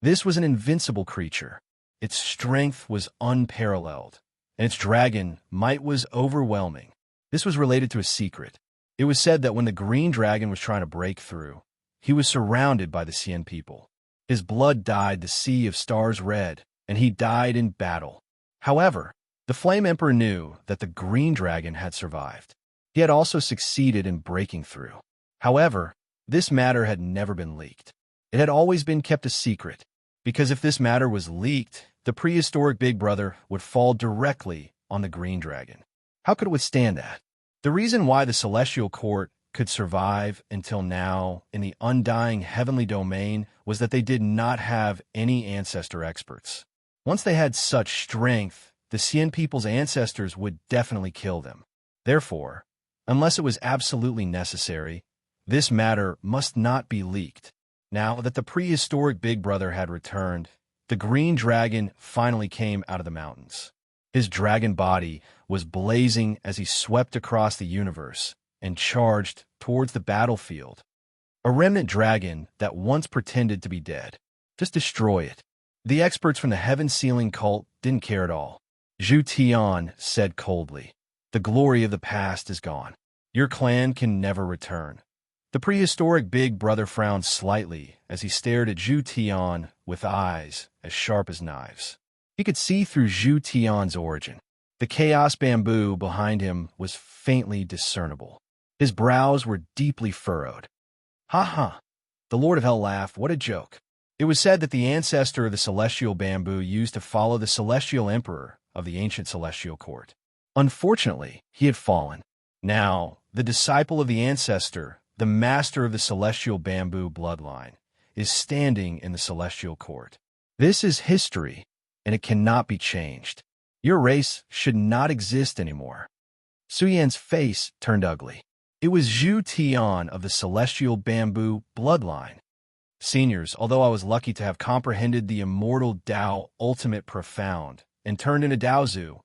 This was an invincible creature. Its strength was unparalleled, and its dragon might was overwhelming. This was related to a secret. It was said that when the green dragon was trying to break through, he was surrounded by the Xian people. His blood dyed the sea of stars red, and he died in battle. However, the Flame Emperor knew that the green dragon had survived. He had also succeeded in breaking through. However, this matter had never been leaked. It had always been kept a secret, because if this matter was leaked, the prehistoric Big Brother would fall directly on the green dragon. How could it withstand that? The reason why the celestial court could survive until now in the undying heavenly domain was that they did not have any ancestor experts. Once they had such strength, the Xian people's ancestors would definitely kill them. Therefore, unless it was absolutely necessary, this matter must not be leaked. Now that the prehistoric Big Brother had returned, the green dragon finally came out of the mountains. His dragon body was blazing as he swept across the universe and charged towards the battlefield. A remnant dragon that once pretended to be dead. Just destroy it. The experts from the heaven-sealing cult didn't care at all. Zhu Tian said coldly, "The glory of the past is gone. Your clan can never return." The prehistoric Big Brother frowned slightly as he stared at Zhu Tian with eyes as sharp as knives. He could see through Zhu Tian's origin. The chaos bamboo behind him was faintly discernible. His brows were deeply furrowed. "Ha ha!" The Lord of Hell laughed. "What a joke." It was said that the ancestor of the celestial bamboo used to follow the celestial emperor of the ancient celestial court. Unfortunately, he had fallen. Now, the disciple of the ancestor, the master of the celestial bamboo bloodline, is standing in the celestial court. This is history, and it cannot be changed. Your race should not exist anymore. Su Yan's face turned ugly. It was Zhu Tian of the celestial bamboo bloodline. Seniors, although I was lucky to have comprehended the immortal Tao ultimate profound and turned into Daozu,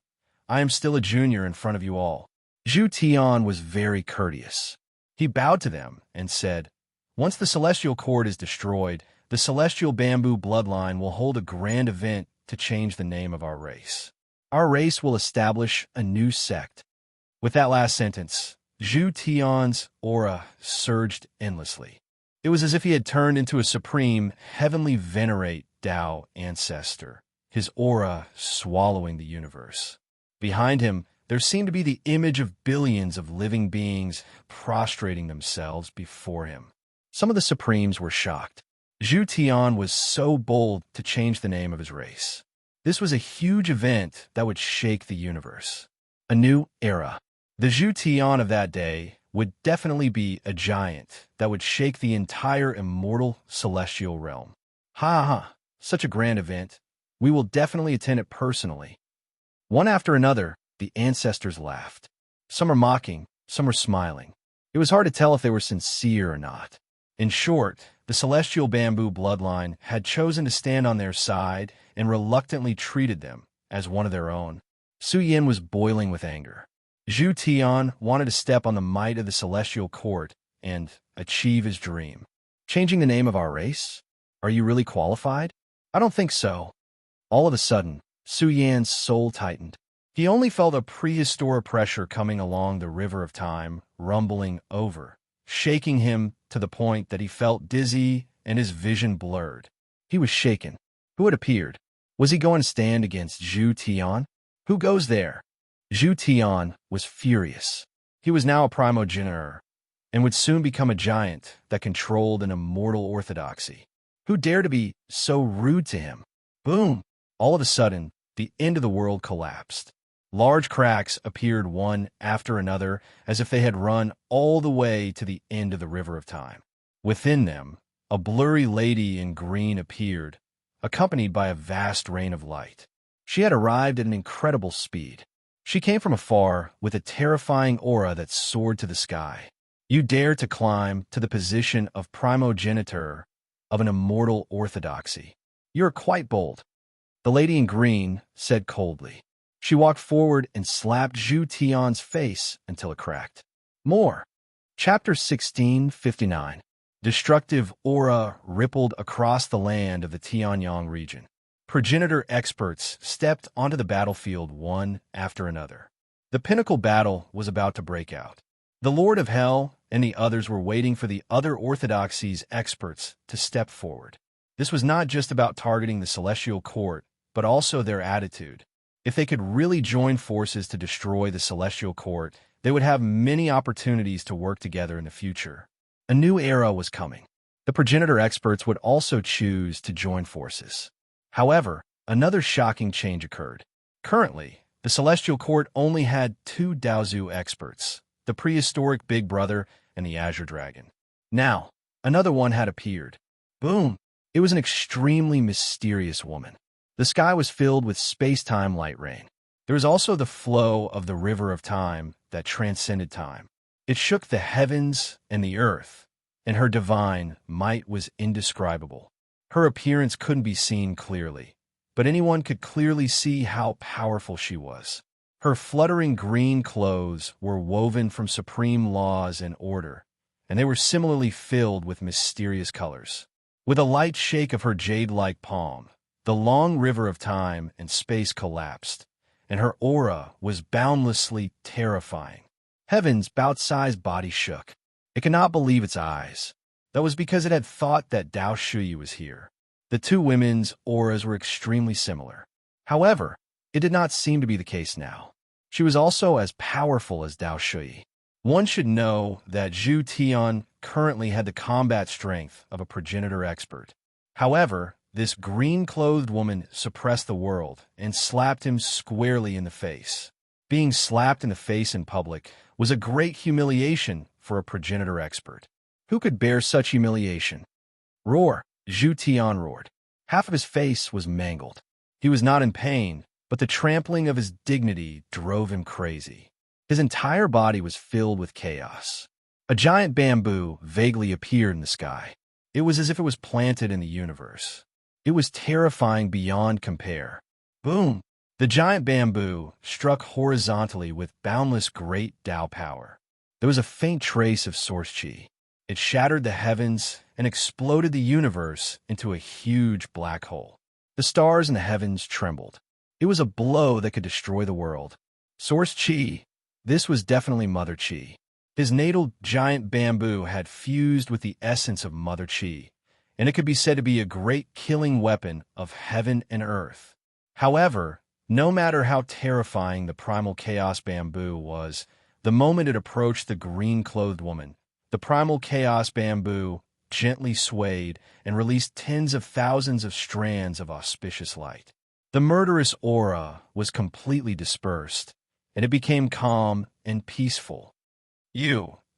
I am still a junior in front of you all. Zhu Tian was very courteous. He bowed to them and said, "Once the celestial court is destroyed, the celestial bamboo bloodline will hold a grand event to change the name of our race. Our race will establish a new sect." With that last sentence, Zhu Tian's aura surged endlessly. It was as if he had turned into a supreme, heavenly venerate Tao ancestor, his aura swallowing the universe. Behind him, there seemed to be the image of billions of living beings prostrating themselves before him. Some of the Supremes were shocked. Zhu Tian was so bold to change the name of his race. This was a huge event that would shake the universe. A new era. The Zhu Tian of that day would definitely be a giant that would shake the entire immortal celestial realm. Ha ha, such a grand event. We will definitely attend it personally. One after another, the ancestors laughed. Some were mocking, some were smiling. It was hard to tell if they were sincere or not. In short, the celestial bamboo bloodline had chosen to stand on their side and reluctantly treated them as one of their own. Su Yin was boiling with anger. Zhu Tian wanted to step on the might of the celestial court and achieve his dream. Changing the name of our race? Are you really qualified? I don't think so. All of a sudden, Su Yan's soul tightened. He only felt a prehistoric pressure coming along the river of time, rumbling over, shaking him to the point that he felt dizzy and his vision blurred. He was shaken. Who had appeared? Was he going to stand against Zhu Tian? Who goes there? Zhu Tian was furious. He was now a primogenitor and would soon become a giant that controlled an immortal orthodoxy. Who dared to be so rude to him? Boom! All of a sudden, the end of the world collapsed. Large cracks appeared one after another as if they had run all the way to the end of the river of time. Within them, a blurry lady in green appeared, accompanied by a vast rain of light. She had arrived at an incredible speed. She came from afar with a terrifying aura that soared to the sky. You dare to climb to the position of primogenitor of an immortal orthodoxy. You're quite bold. The lady in green said coldly. She walked forward and slapped Zhu Tian's face until it cracked. More. Chapter 1659. Destructive aura rippled across the land of the Tianyang region. Progenitor experts stepped onto the battlefield one after another. The pinnacle battle was about to break out. The Lord of Hell and the others were waiting for the other orthodoxies experts to step forward. This was not just about targeting the celestial court, but also their attitude. If they could really join forces to destroy the celestial court, they would have many opportunities to work together in the future. A new era was coming. The progenitor experts would also choose to join forces. However, another shocking change occurred. Currently, the celestial court only had two Daozu experts, the prehistoric Big Brother and the Azure Dragon. Now, another one had appeared. Boom! It was an extremely mysterious woman. The sky was filled with space-time light rain. There was also the flow of the river of time that transcended time. It shook the heavens and the earth, and her divine might was indescribable. Her appearance couldn't be seen clearly, but anyone could clearly see how powerful she was. Her fluttering green clothes were woven from supreme laws and order, and they were similarly filled with mysterious colors. With a light shake of her jade-like palm, the long river of time and space collapsed, and her aura was boundlessly terrifying. Heaven's bout-sized body shook. It could not believe its eyes. That was because it had thought that Dao Shuyi was here. The two women's auras were extremely similar. However, it did not seem to be the case now. She was also as powerful as Dao Shuyi. One should know that Zhu Tian currently had the combat strength of a progenitor expert. However, this green-clothed woman suppressed the world and slapped him squarely in the face. Being slapped in the face in public was a great humiliation for a progenitor expert. Who could bear such humiliation? Roar! Zhu Tian roared. Half of his face was mangled. He was not in pain, but the trampling of his dignity drove him crazy. His entire body was filled with chaos. A giant bamboo vaguely appeared in the sky. It was as if it was planted in the universe. It was terrifying beyond compare. Boom! The giant bamboo struck horizontally with boundless great Tao power. There was a faint trace of source chi. It shattered the heavens and exploded the universe into a huge black hole. The stars in the heavens trembled. It was a blow that could destroy the world. Source chi. This was definitely Mother Chi. His natal giant bamboo had fused with the essence of Mother Chi, and it could be said to be a great killing weapon of heaven and earth. However, no matter how terrifying the primal chaos bamboo was, the moment it approached the green-clothed woman, the primal chaos bamboo gently swayed and released tens of thousands of strands of auspicious light. The murderous aura was completely dispersed, and it became calm and peaceful.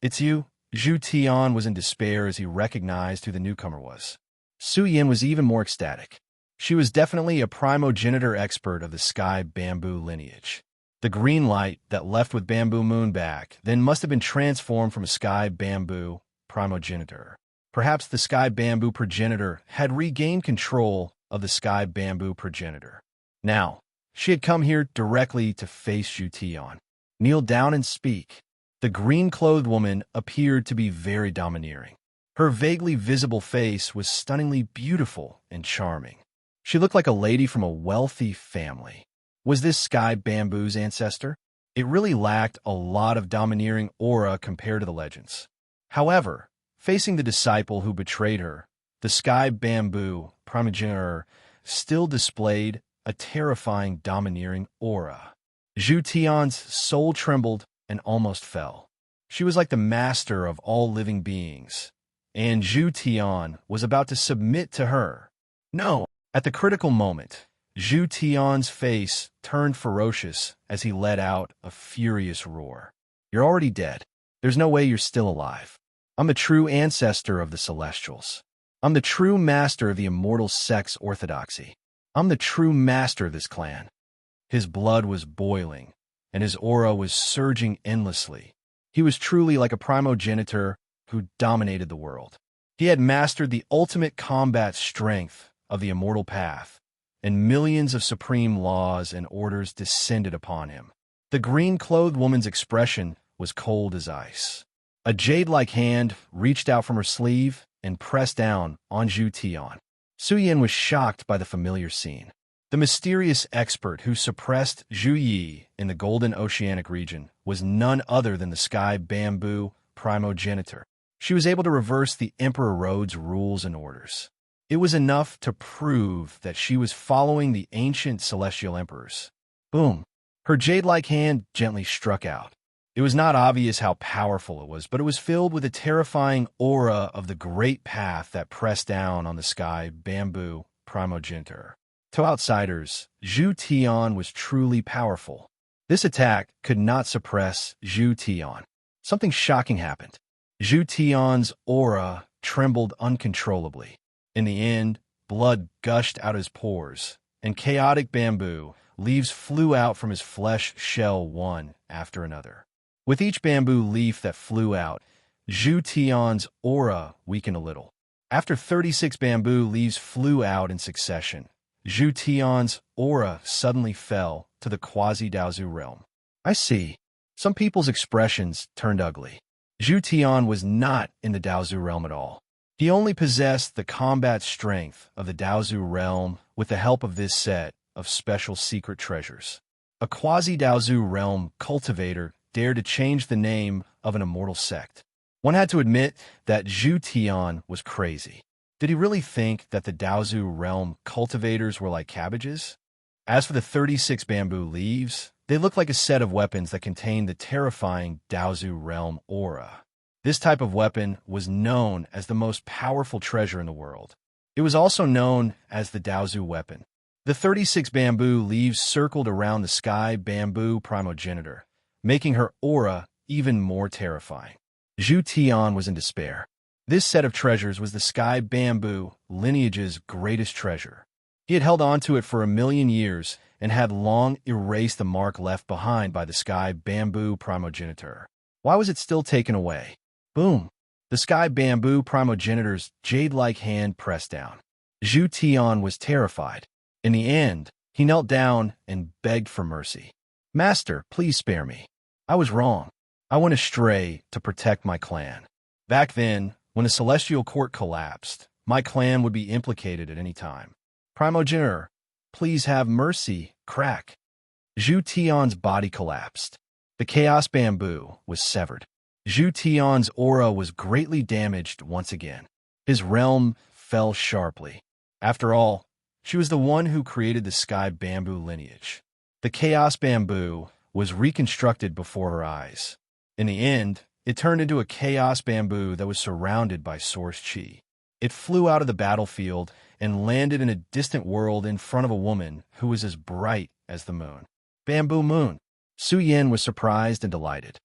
It's you. Zhu Tian was in despair as he recognized who the newcomer was. Su Yin was even more ecstatic. She was definitely a primogenitor expert of the sky bamboo lineage. The green light that left with Bamboo Moon back then must have been transformed from a sky bamboo primogenitor. Perhaps the sky bamboo progenitor had regained control of the sky bamboo progenitor. Now, she had come here directly to face Zhu Tian. Kneel down and speak. The green-clothed woman appeared to be very domineering. Her vaguely visible face was stunningly beautiful and charming. She looked like a lady from a wealthy family. Was this sky bamboo's ancestor? It really lacked a lot of domineering aura compared to the legends. However, facing the disciple who betrayed her, the sky bamboo primogenitor still displayed a terrifying domineering aura. Zhu Tian's soul trembled and almost fell. She was like the master of all living beings, and Zhu Tian was about to submit to her. No! At the critical moment, Zhu Tian's face turned ferocious as he let out a furious roar. You're already dead. There's no way you're still alive. I'm the true ancestor of the Celestials. I'm the true master of the immortal sex orthodoxy. I'm the true master of this clan. His blood was boiling, and his aura was surging endlessly. He was truly like a primogenitor who dominated the world. He had mastered the ultimate combat strength of the immortal path, and millions of supreme laws and orders descended upon him. The green-clothed woman's expression was cold as ice. A jade-like hand reached out from her sleeve and pressed down on Zhu Tian. Su Yin was shocked by the familiar scene. The mysterious expert who suppressed Zhu Yi in the Golden Oceanic region was none other than the sky bamboo primogenitor. She was able to reverse the Emperor Road's rules and orders. It was enough to prove that she was following the ancient celestial emperors. Boom! Her jade-like hand gently struck out. It was not obvious how powerful it was, but it was filled with a terrifying aura of the great path that pressed down on the sky bamboo primogenitor. To outsiders, Zhu Tian was truly powerful. This attack could not suppress Zhu Tian. Something shocking happened. Zhu Tian's aura trembled uncontrollably. In the end, blood gushed out his pores, and chaotic bamboo leaves flew out from his flesh shell one after another. With each bamboo leaf that flew out, Zhu Tian's aura weakened a little. After 36 bamboo leaves flew out in succession, Zhu Tian's aura suddenly fell to the quasi-Daozu realm. I see. Some people's expressions turned ugly. Zhu Tian was not in the Daozu realm at all. He only possessed the combat strength of the Daozu realm with the help of this set of special secret treasures. A quasi-Daozu realm cultivator dared to change the name of an immortal sect. One had to admit that Zhu Tian was crazy. Did he really think that the Daozu realm cultivators were like cabbages? As for the 36 bamboo leaves, they looked like a set of weapons that contained the terrifying Daozu realm aura. This type of weapon was known as the most powerful treasure in the world. It was also known as the Daozu weapon. The 36 bamboo leaves circled around the sky bamboo primogenitor, making her aura even more terrifying. Zhu Tian was in despair. This set of treasures was the sky bamboo lineage's greatest treasure. He had held on to it for 1,000,000 years and had long erased the mark left behind by the sky bamboo primogenitor. Why was it still taken away? Boom! The sky bamboo primogenitor's jade-like hand pressed down. Zhu Tian was terrified. In the end, he knelt down and begged for mercy. Master, please spare me. I was wrong. I went astray to protect my clan. Back then, when the celestial court collapsed, my clan would be implicated at any time. Primogenitor, please have mercy, crack. Zhu Tian's body collapsed. The chaos bamboo was severed. Zhu Tian's aura was greatly damaged once again. His realm fell sharply. After all, she was the one who created the sky bamboo lineage. The chaos bamboo was reconstructed before her eyes. In the end, it turned into a chaos bamboo that was surrounded by source chi. It flew out of the battlefield and landed in a distant world in front of a woman who was as bright as the moon. Bamboo moon. Su Yin was surprised and delighted.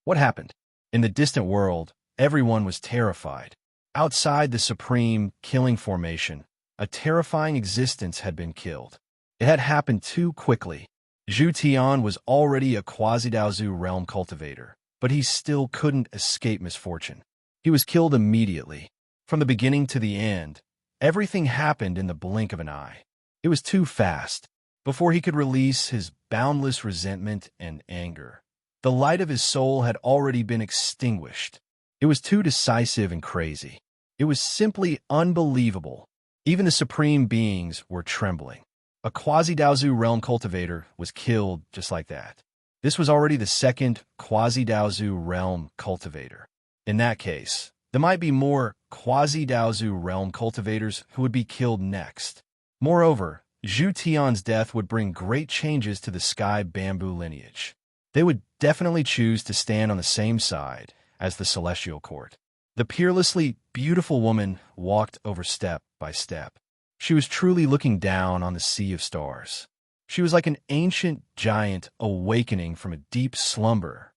What happened? In the distant world, everyone was terrified. Outside the supreme killing formation, a terrifying existence had been killed. It had happened too quickly. Zhu Tian was already a quasi-Daozu realm cultivator, but he still couldn't escape misfortune. He was killed immediately. From the beginning to the end, everything happened in the blink of an eye. It was too fast. Before he could release his boundless resentment and anger, the light of his soul had already been extinguished. It was too decisive and crazy. It was simply unbelievable. Even the supreme beings were trembling. A quasi-Daozu realm cultivator was killed just like that. This was already the second quasi-Daozu realm cultivator. In that case, there might be more quasi-Daozu realm cultivators who would be killed next. Moreover, Zhu Tian's death would bring great changes to the sky bamboo lineage. They would definitely choose to stand on the same side as the celestial court. The peerlessly beautiful woman walked over step by step. She was truly looking down on the sea of stars. She was like an ancient giant awakening from a deep slumber.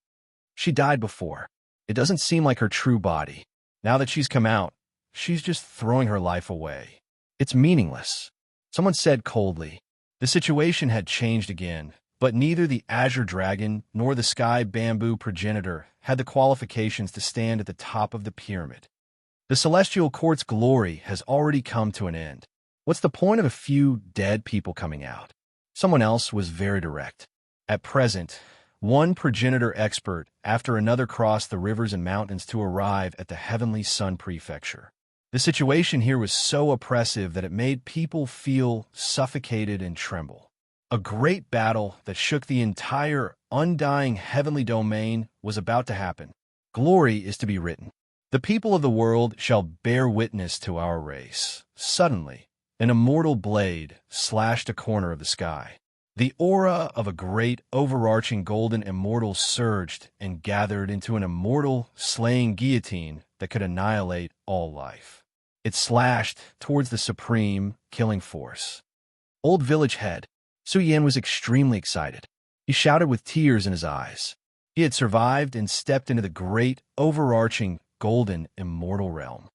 She died before. It doesn't seem like her true body. Now that she's come out, she's just throwing her life away. It's meaningless. Someone said coldly. The situation had changed again, but neither the Azure Dragon nor the Sky Bamboo Progenitor had the qualifications to stand at the top of the pyramid. The Celestial Court's glory has already come to an end. What's the point of a few dead people coming out? Someone else was very direct. At present, one progenitor expert after another crossed the rivers and mountains to arrive at the Heavenly Sun Prefecture. The situation here was so oppressive that it made people feel suffocated and tremble. A great battle that shook the entire undying heavenly domain was about to happen. Glory is to be written. The people of the world shall bear witness to our race. Suddenly, an immortal blade slashed a corner of the sky. The aura of a great overarching golden immortal surged and gathered into an immortal slaying guillotine that could annihilate all life. It slashed towards the supreme killing force. Old Village Head. Su Yin was extremely excited. He shouted with tears in his eyes. He had survived and stepped into the great overarching golden immortal realm.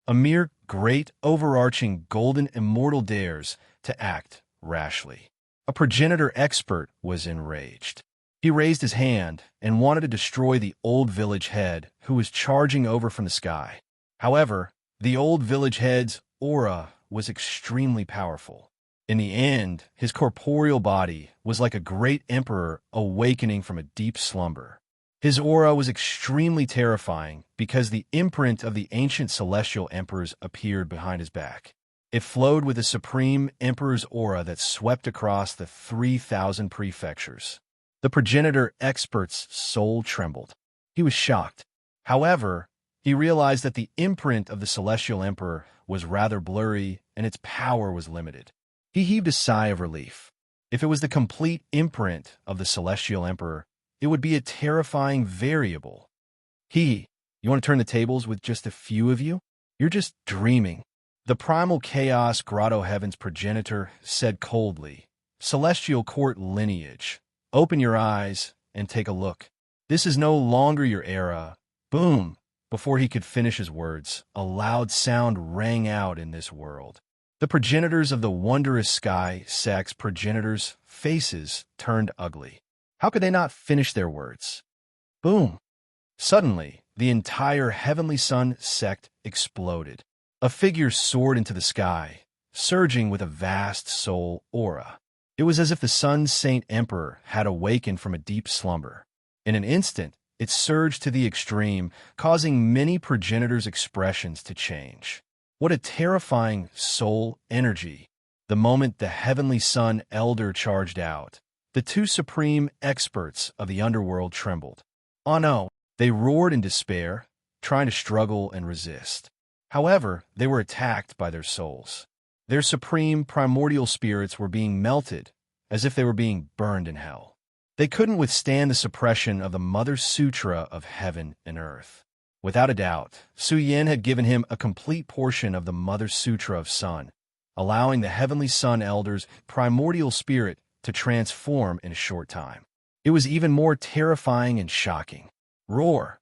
A mere great overarching golden immortal dares to act rashly. A progenitor expert was enraged. He raised his hand and wanted to destroy the Old Village Head who was charging over from the sky. However, the Old Village Head's aura was extremely powerful. In the end, his corporeal body was like a great emperor awakening from a deep slumber. His aura was extremely terrifying because the imprint of the ancient celestial emperors appeared behind his back. It flowed with the supreme emperor's aura that swept across the 3,000 prefectures. The progenitor expert's soul trembled. He was shocked. However, he realized that the imprint of the celestial emperor was rather blurry and its power was limited. He heaved a sigh of relief. If it was the complete imprint of the celestial emperor, it would be a terrifying variable. You want to turn the tables with just a few of you? You're just dreaming. The primal chaos grotto heaven's progenitor said coldly, Celestial Court lineage, open your eyes and take a look. This is no longer your era. Boom! Before he could finish his words, a loud sound rang out in this world. The progenitors of the wondrous sky sect's progenitors' faces turned ugly. How could they not finish their words? Boom! Suddenly, the entire heavenly sun sect exploded. A figure soared into the sky, surging with a vast soul aura. It was as if the sun's saint emperor had awakened from a deep slumber. In an instant, it surged to the extreme, causing many progenitors' expressions to change. What a terrifying soul energy! The moment the heavenly sun elder charged out, the two supreme experts of the underworld trembled. Oh no! They roared in despair, trying to struggle and resist. However, they were attacked by their souls. Their supreme primordial spirits were being melted, as if they were being burned in hell. They couldn't withstand the suppression of the Mother Sutra of heaven and earth. Without a doubt, Su Yin had given him a complete portion of the Mother Sutra of Sun, allowing the Heavenly Sun Elder's primordial spirit to transform in a short time. It was even more terrifying and shocking. Roar!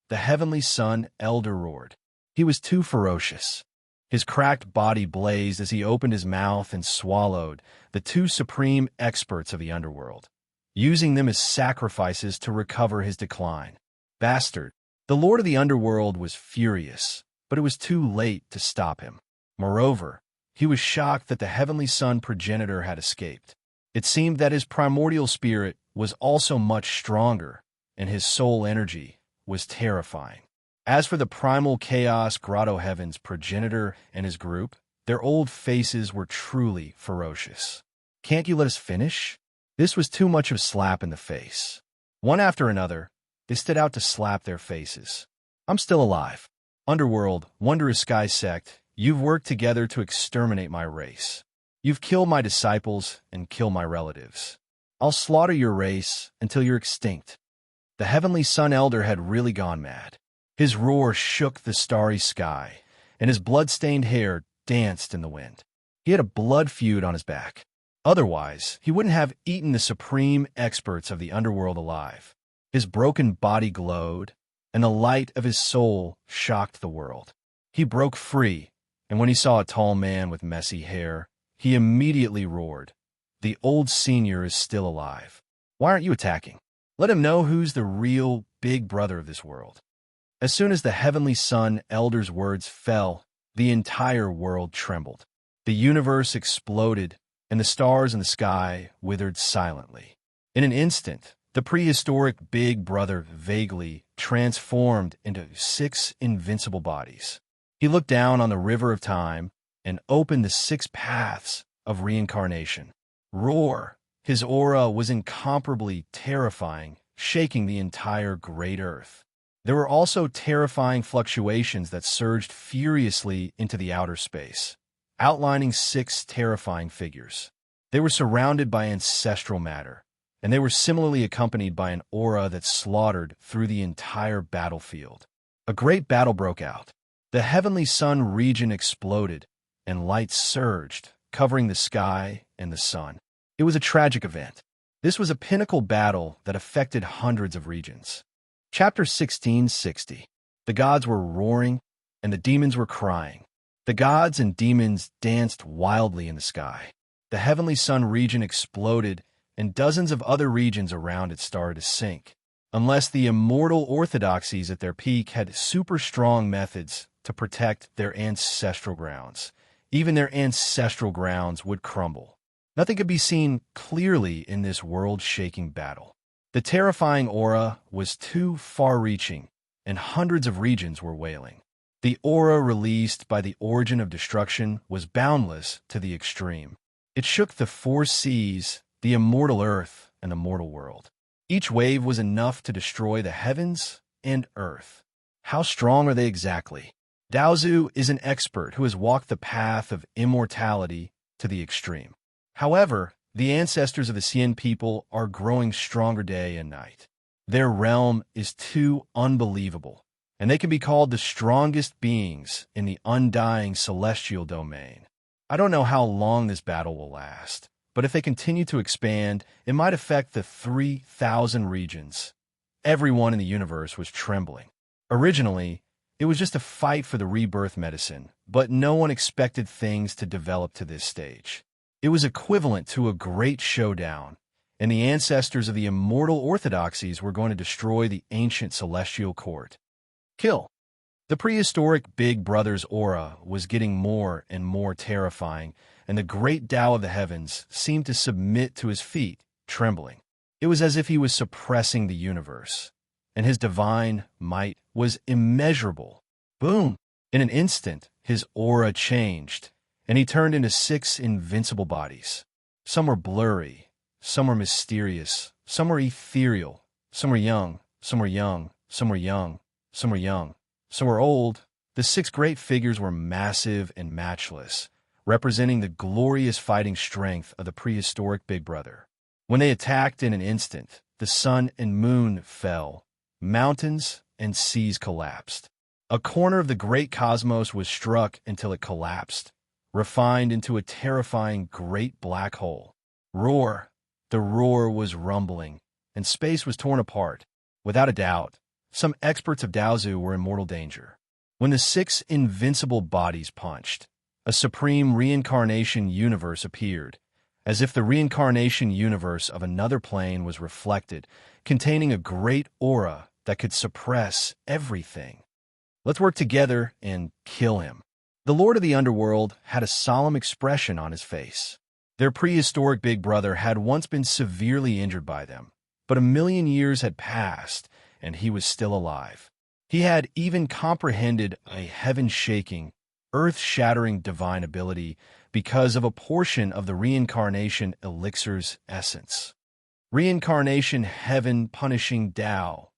The Heavenly Sun Elder roared. He was too ferocious. His cracked body blazed as he opened his mouth and swallowed the two supreme experts of the underworld, using them as sacrifices to recover his decline. Bastard! The Lord of the Underworld was furious, but it was too late to stop him. Moreover, he was shocked that the Heavenly Sun progenitor had escaped. It seemed that his primordial spirit was also much stronger, and his soul energy was terrifying. As for the primal chaos Grotto Heaven's progenitor and his group, their old faces were truly ferocious. Can't you let us finish? This was too much of a slap in the face. One after another, they stood out to slap their faces. I'm still alive. Underworld, Wondrous Sky Sect, you've worked together to exterminate my race. You've killed my disciples and killed my relatives. I'll slaughter your race until you're extinct. The Heavenly Sun Elder had really gone mad. His roar shook the starry sky, and his blood-stained hair danced in the wind. He had a blood feud on his back. Otherwise, he wouldn't have eaten the supreme experts of the underworld alive. His broken body glowed, and the light of his soul shocked the world. He broke free, and when he saw a tall man with messy hair, he immediately roared, "The old senior is still alive. Why aren't you attacking? Let him know who's the real big brother of this world." As soon as the Heavenly Sun Elder's words fell, the entire world trembled. The universe exploded, and the stars in the sky withered silently. In an instant, the prehistoric Big Brother vaguely transformed into 6 invincible bodies. He looked down on the river of time and opened the 6 paths of reincarnation. Roar! His aura was incomparably terrifying, shaking the entire great earth. There were also terrifying fluctuations that surged furiously into the outer space, outlining 6 terrifying figures. They were surrounded by ancestral matter, and they were similarly accompanied by an aura that slaughtered through the entire battlefield. A great battle broke out. The Heavenly Sun region exploded, and light surged, covering the sky and the sun. It was a tragic event. This was a pinnacle battle that affected hundreds of regions. Chapter 1660. The gods were roaring, and the demons were crying. The gods and demons danced wildly in the sky. The Heavenly Sun region exploded, and dozens of other regions around it started to sink. Unless the immortal orthodoxies at their peak had super strong methods to protect their ancestral grounds, even their ancestral grounds would crumble. Nothing could be seen clearly in this world-shaking battle. The terrifying aura was too far-reaching, and hundreds of regions were wailing. The aura released by the origin of destruction was boundless to the extreme. It shook the 4 seas, the immortal earth, and the mortal world. Each wave was enough to destroy the heavens and earth. How strong are they exactly? Daozu is an expert who has walked the path of immortality to the extreme. However, the ancestors of the Xian people are growing stronger day and night. Their realm is too unbelievable, and they can be called the strongest beings in the undying celestial domain. I don't know how long this battle will last, but if they continue to expand, it might affect the 3,000 regions. Everyone in the universe was trembling. Originally, It was just a fight for the rebirth medicine, but no one expected things to develop to this stage. It was equivalent to a great showdown, and the ancestors of the immortal orthodoxies were going to destroy the ancient celestial court. Kill. The prehistoric Big Brother's aura was getting more and more terrifying, and the great Tao of the heavens seemed to submit to his feet, trembling. It was as if he was suppressing the universe, and his divine might was immeasurable. Boom! In an instant, his aura changed, and he turned into 6 invincible bodies. Some were blurry, some were mysterious, some were ethereal, some were young, some were young, some were young, some were young. Some were old. The 6 great figures were massive and matchless, representing the glorious fighting strength of the prehistoric Big Brother. When they attacked in an instant, the sun and moon fell, mountains and seas collapsed. A corner of the great cosmos was struck until it collapsed, refined into a terrifying great black hole. Roar! The roar was rumbling, and space was torn apart. Without a doubt, some experts of Daozu were in mortal danger. When the 6 invincible bodies punched, a supreme reincarnation universe appeared, as if the reincarnation universe of another plane was reflected, containing a great aura that could suppress everything. Let's work together and kill him. The Lord of the Underworld had a solemn expression on his face. Their prehistoric Big Brother had once been severely injured by them, but 1,000,000 years had passed, and he was still alive. He had even comprehended a heaven-shaking, earth-shattering divine ability because of a portion of the reincarnation elixir's essence. Reincarnation heaven-punishing Tao.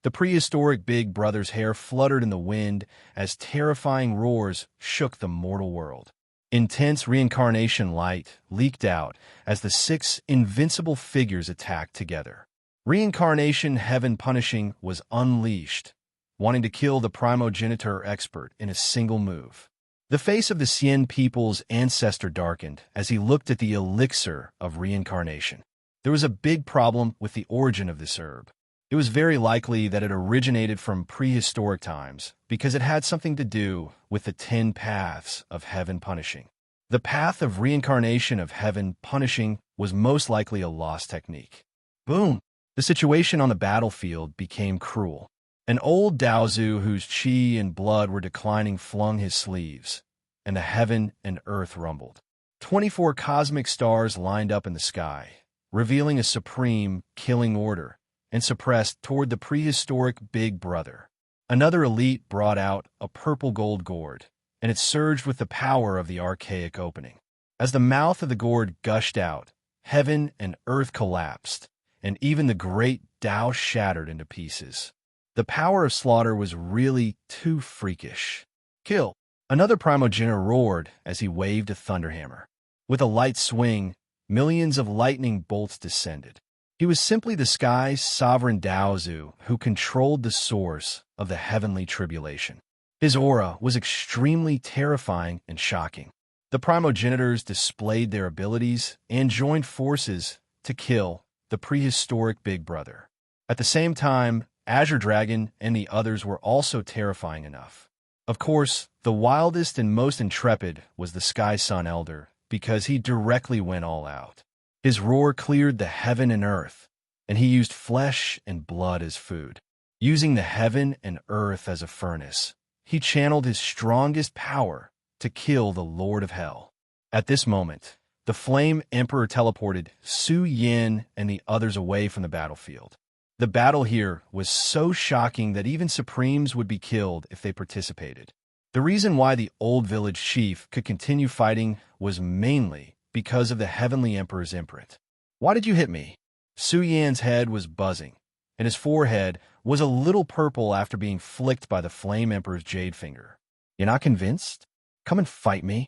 The prehistoric Big Brother's hair fluttered in the wind as terrifying roars shook the mortal world. Intense reincarnation light leaked out as the 6 invincible figures attacked together. Reincarnation heaven punishing was unleashed, wanting to kill the primogenitor expert in a single move. The face of the Xian people's ancestor darkened as he looked at the elixir of reincarnation. There was a big problem with the origin of this herb. It was very likely that it originated from prehistoric times because it had something to do with the 10 paths of heaven punishing. The path of reincarnation of heaven punishing was most likely a lost technique. Boom! The situation on the battlefield became cruel. An old Daozu whose qi and blood were declining flung his sleeves, and the heaven and earth rumbled. 24 cosmic stars lined up in the sky, revealing a supreme, killing order, and suppressed toward the prehistoric Big Brother. Another elite brought out a purple gold gourd, and it surged with the power of the archaic opening. As the mouth of the gourd gushed out, heaven and earth collapsed, and even the great Tao shattered into pieces. The power of slaughter was really too freakish. Kill! Another primogenitor roared as he waved a thunderhammer. With a light swing, millions of lightning bolts descended. He was simply the sky's sovereign Daozu who controlled the source of the heavenly tribulation. His aura was extremely terrifying and shocking. The primogenitors displayed their abilities and joined forces to kill the prehistoric Big Brother. At the same time, Azure Dragon and the others were also terrifying enough. Of course, the wildest and most intrepid was the Sky Sun Elder, because he directly went all out. His roar cleared the heaven and earth, and he used flesh and blood as food. Using the heaven and earth as a furnace, he channeled his strongest power to kill the Lord of Hell. At this moment, the Flame Emperor teleported Su Yin and the others away from the battlefield. The battle here was so shocking that even Supremes would be killed if they participated. The reason why the old village chief could continue fighting was mainly because of the Heavenly Emperor's imprint. Why did you hit me? Su Yan's head was buzzing, and his forehead was a little purple after being flicked by the Flame Emperor's jade finger. You're not convinced? Come and fight me.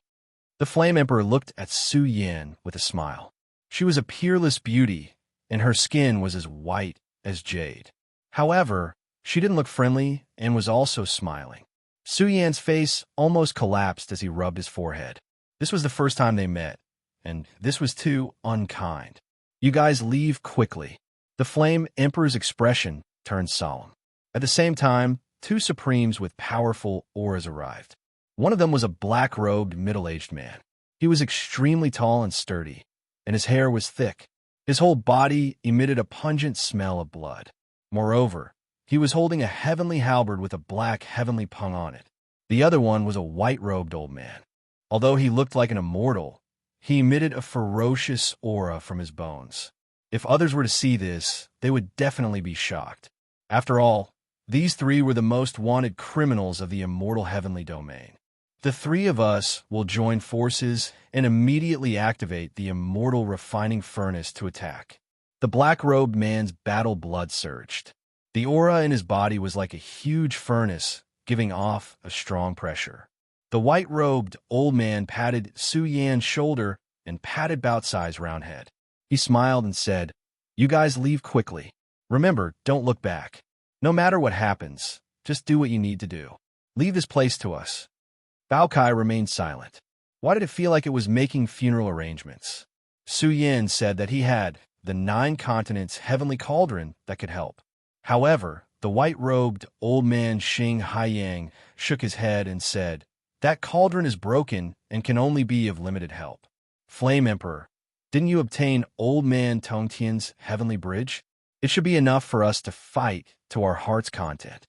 The Flame Emperor looked at Su Yan with a smile. She was a peerless beauty, and her skin was as white as jade. However, she didn't look friendly and was also smiling. Su Yan's face almost collapsed as he rubbed his forehead. This was the first time they met, and this was too unkind. You guys leave quickly. The Flame Emperor's expression turned solemn. At the same time, two Supremes with powerful auras arrived. One of them was a black-robed, middle-aged man. He was extremely tall and sturdy, and his hair was thick. His whole body emitted a pungent smell of blood. Moreover, he was holding a heavenly halberd with a black heavenly pung on it. The other one was a white-robed old man. Although he looked like an immortal, he emitted a ferocious aura from his bones. If others were to see this, they would definitely be shocked. After all, these three were the most wanted criminals of the immortal heavenly domain. The three of us will join forces and immediately activate the immortal refining furnace to attack. The black-robed man's battle blood surged. The aura in his body was like a huge furnace, giving off a strong pressure. The white-robed old man patted Su Yan's shoulder and patted Bao-Cai's round head. He smiled and said, "You guys leave quickly. Remember, don't look back. No matter what happens, just do what you need to do. Leave this place to us." Bao-Cai remained silent. Why did it feel like it was making funeral arrangements? Su Yan said that he had the 9 continents heavenly cauldron that could help. However, the white-robed old man Xing Haiyang shook his head and said, "That cauldron is broken and can only be of limited help." Flame Emperor, didn't you obtain old man Tongtian's heavenly bridge? It should be enough for us to fight to our heart's content.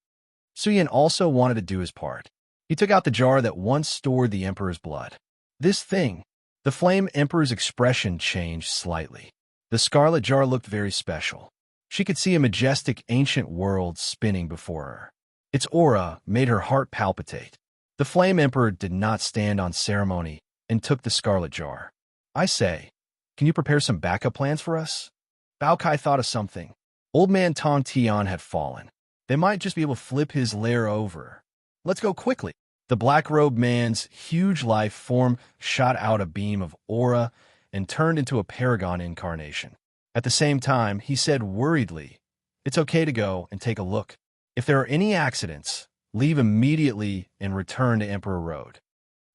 Su Yan also wanted to do his part. He took out the jar that once stored the Emperor's blood. This thing, the Flame Emperor's expression changed slightly. The scarlet jar looked very special. She could see a majestic ancient world spinning before her. Its aura made her heart palpitate. The Flame Emperor did not stand on ceremony and took the scarlet jar. "I say, can you prepare some backup plans for us?" Bao-Cai thought of something. Old man Tong Tian had fallen. They might just be able to flip his lair over. Let's go quickly. The black-robed man's huge life form shot out a beam of aura and turned into a paragon incarnation. At the same time, he said worriedly, "It's okay to go and take a look. If there are any accidents, leave immediately and return to Emperor Road."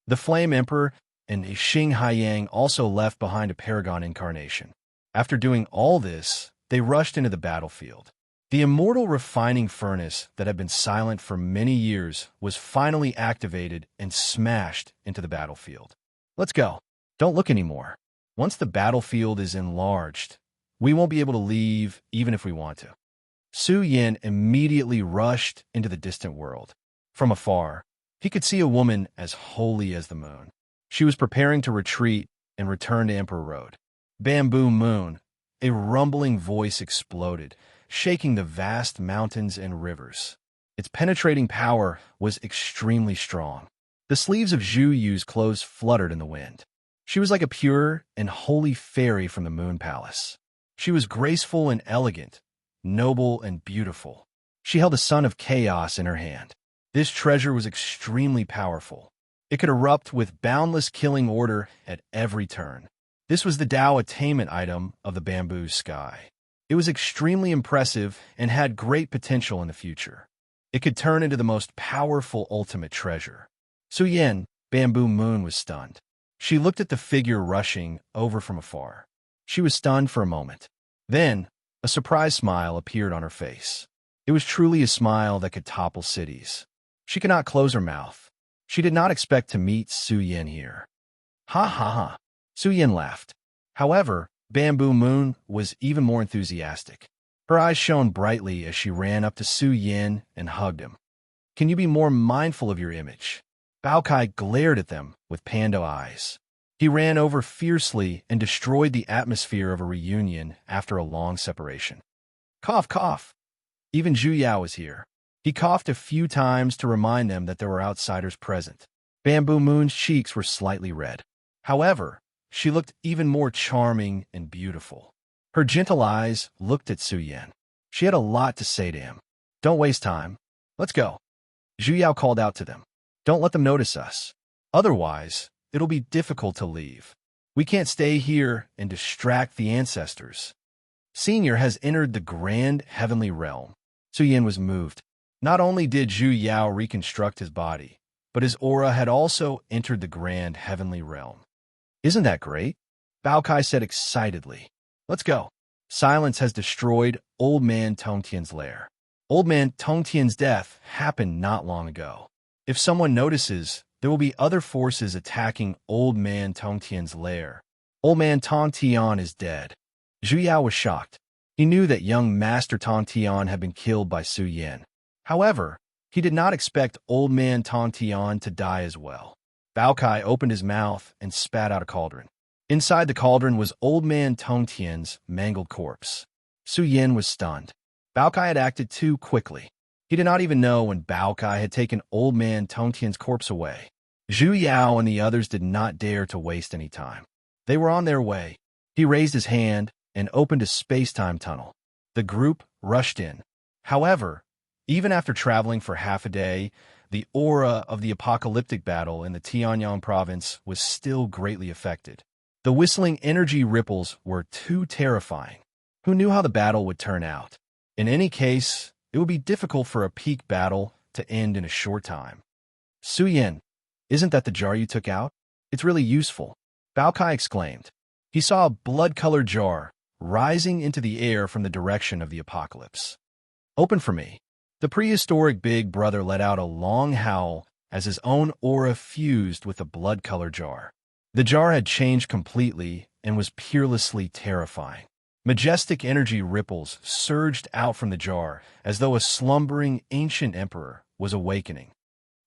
The Flame Emperor and Xing Haiyang also left behind a paragon incarnation. After doing all this, they rushed into the battlefield. The immortal refining furnace that had been silent for many years was finally activated and smashed into the battlefield. "Let's go. Don't look anymore. Once the battlefield is enlarged, we won't be able to leave even if we want to." Su Yan immediately rushed into the distant world. From afar, he could see a woman as holy as the moon. She was preparing to retreat and return to Emperor Road. "Bamboo Moon," a rumbling voice exploded, shaking the vast mountains and rivers. Its penetrating power was extremely strong. The sleeves of Zhu Yu's clothes fluttered in the wind. She was like a pure and holy fairy from the Moon Palace. She was graceful and elegant, noble and beautiful. She held a sun of chaos in her hand. This treasure was extremely powerful. It could erupt with boundless killing order at every turn. This was the Tao attainment item of the bamboo sky. It was extremely impressive and had great potential in the future. It could turn into the most powerful ultimate treasure. Su Yan, Bamboo Moon, was stunned. She looked at the figure rushing over from afar. She was stunned for a moment. Then, a surprised smile appeared on her face. It was truly a smile that could topple cities. She could not close her mouth. She did not expect to meet Su Yan here. "Ha ha ha." Su Yan laughed. However, Bamboo Moon was even more enthusiastic. Her eyes shone brightly as she ran up to Su Yan and hugged him. "Can you be more mindful of your image?" Bao-Cai glared at them with panda eyes. He ran over fiercely and destroyed the atmosphere of a reunion after a long separation. Cough, cough. Even Zhu Yao was here. He coughed a few times to remind them that there were outsiders present. Bamboo Moon's cheeks were slightly red. However, she looked even more charming and beautiful. Her gentle eyes looked at Su Yan. She had a lot to say to him. "Don't waste time. Let's go." Zhu Yao called out to them. "Don't let them notice us. Otherwise, it'll be difficult to leave. We can't stay here and distract the ancestors." Senior has entered the grand heavenly realm. Su Yan was moved. Not only did Zhu Yao reconstruct his body, but his aura had also entered the grand heavenly realm. "Isn't that great?" Bao-Cai said excitedly. "Let's go." Silence has destroyed old man Tongtian's lair. Old Man Tongtian's death happened not long ago. If someone notices, there will be other forces attacking Old Man Tongtian's lair. Old Man Tongtian is dead. Zhu Yao was shocked. He knew that young Master Tongtian had been killed by Su Yin. However, he did not expect Old Man Tongtian to die as well. Bao Kai opened his mouth and spat out a cauldron. Inside the cauldron was Old Man Tongtian's mangled corpse. Su Yin was stunned. Bao Kai had acted too quickly. He did not even know when Bao Kai had taken Old Man Tongtian's corpse away. Zhu Yao and the others did not dare to waste any time. They were on their way. He raised his hand and opened a space-time tunnel. The group rushed in. However, even after traveling for half a day, the aura of the apocalyptic battle in the Tianyang province was still greatly affected. The whistling energy ripples were too terrifying. Who knew how the battle would turn out? In any case, it would be difficult for a peak battle to end in a short time. Su Yin, isn't that the jar you took out? It's really useful, Bao Kai exclaimed. He saw a blood-colored jar rising into the air from the direction of the apocalypse. Open for me. The prehistoric big brother let out a long howl as his own aura fused with the blood-colored jar. The jar had changed completely and was peerlessly terrifying. Majestic energy ripples surged out from the jar as though a slumbering ancient emperor was awakening.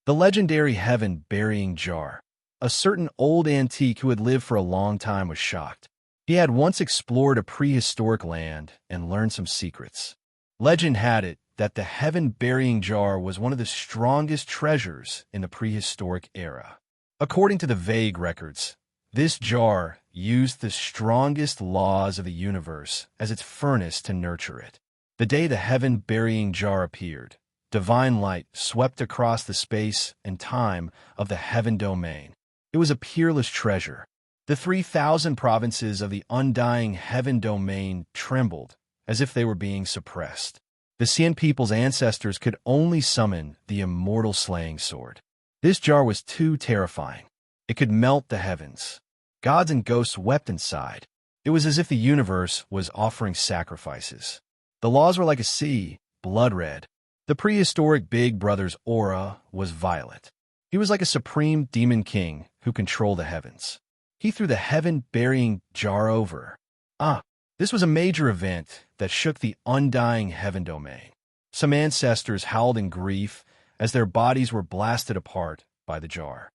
The legendary heaven-burying jar. A certain old antique who had lived for a long time was shocked. He had once explored a prehistoric land and learned some secrets. Legend had it that the heaven-burying jar was one of the strongest treasures in the prehistoric era. According to the vague records, this jar used the strongest laws of the universe as its furnace to nurture it. The day the heaven-burying jar appeared, divine light swept across the space and time of the heaven domain. It was a peerless treasure. The 3,000 provinces of the undying heaven domain trembled as if they were being suppressed. The Xian people's ancestors could only summon the immortal slaying sword. This jar was too terrifying. It could melt the heavens. Gods and ghosts wept inside. It was as if the universe was offering sacrifices. The laws were like a sea, blood red. The prehistoric big brother's aura was violet. He was like a supreme demon king who controlled the heavens. He threw the heaven-burying jar over. This was a major event that shook the undying heaven domain. Some ancestors howled in grief as their bodies were blasted apart by the jar.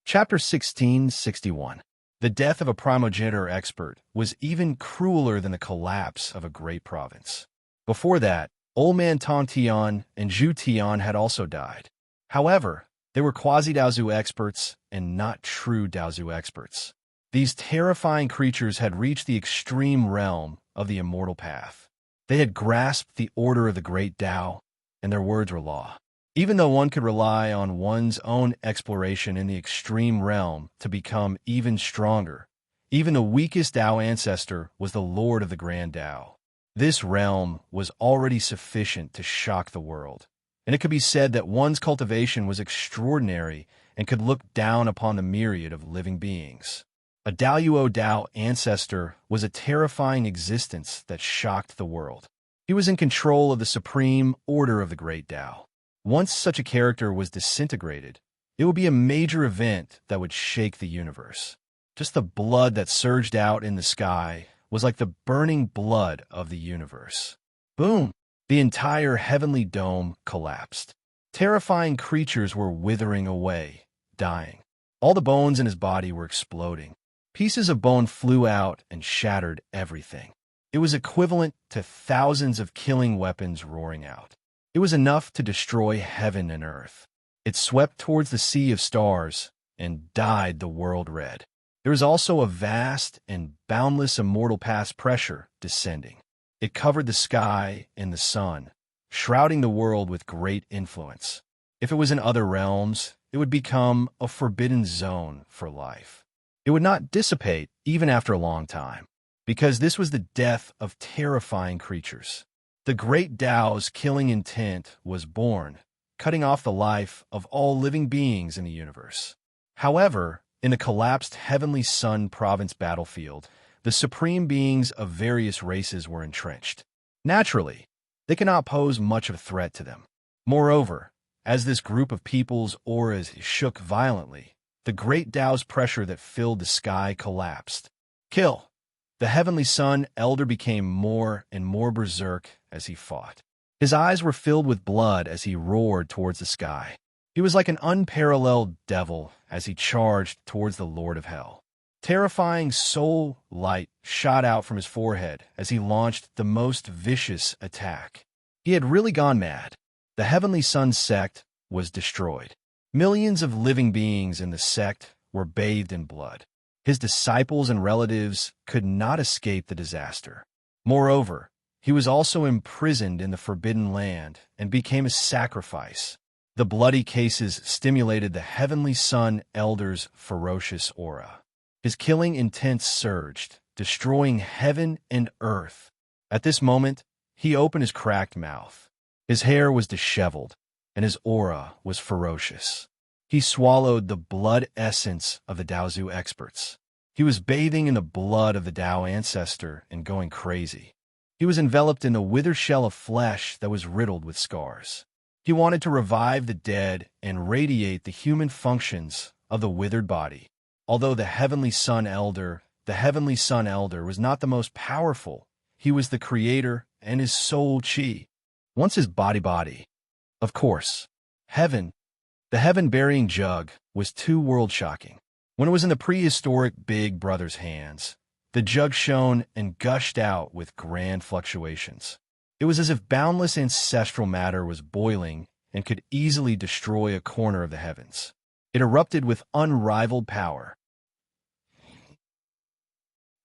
Chapter 1661. The death of a primogeniture expert was even crueler than the collapse of a great province. Before that, Old Man Tongtian and Zhu Tian had also died. However, they were quasi-Daozu experts and not true Daozu experts. These terrifying creatures had reached the extreme realm of the immortal path. They had grasped the order of the great Tao, and their words were law. Even though one could rely on one's own exploration in the extreme realm to become even stronger, even the weakest Tao ancestor was the lord of the grand Tao. This realm was already sufficient to shock the world, and it could be said that one's cultivation was extraordinary and could look down upon the myriad of living beings. A Daoyuo Dao ancestor was a terrifying existence that shocked the world. He was in control of the supreme order of the great Tao. Once such a character was disintegrated, it would be a major event that would shake the universe. Just the blood that surged out in the sky was like the burning blood of the universe. Boom! The entire heavenly dome collapsed. Terrifying creatures were withering away, dying. All the bones in his body were exploding. Pieces of bone flew out and shattered everything. It was equivalent to thousands of killing weapons roaring out. It was enough to destroy heaven and earth. It swept towards the sea of stars and dyed the world red. There was also a vast and boundless immortal past pressure descending. It covered the sky and the sun, shrouding the world with great influence. If it was in other realms, it would become a forbidden zone for life. It would not dissipate even after a long time, because this was the death of terrifying creatures. The great Tao's killing intent was born, cutting off the life of all living beings in the universe. However, in the collapsed Heavenly Sun province battlefield, the supreme beings of various races were entrenched. Naturally, They cannot pose much of a threat to them. Moreover, as this group of people's auras shook violently, the great Tao's pressure that filled the sky collapsed. Kill! The heavenly sun elder became more and more berserk as he fought. His eyes were filled with blood as he roared towards the sky. He was like an unparalleled devil as he charged towards the Lord of Hell. Terrifying soul light shot out from his forehead as he launched the most vicious attack. He had really gone mad. The Heavenly Sun sect was destroyed. Millions of living beings in the sect were bathed in blood. His disciples and relatives could not escape the disaster. Moreover, he was also imprisoned in the Forbidden Land and became a sacrifice. The bloody cases stimulated the Heavenly Sun Elder's ferocious aura. His killing intent surged, destroying heaven and earth. At this moment, he opened his cracked mouth. His hair was disheveled, and his aura was ferocious. He swallowed the blood essence of the Daozu experts. He was bathing in the blood of the Tao ancestor and going crazy. He was enveloped in a withered shell of flesh that was riddled with scars. He wanted to revive the dead and radiate the human functions of the withered body. Although the Heavenly Sun Elder was not the most powerful, he was the creator and his soul chi. Once his body. Of course, the heaven-burying jug was too world-shocking. When it was in the prehistoric Big Brother's hands, the jug shone and gushed out with grand fluctuations. It was as if boundless ancestral matter was boiling and could easily destroy a corner of the heavens. It erupted with unrivaled power.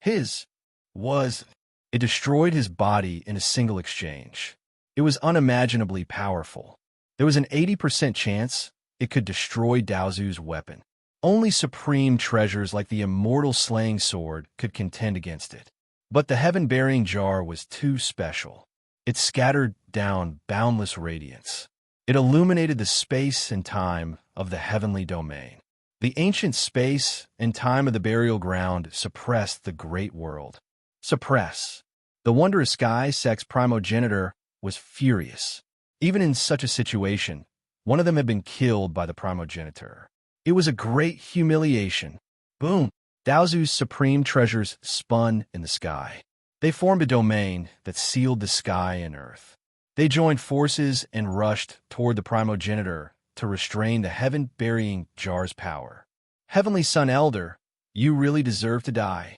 It destroyed his body in a single exchange. It was unimaginably powerful. There was an 80% chance it could destroy Daozu's weapon. Only supreme treasures like the immortal slaying sword could contend against it. But the heaven-bearing jar was too special. It scattered down boundless radiance. It illuminated the space and time of the heavenly domain. The ancient space and time of the burial ground suppressed the great world. Suppress. The wondrous sky sect's primogenitor was furious. Even in such a situation, one of them had been killed by the primogenitor. It was a great humiliation. Boom! Daozu's supreme treasures spun in the sky. They formed a domain that sealed the sky and earth. They joined forces and rushed toward the primogenitor to restrain the heaven-burying jar's power. Heavenly Sun Elder, you really deserve to die.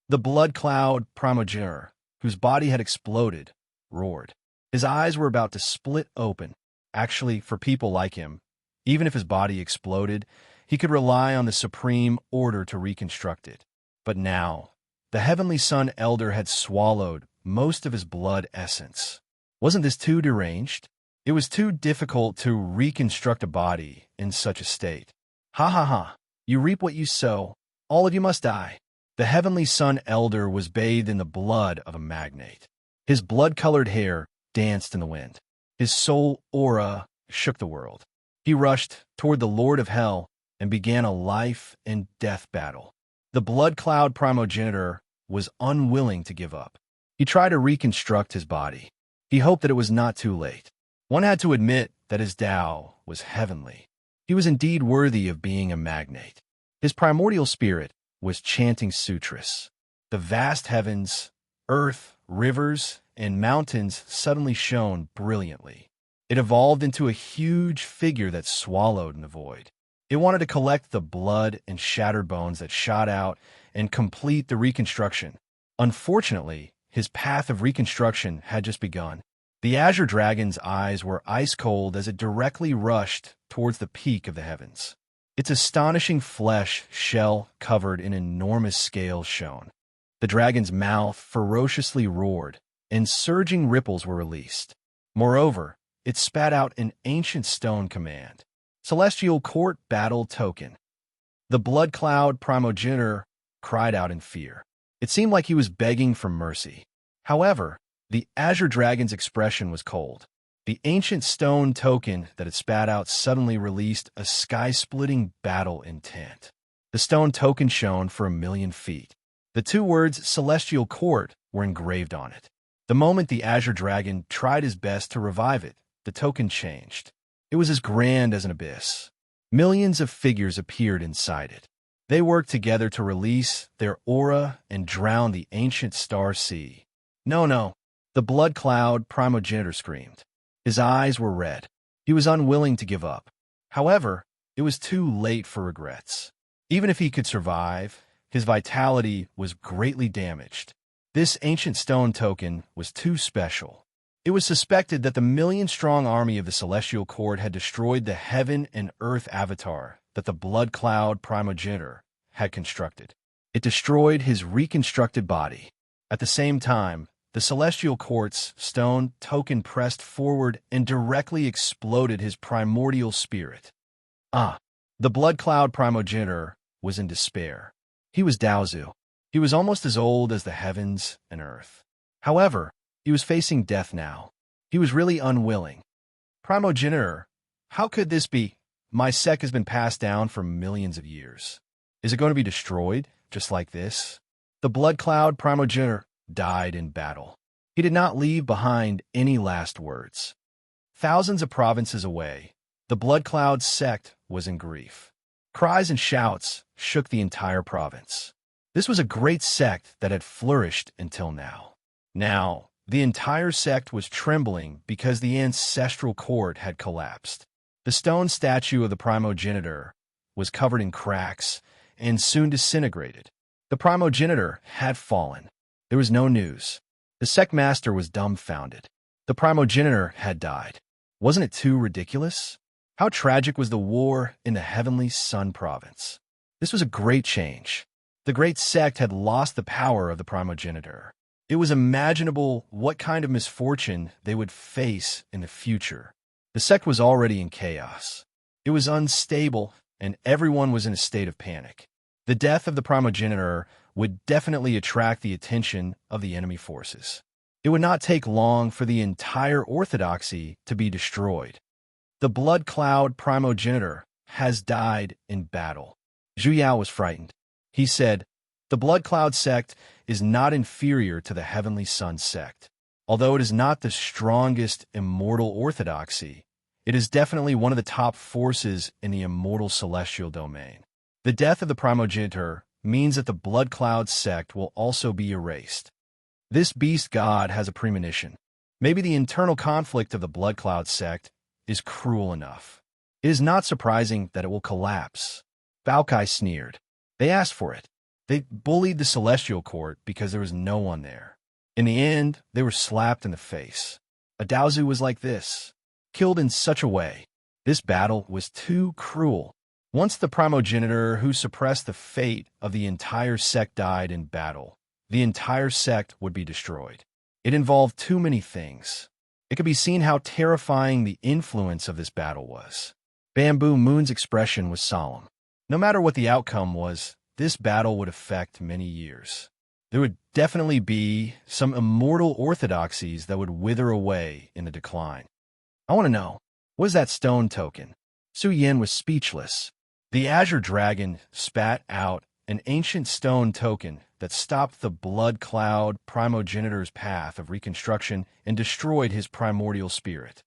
The blood cloud primogenitor, whose body had exploded, roared. His eyes were about to split open. Actually, for people like him, even if his body exploded, he could rely on the supreme order to reconstruct it. But now, the Heavenly Sun Elder had swallowed most of his blood essence. Wasn't this too deranged? It was too difficult to reconstruct a body in such a state. Ha ha ha! You reap what you sow. All of you must die. The Heavenly Sun Elder was bathed in the blood of a magnate. His blood-colored hair danced in the wind. His soul aura shook the world. He rushed toward the Lord of Hell and began a life and death battle. The blood cloud primogenitor was unwilling to give up. He tried to reconstruct his body. He hoped that it was not too late. One had to admit that his Tao was heavenly. He was indeed worthy of being a magnate. His primordial spirit was chanting sutras. The vast heavens, earth, rivers, and mountains suddenly shone brilliantly. It evolved into a huge figure that swallowed in the void. It wanted to collect the blood and shattered bones that shot out and complete the reconstruction. Unfortunately, his path of reconstruction had just begun. The Azure Dragon's eyes were ice-cold as it directly rushed towards the peak of the heavens. Its astonishing flesh shell covered in enormous scales shone. The dragon's mouth ferociously roared, and surging ripples were released. Moreover, it spat out an ancient stone command. Celestial Court Battle Token. The blood cloud primogenitor cried out in fear. It seemed like he was begging for mercy. However, the Azure Dragon's expression was cold. The ancient stone token that it spat out suddenly released a sky-splitting battle intent. The stone token shone for 1,000,000 feet. The two words Celestial Court were engraved on it. The moment the Azure Dragon tried his best to revive it, the token changed. It was as grand as an abyss. Millions of figures appeared inside it. They worked together to release their aura and drown the ancient star sea. No, no, the blood cloud primogenitor screamed. His eyes were red. He was unwilling to give up. However, it was too late for regrets. Even if he could survive, his vitality was greatly damaged. This ancient stone token was too special. It was suspected that the million-strong army of the Celestial Court had destroyed the heaven and earth avatar that the blood cloud primogenitor had constructed. It destroyed his reconstructed body. At the same time, the Celestial Court's stone token pressed forward and directly exploded his primordial spirit. The blood cloud primogenitor was in despair. He was Daozu. He was almost as old as the heavens and earth. However, he was facing death now. He was really unwilling. Primogenitor, how could this be? My sect has been passed down for millions of years. Is it going to be destroyed, just like this? The blood cloud primogenitor died in battle. He did not leave behind any last words. Thousands of provinces away, the blood cloud sect was in grief. Cries and shouts shook the entire province. This was a great sect that had flourished until now. Now, the entire sect was trembling because the ancestral court had collapsed. The stone statue of the primogenitor was covered in cracks and soon disintegrated. The primogenitor had fallen. There was no news. The sect master was dumbfounded. The primogenitor had died. Wasn't it too ridiculous? How tragic was the war in the Heavenly Sun province? This was a great change. The great sect had lost the power of the primogenitor. It was imaginable what kind of misfortune they would face in the future. The sect was already in chaos. It was unstable, and everyone was in a state of panic. The death of the primogenitor would definitely attract the attention of the enemy forces. It would not take long for the entire orthodoxy to be destroyed. The blood cloud primogenitor has died in battle. Zhu Yao was frightened. He said, "The blood cloud sect is not inferior to the Heavenly Sun sect. Although it is not the strongest immortal orthodoxy, it is definitely one of the top forces in the immortal celestial domain. The death of the primogenitor means that the blood cloud sect will also be erased. This beast god has a premonition. Maybe the internal conflict of the blood cloud sect is cruel enough. It is not surprising that it will collapse." Bao Kai sneered. They asked for it. They bullied the Celestial Court because there was no one there. In the end, they were slapped in the face. A Daozu was like this, killed in such a way. This battle was too cruel. Once the primogenitor who suppressed the fate of the entire sect died in battle, the entire sect would be destroyed. It involved too many things. It could be seen how terrifying the influence of this battle was. Bamboo Moon's expression was solemn. No matter what the outcome was, this battle would affect many years. There would definitely be some immortal orthodoxies that would wither away in the decline. I want to know, what is that stone token? Su Yin was speechless. The Azure Dragon spat out an ancient stone token that stopped the blood cloud primogenitor's path of reconstruction and destroyed his primordial spirit.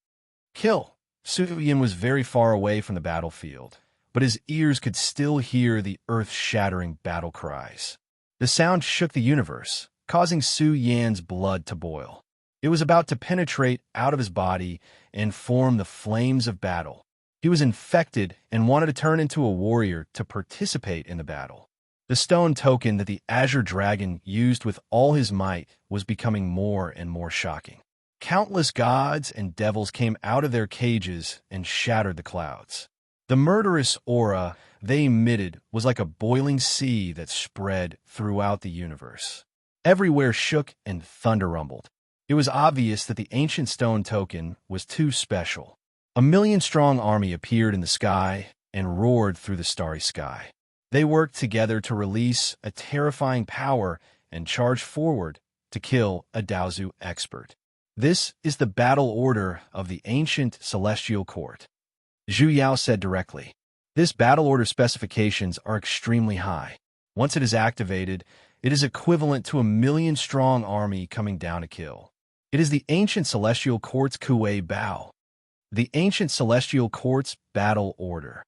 Kill! Su Yin was very far away from the battlefield, but his ears could still hear the earth-shattering battle cries. The sound shook the universe, causing Su Yan's blood to boil. It was about to penetrate out of his body and form the flames of battle. He was infected and wanted to turn into a warrior to participate in the battle. The stone token that the Azure Dragon used with all his might was becoming more and more shocking. Countless gods and devils came out of their cages and shattered the clouds. The murderous aura they emitted was like a boiling sea that spread throughout the universe. Everywhere shook and thunder rumbled. It was obvious that the ancient stone token was too special. A million-strong army appeared in the sky and roared through the starry sky. They worked together to release a terrifying power and charge forward to kill a Daozu expert. This is the battle order of the ancient celestial court. Zhu Yao said directly. This battle order specifications are extremely high. Once it is activated, it is equivalent to a million-strong army coming down to kill. It is the ancient celestial court's Kuei Bao. The ancient celestial court's battle order.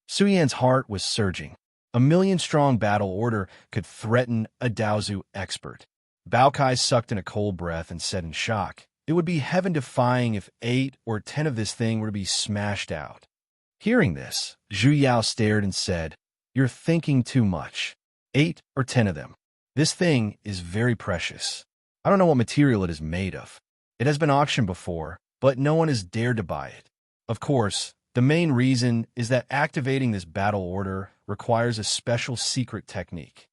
Su Yan's heart was surging. A million-strong battle order could threaten a Daozu expert. Bao Kai sucked in a cold breath and said in shock, "It would be heaven-defying if 8 or 10 of this thing were to be smashed out." Hearing this, Zhu Yao stared and said, "You're thinking too much. 8 or 10 of them. This thing is very precious. I don't know what material it is made of. It has been auctioned before, but no one has dared to buy it. Of course, the main reason is that activating this battle order requires a special secret technique.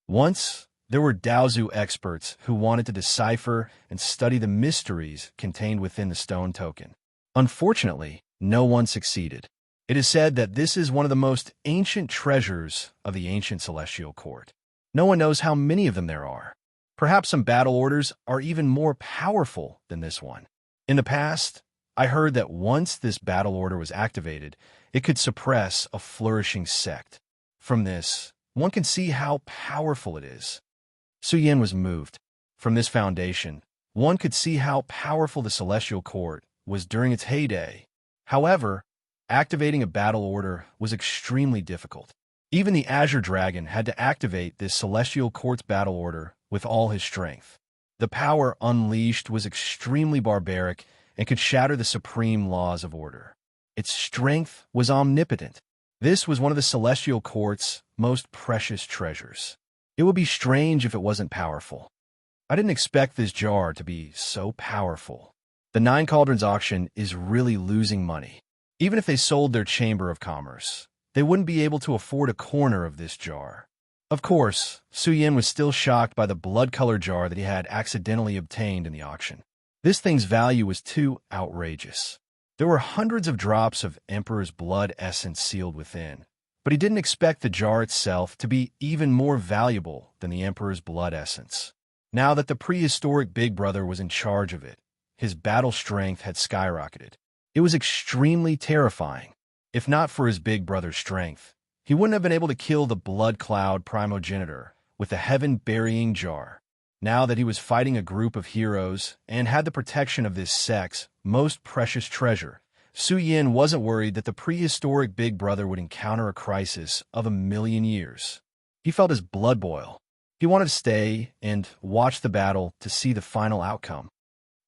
Once, there were Daozu experts who wanted to decipher and study the mysteries contained within the stone token. Unfortunately, no one succeeded. It is said that this is one of the most ancient treasures of the ancient celestial court. No one knows how many of them there are. Perhaps some battle orders are even more powerful than this one. In the past, I heard that once this battle order was activated, it could suppress a flourishing sect. From this, one can see how powerful it is." Su Yan was moved. From this foundation, one could see how powerful the celestial court was during its heyday. However, activating a battle order was extremely difficult. Even the Azure Dragon had to activate this celestial court's battle order with all his strength. The power unleashed was extremely barbaric and could shatter the supreme laws of order. Its strength was omnipotent. This was one of the celestial court's most precious treasures. It would be strange if it wasn't powerful. I didn't expect this jar to be so powerful. The Nine Cauldrons auction is really losing money. Even if they sold their Chamber of Commerce, they wouldn't be able to afford a corner of this jar. Of course, Su Yan was still shocked by the blood-colored jar that he had accidentally obtained in the auction. This thing's value was too outrageous. There were hundreds of drops of Emperor's blood essence sealed within, but he didn't expect the jar itself to be even more valuable than the Emperor's blood essence. Now that the prehistoric Big Brother was in charge of it, his battle strength had skyrocketed. It was extremely terrifying. If not for his Big Brother's strength, he wouldn't have been able to kill the Blood Cloud primogenitor with the heaven-burying jar. Now that he was fighting a group of heroes and had the protection of this sect's most precious treasure, Su Yan wasn't worried that the prehistoric Big Brother would encounter a crisis of 1,000,000 years. He felt his blood boil. He wanted to stay and watch the battle to see the final outcome.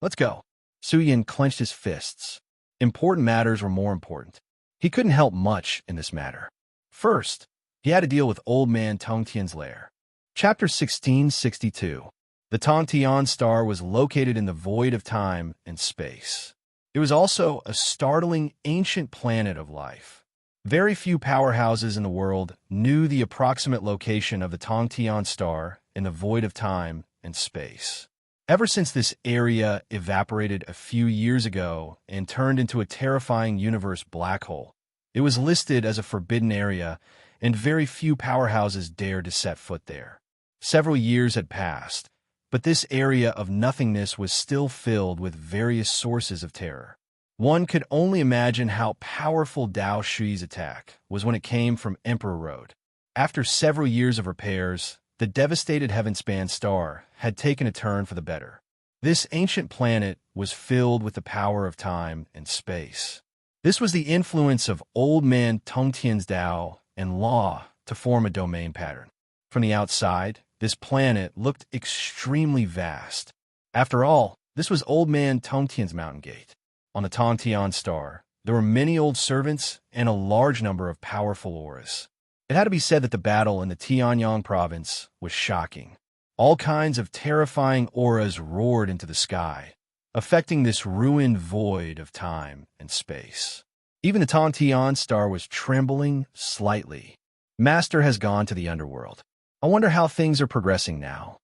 "Let's go." Su Yan clenched his fists. Important matters were more important. He couldn't help much in this matter. First, he had to deal with Old Man Tongtian's lair. Chapter 1662. The Tongtian star was located in the void of time and space. It was also a startling ancient planet of life. Very few powerhouses in the world knew the approximate location of the Tongtian star in the void of time and space. Ever since this area evaporated a few years ago and turned into a terrifying universe black hole, it was listed as a forbidden area, and very few powerhouses dared to set foot there. Several years had passed, but this area of nothingness was still filled with various sources of terror. One could only imagine how powerful Dao Shui's attack was when it came from Emperor Road. After several years of repairs, the devastated Heavenspan star had taken a turn for the better. This ancient planet was filled with the power of time and space. This was the influence of Old Man Tongtian's Dao and law to form a domain pattern. From the outside, this planet looked extremely vast. After all, this was Old Man Tongtian's mountain gate. On the Tongtian star, there were many old servants and a large number of powerful auras. It had to be said that the battle in the Tianyang province was shocking. All kinds of terrifying auras roared into the sky, affecting this ruined void of time and space. Even the Tongtian star was trembling slightly. Master has gone to the underworld. I wonder how things are progressing now.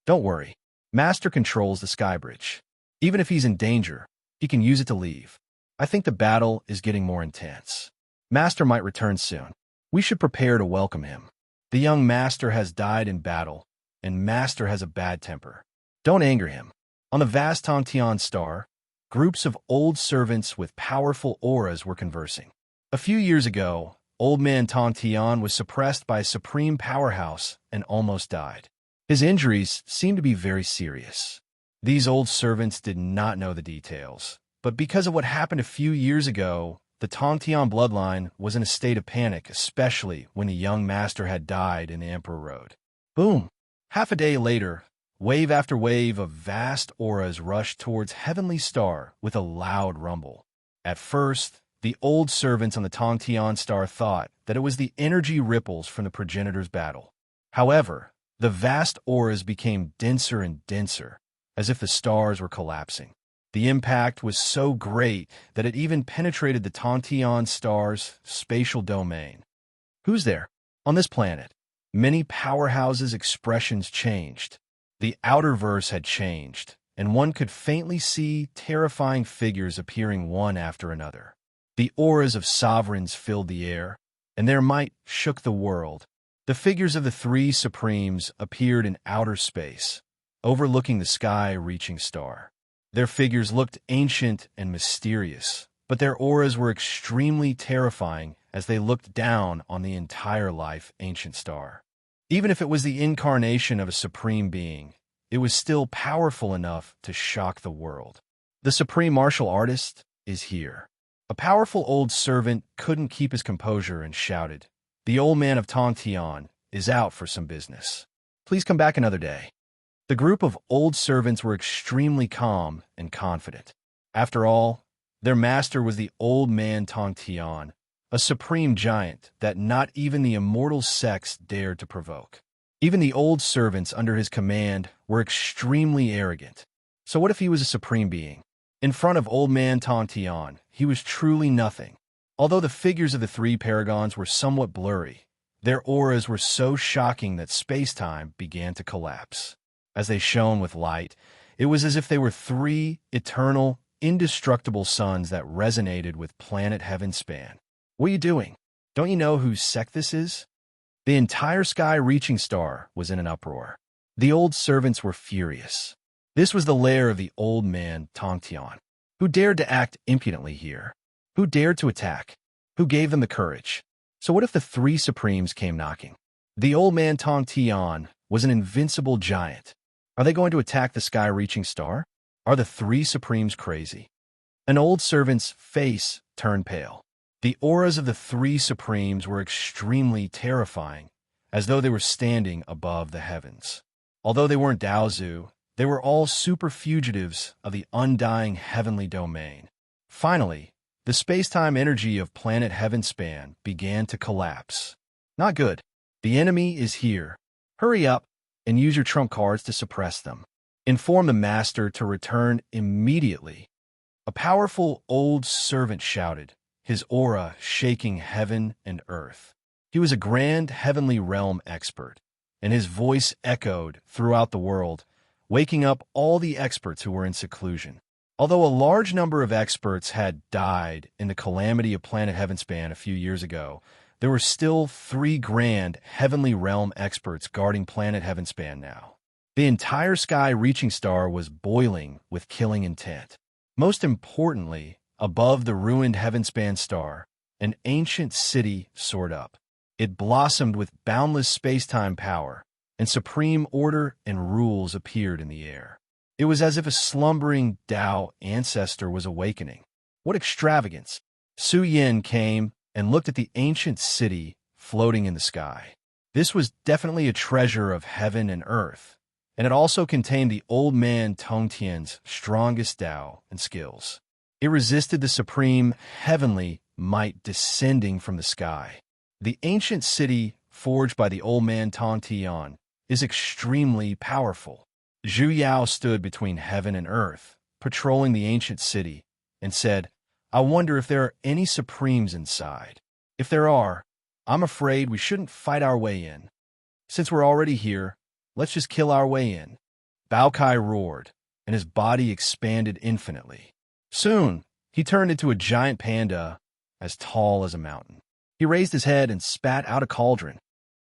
Don't worry. Master controls the sky bridge. Even if he's in danger, he can use it to leave. I think the battle is getting more intense. Master might return soon. We should prepare to welcome him. The young master has died in battle, and master has a bad temper. Don't anger him. On the vast Tongtian star, groups of old servants with powerful auras were conversing. A few years ago, Old Man Tongtian was suppressed by a supreme powerhouse and almost died. His injuries seemed to be very serious. These old servants did not know the details, but because of what happened a few years ago, the Tongtian bloodline was in a state of panic, especially when the young master had died in the Emperor Road. Boom! Half a day later, wave after wave of vast auras rushed towards Heavenly Star with a loud rumble. At first, the old servants on the Tongtian star thought that it was the energy ripples from the progenitor's battle. However, the vast auras became denser and denser, as if the stars were collapsing. The impact was so great that it even penetrated the Tongtian star's spatial domain. Who's there? On this planet, many powerhouses' expressions changed. The outer verse had changed, and one could faintly see terrifying figures appearing one after another. The auras of sovereigns filled the air, and their might shook the world. The figures of the three supremes appeared in outer space, overlooking the sky-reaching star. Their figures looked ancient and mysterious, but their auras were extremely terrifying as they looked down on the entire life-ancient star. Even if it was the incarnation of a supreme being, it was still powerful enough to shock the world. The supreme martial artist is here. A powerful old servant couldn't keep his composure and shouted, "The old man of Tongtian is out for some business. Please come back another day." The group of old servants were extremely calm and confident. After all, their master was the old man Tongtian, a supreme giant that not even the immortal sex dared to provoke. Even the old servants under his command were extremely arrogant. So what if he was a supreme being? In front of old man Tongtian, he was truly nothing. Although the figures of the three paragons were somewhat blurry, their auras were so shocking that space-time began to collapse. As they shone with light, it was as if they were three eternal, indestructible suns that resonated with planet heaven's span. What are you doing? Don't you know whose sect this is? The entire sky-reaching star was in an uproar. The old servants were furious. This was the lair of the old man Tongtian. Who dared to act impudently here? Who dared to attack? Who gave them the courage? So what if the three supremes came knocking? The old man Tongtian was an invincible giant. Are they going to attack the sky-reaching star? Are the three supremes crazy? An old servant's face turned pale. The auras of the three supremes were extremely terrifying, as though they were standing above the heavens. Although they weren't Daozu, they were all super fugitives of the undying heavenly domain. Finally, the space-time energy of planet Heavenspan began to collapse. Not good. The enemy is here. Hurry up and use your trump cards to suppress them. Inform the master to return immediately. A powerful old servant shouted, his aura shaking heaven and earth. He was a grand heavenly realm expert, and his voice echoed throughout the world, waking up all the experts who were in seclusion. Although a large number of experts had died in the calamity of planet Heavenspan a few years ago, there were still three grand heavenly realm experts guarding planet Heavenspan now. The entire sky-reaching star was boiling with killing intent. Most importantly, above the ruined Heavenspan star, an ancient city soared up. It blossomed with boundless space-time power, and supreme order and rules appeared in the air. It was as if a slumbering Tao ancestor was awakening. What extravagance! Su Yin came and looked at the ancient city floating in the sky. This was definitely a treasure of heaven and earth, and it also contained the old man Tongtian's strongest Tao and skills. It resisted the supreme heavenly might descending from the sky. The ancient city forged by the old man Tongtian is extremely powerful. Zhu Yao stood between heaven and earth, patrolling the ancient city, and said, "I wonder if there are any supremes inside. If there are, I'm afraid we shouldn't fight our way in. Since we're already here, let's just kill our way in." Bao Kai roared, and his body expanded infinitely. Soon, he turned into a giant panda as tall as a mountain. He raised his head and spat out a cauldron.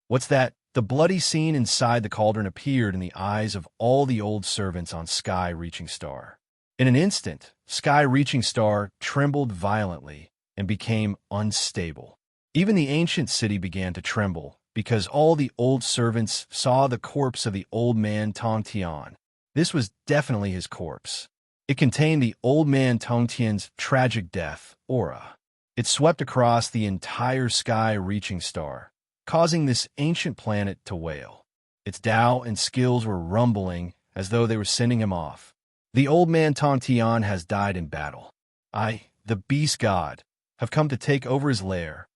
What's that? The bloody scene inside the cauldron appeared in the eyes of all the old servants on Sky-Reaching Star. In an instant, Sky-Reaching Star trembled violently and became unstable. Even the ancient city began to tremble because all the old servants saw the corpse of the old man Tongtian. This was definitely his corpse. It contained the old man Tongtian's tragic death aura. It swept across the entire sky-reaching star, causing this ancient planet to wail. Its Tao and skills were rumbling as though they were sending him off. The old man Tongtian has died in battle. I, the beast god, have come to take over his lair.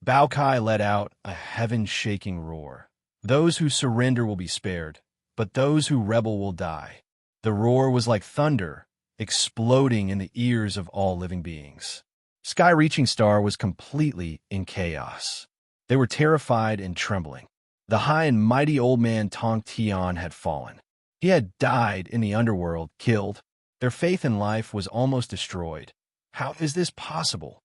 Bao Kai let out a heaven-shaking roar. Those who surrender will be spared, but those who rebel will die. The roar was like thunder, exploding in the ears of all living beings. Sky-reaching star was completely in chaos. They were terrified and trembling. The high and mighty old man Tong Tian had fallen. He had died in the underworld, killed. Their faith in life was almost destroyed. How is this possible?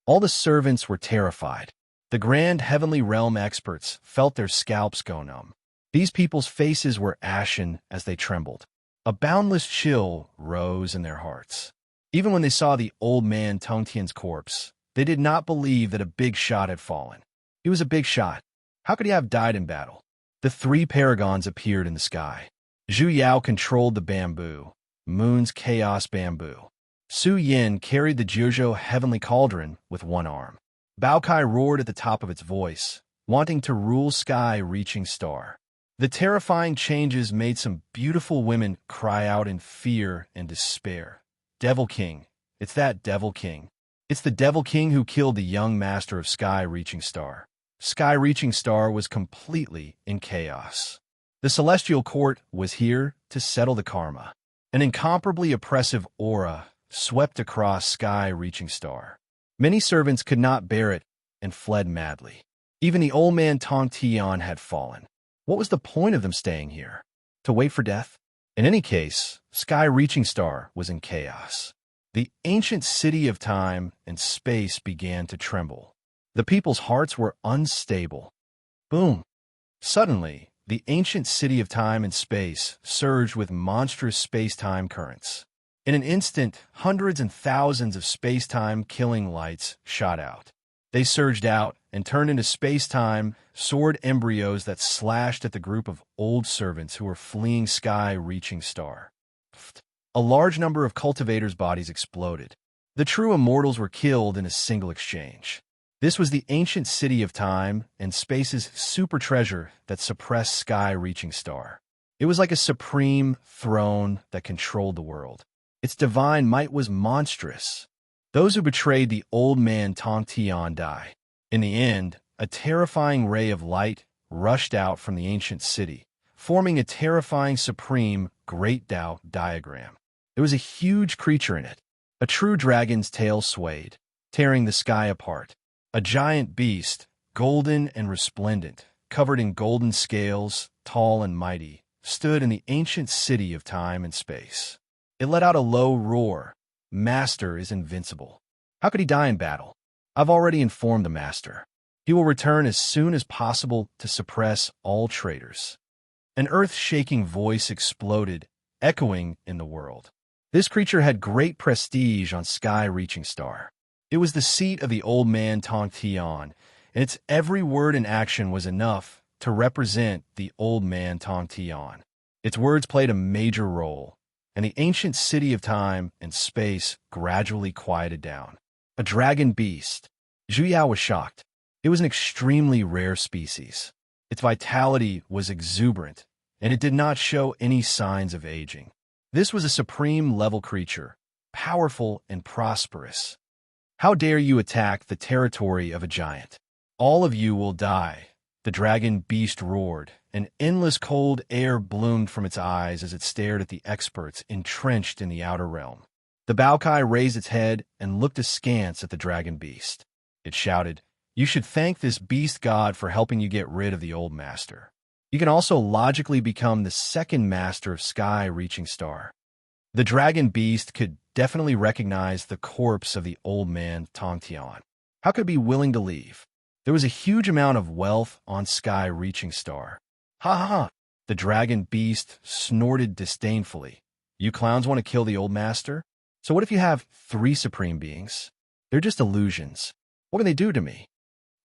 All the servants were terrified. The grand heavenly realm experts felt their scalps go numb. These people's faces were ashen as they trembled. A boundless chill rose in their hearts. Even when they saw the old man Tongtian's corpse, they did not believe that a big shot had fallen. He was a big shot. How could he have died in battle? The three paragons appeared in the sky. Zhu Yao controlled the bamboo, Moon's chaos bamboo. Su Yin carried the Jiuzhou heavenly cauldron with one arm. Bao Kai roared at the top of its voice, wanting to rule sky-reaching star. The terrifying changes made some beautiful women cry out in fear and despair. Devil King. It's that Devil King. It's the Devil King who killed the young master of Sky-Reaching Star. Sky-Reaching Star was completely in chaos. The Celestial Court was here to settle the karma. An incomparably oppressive aura swept across Sky-Reaching Star. Many servants could not bear it and fled madly. Even the old man Tong Tian had fallen. What was the point of them staying here? To wait for death? In any case, Sky-Reaching Star was in chaos. The ancient city of time and space began to tremble. The people's hearts were unstable. Boom! Suddenly, the ancient city of time and space surged with monstrous space-time currents. In an instant, hundreds and thousands of space-time killing lights shot out. They surged out and turned into space-time sword embryos that slashed at the group of old servants who were fleeing Sky-Reaching Star. A large number of cultivators' bodies exploded. The true immortals were killed in a single exchange. This was the ancient city of time and space's super treasure that suppressed Sky-Reaching Star. It was like a supreme throne that controlled the world. Its divine might was monstrous. Those who betrayed the old man Tong Tian die. In the end, a terrifying ray of light rushed out from the ancient city, forming a terrifying supreme Great Tao diagram. There was a huge creature in it. A true dragon's tail swayed, tearing the sky apart. A giant beast, golden and resplendent, covered in golden scales, tall and mighty, stood in the ancient city of time and space. It let out a low roar. Master is invincible. How could he die in battle? I've already informed the Master. He will return as soon as possible to suppress all traitors. An earth-shaking voice exploded, echoing in the world. This creature had great prestige on Sky-Reaching Star. It was the seat of the old man Tong Tian, and its every word and action was enough to represent the old man Tong Tian. Its words played a major role, and the ancient city of time and space gradually quieted down. A dragon beast. Zhu Yao was shocked. It was an extremely rare species. Its vitality was exuberant, and it did not show any signs of aging. This was a supreme-level creature, powerful and prosperous. How dare you attack the territory of a giant? All of you will die. The dragon beast roared. An endless cold air bloomed from its eyes as it stared at the experts entrenched in the outer realm. The Bao Kai raised its head and looked askance at the dragon beast. It shouted, "You should thank this beast god for helping you get rid of the old master. You can also logically become the second master of Sky-Reaching Star." The dragon beast could definitely recognize the corpse of the old man Tong Tian. How could it be willing to leave? There was a huge amount of wealth on Sky-Reaching Star. Ha ha ha! The dragon beast snorted disdainfully. You clowns want to kill the old master? So what if you have 3 supreme beings? They're just illusions. What can they do to me?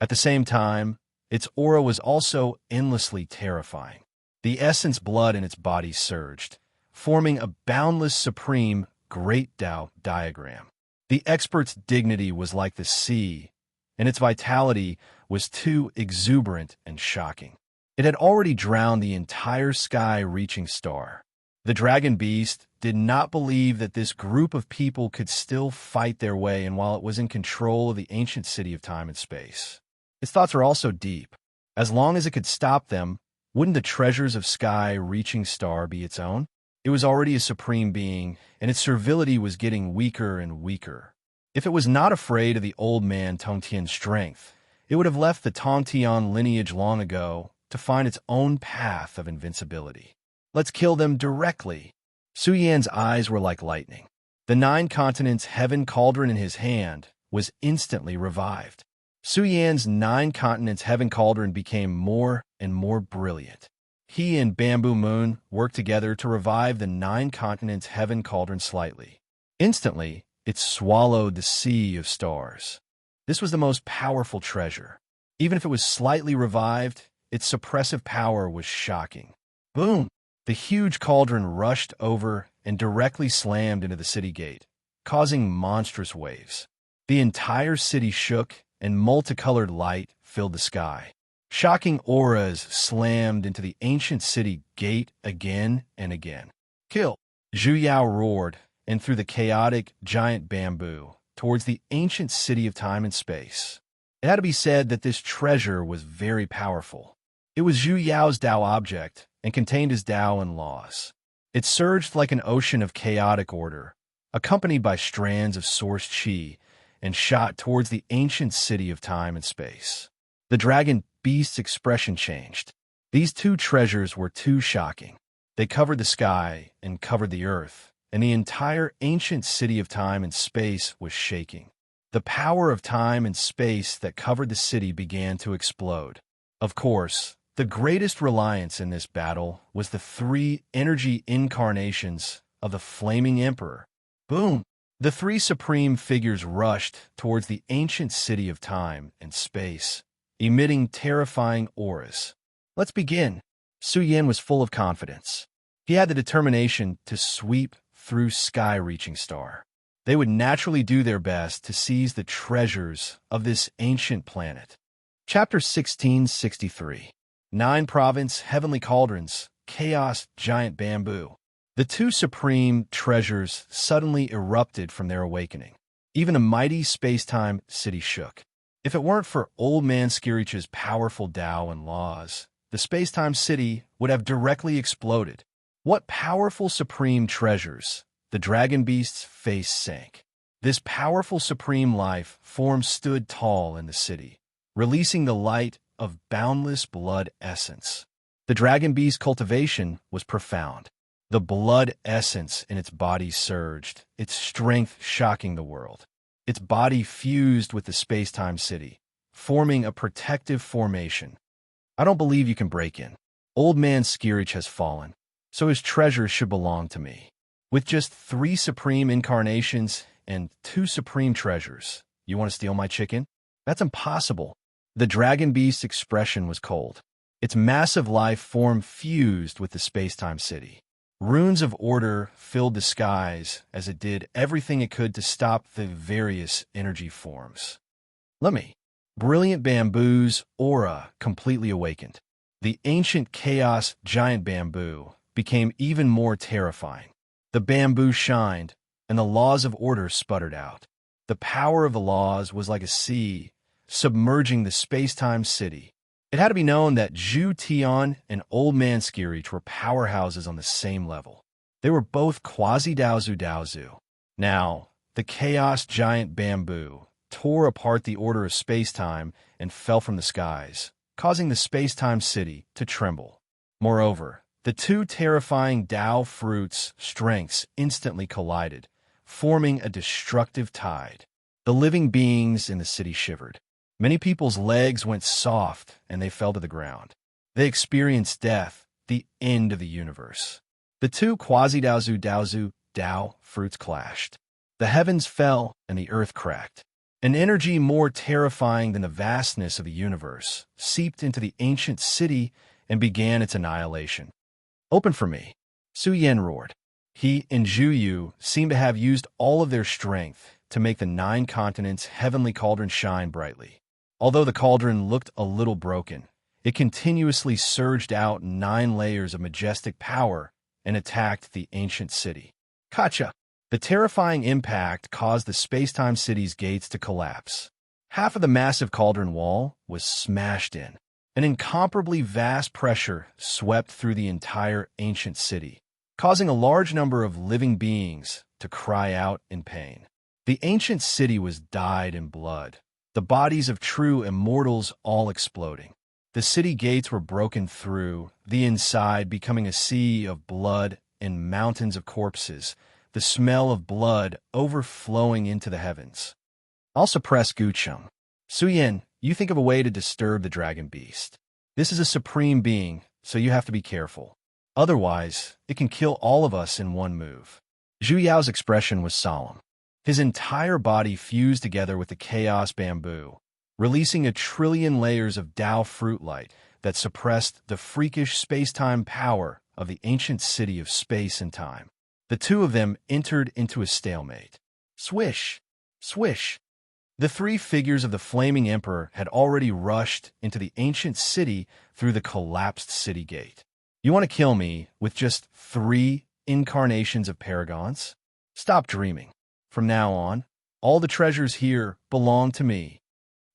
At the same time, its aura was also endlessly terrifying. The essence blood in its body surged, forming a boundless supreme great Tao diagram. The expert's dignity was like the sea, and its vitality was too exuberant and shocking. It had already drowned the entire sky-reaching star. The dragon beast did not believe that this group of people could still fight their way, and while it was in control of the ancient city of time and space. Its thoughts are also deep. As long as it could stop them, wouldn't the treasures of sky-reaching star be its own? It was already a supreme being, and its servility was getting weaker and weaker. If it was not afraid of the old man Tongtian's strength, it would have left the Tongtian lineage long ago to find its own path of invincibility. Let's kill them directly. Su Yan's eyes were like lightning. The 9 continents heaven cauldron in his hand was instantly revived. Su Yan's 9 continents heaven cauldron became more and more brilliant. He and Bamboo Moon worked together to revive the 9 continents heaven cauldron slightly. Instantly, it swallowed the sea of stars. This was the most powerful treasure. Even if it was slightly revived, its suppressive power was shocking. Boom! The huge cauldron rushed over and directly slammed into the city gate, causing monstrous waves. The entire city shook, and multicolored light filled the sky. Shocking auras slammed into the ancient city gate again and again. Kill! Zhu Yao roared, and threw the chaotic giant bamboo towards the ancient city of time and space. It had to be said that this treasure was very powerful. It was Zhu Yao's Tao object and contained his Tao and laws. It surged like an ocean of chaotic order, accompanied by strands of source chi, and shot towards the ancient city of time and space. The dragon beast's expression changed. These 2 treasures were too shocking. They covered the sky and covered the earth, and the entire ancient city of time and space was shaking. The power of time and space that covered the city began to explode. Of course, the greatest reliance in this battle was the 3 energy incarnations of the Flaming Emperor. Boom! The 3 supreme figures rushed towards the ancient city of time and space, emitting terrifying auras. Let's begin. Su Yan was full of confidence. He had the determination to sweep through sky-reaching star. They would naturally do their best to seize the treasures of this ancient planet. Chapter 1663. 9 province heavenly cauldrons, chaos giant bamboo. The 2 supreme treasures suddenly erupted from their awakening. Even a mighty space-time city shook. If it weren't for Old Man Skirich's powerful Tao and laws, the space-time city would have directly exploded. What powerful supreme treasures! The dragon beast's face sank. This powerful supreme life form stood tall in the city, releasing the light of boundless blood essence. The dragon beast's cultivation was profound. The blood essence in its body surged, its strength shocking the world. Its body fused with the space-time city, forming a protective formation. I don't believe you can break in. Old Man Skirich has fallen, so his treasures should belong to me. With just 3 supreme incarnations and 2 supreme treasures, you want to steal my chicken? That's impossible. The dragon beast's expression was cold. Its massive life form fused with the space-time city. Runes of order filled the skies as it did everything it could to stop the various energy forms. Let me. Brilliant bamboo's aura completely awakened. The ancient chaos giant bamboo became even more terrifying. The bamboo shined, and the laws of order sputtered out. The power of the laws was like a sea, submerging the space-time city. It had to be known that Zhu Tian and Old Man Skirich were powerhouses on the same level. They were both quasi-Daozu Daozu. Now, the chaos giant bamboo tore apart the order of space-time and fell from the skies, causing the space-time city to tremble. Moreover, the 2 terrifying Tao fruits' strengths instantly collided, forming a destructive tide. The living beings in the city shivered. Many people's legs went soft and they fell to the ground. They experienced death, the end of the universe. The 2 quasi-Daozu Daozu Tao fruits clashed. The heavens fell and the earth cracked. An energy more terrifying than the vastness of the universe seeped into the ancient city and began its annihilation. Open for me, Su Yan roared. He and Juyu seemed to have used all of their strength to make the 9 continents' heavenly cauldron shine brightly. Although the cauldron looked a little broken, it continuously surged out 9 layers of majestic power and attacked the ancient city. Gotcha! The terrifying impact caused the space-time city's gates to collapse. Half of the massive cauldron wall was smashed in. An incomparably vast pressure swept through the entire ancient city, causing a large number of living beings to cry out in pain. The ancient city was dyed in blood, the bodies of true immortals all exploding. The city gates were broken through, the inside becoming a sea of blood and mountains of corpses, the smell of blood overflowing into the heavens. I'll suppress Gucheng. Suyin, you think of a way to disturb the dragon beast. This is a supreme being, so you have to be careful. Otherwise, it can kill all of us in one move. Zhu Yao's expression was solemn. His entire body fused together with the chaos bamboo, releasing 1,000,000,000,000 layers of Dao fruit light that suppressed the freakish space-time power of the ancient city of space and time. The two of them entered into a stalemate. Swish! Swish! The 3 figures of the Flaming Emperor had already rushed into the ancient city through the collapsed city gate. You want to kill me with just 3 incarnations of paragons? Stop dreaming. From now on, all the treasures here belong to me.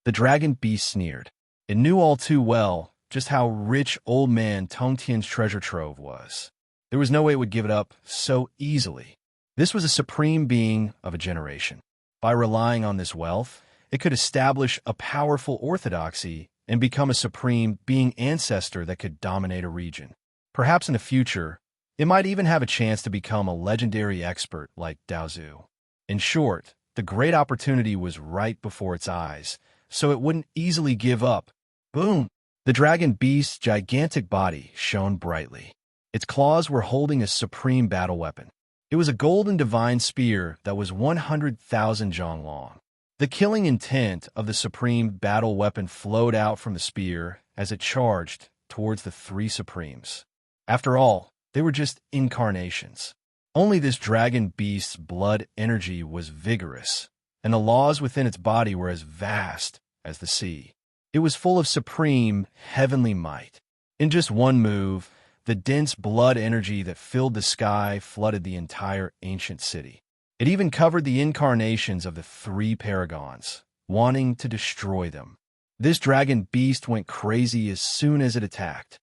The dragon beast sneered. It knew all too well just how rich old man Tongtian's treasure trove was. There was no way it would give it up so easily. This was a supreme being of a generation. By relying on this wealth, it could establish a powerful orthodoxy and become a supreme being ancestor that could dominate a region. Perhaps in the future, it might even have a chance to become a legendary expert like Daozu. In short, the great opportunity was right before its eyes, so it wouldn't easily give up. Boom! The dragon beast's gigantic body shone brightly. Its claws were holding a supreme battle weapon. It was a golden divine spear that was 100,000 zhang long. The killing intent of the supreme battle weapon flowed out from the spear as it charged towards the 3 supremes. After all, they were just incarnations. Only this dragon beast's blood energy was vigorous, and the laws within its body were as vast as the sea. It was full of supreme, heavenly might. In just one move, the dense blood energy that filled the sky flooded the entire ancient city. It even covered the incarnations of the 3 paragons, wanting to destroy them. This dragon beast went crazy as soon as it attacked.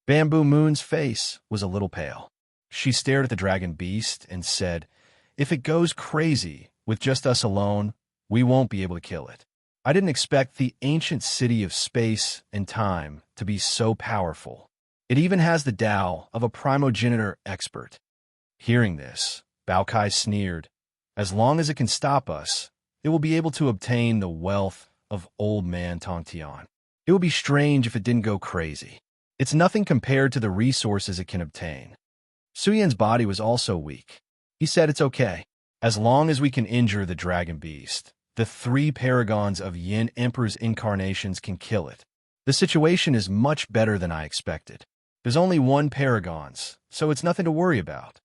Bamboo Moon's face was a little pale. She stared at the dragon beast and said, "If it goes crazy with just us alone, we won't be able to kill it. I didn't expect the ancient city of space and time to be so powerful. It even has the Tao of a primogenitor expert." Hearing this, Bao Kai sneered. As long as it can stop us, it will be able to obtain the wealth of old man Tongtian. It would be strange if it didn't go crazy. It's nothing compared to the resources it can obtain. Suyan's body was also weak. He said it's okay. As long as we can injure the dragon beast, the 3 paragons of Yin Emperor's incarnations can kill it. The situation is much better than I expected. There's only 1 paragons, so it's nothing to worry about.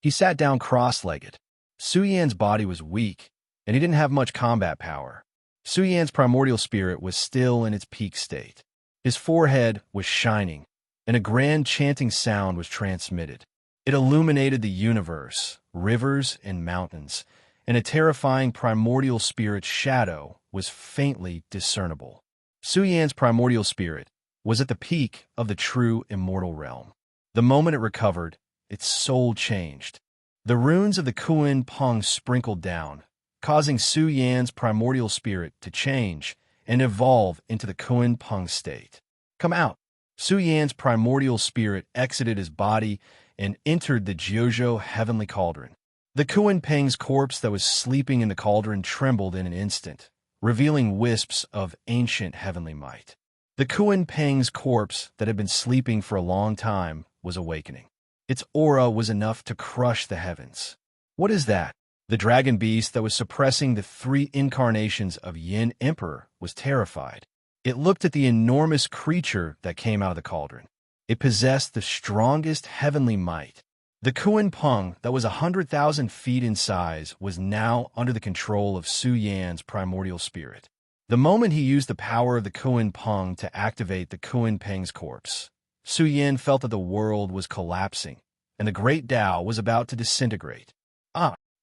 He sat down cross-legged. Suyan's body was weak, and he didn't have much combat power. Suyan's primordial spirit was still in its peak state. His forehead was shining, and a grand chanting sound was transmitted. It illuminated the universe, rivers and mountains, and a terrifying primordial spirit's shadow was faintly discernible. Suyan's primordial spirit was at the peak of the true immortal realm. The moment it recovered, its soul changed. The runes of the Kuan Peng sprinkled down, causing Suyan's primordial spirit to change and evolve into the Kuan Peng state. Come out! Suyan's primordial spirit exited his body and entered the Jiuzhou heavenly cauldron. The Kuan Peng's corpse that was sleeping in the cauldron trembled in an instant, revealing wisps of ancient heavenly might. The Kuan Peng's corpse that had been sleeping for a long time was awakening. Its aura was enough to crush the heavens. What is that? The dragon beast that was suppressing the 3 incarnations of Yin Emperor was terrified. It looked at the enormous creature that came out of the cauldron. It possessed the strongest heavenly might. The Kuan Peng that was 100,000 feet in size was now under the control of Su Yan's primordial spirit. The moment he used the power of the Kuan Peng to activate the Kuan Peng's corpse, Su Yan felt that the world was collapsing, and the great Tao was about to disintegrate.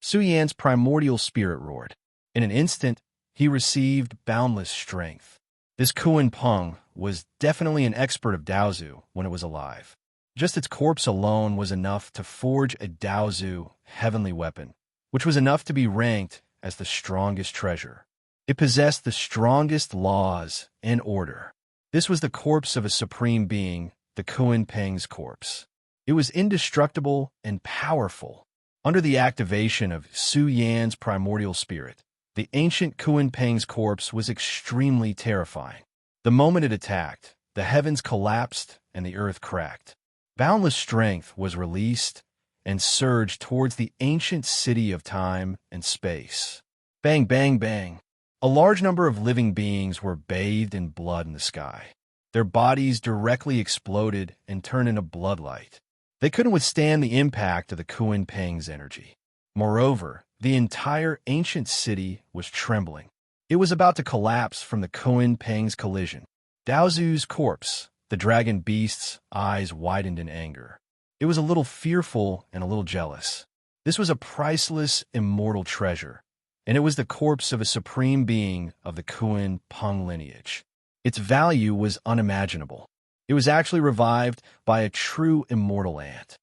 Su Yan's primordial spirit roared. In an instant, he received boundless strength. This Kuan Peng was definitely an expert of Daozu when it was alive. Just its corpse alone was enough to forge a Daozu heavenly weapon, which was enough to be ranked as the strongest treasure. It possessed the strongest laws and order. This was the corpse of a supreme being, the Kuan Peng's corpse. It was indestructible and powerful. Under the activation of Su Yan's primordial spirit, the ancient Kuan Peng's corpse was extremely terrifying. The moment it attacked, the heavens collapsed and the earth cracked. Boundless strength was released and surged towards the ancient city of time and space. Bang, bang, bang. A large number of living beings were bathed in blood in the sky. Their bodies directly exploded and turned into bloodlight. They couldn't withstand the impact of the Kuan Peng's energy. Moreover, the entire ancient city was trembling. It was about to collapse from the Kuan Peng's collision. Daozu's corpse, the dragon beast's eyes widened in anger. It was a little fearful and a little jealous. This was a priceless, immortal treasure, and it was the corpse of a supreme being of the Kuan Peng lineage. Its value was unimaginable. It was actually revived by a true immortal ant.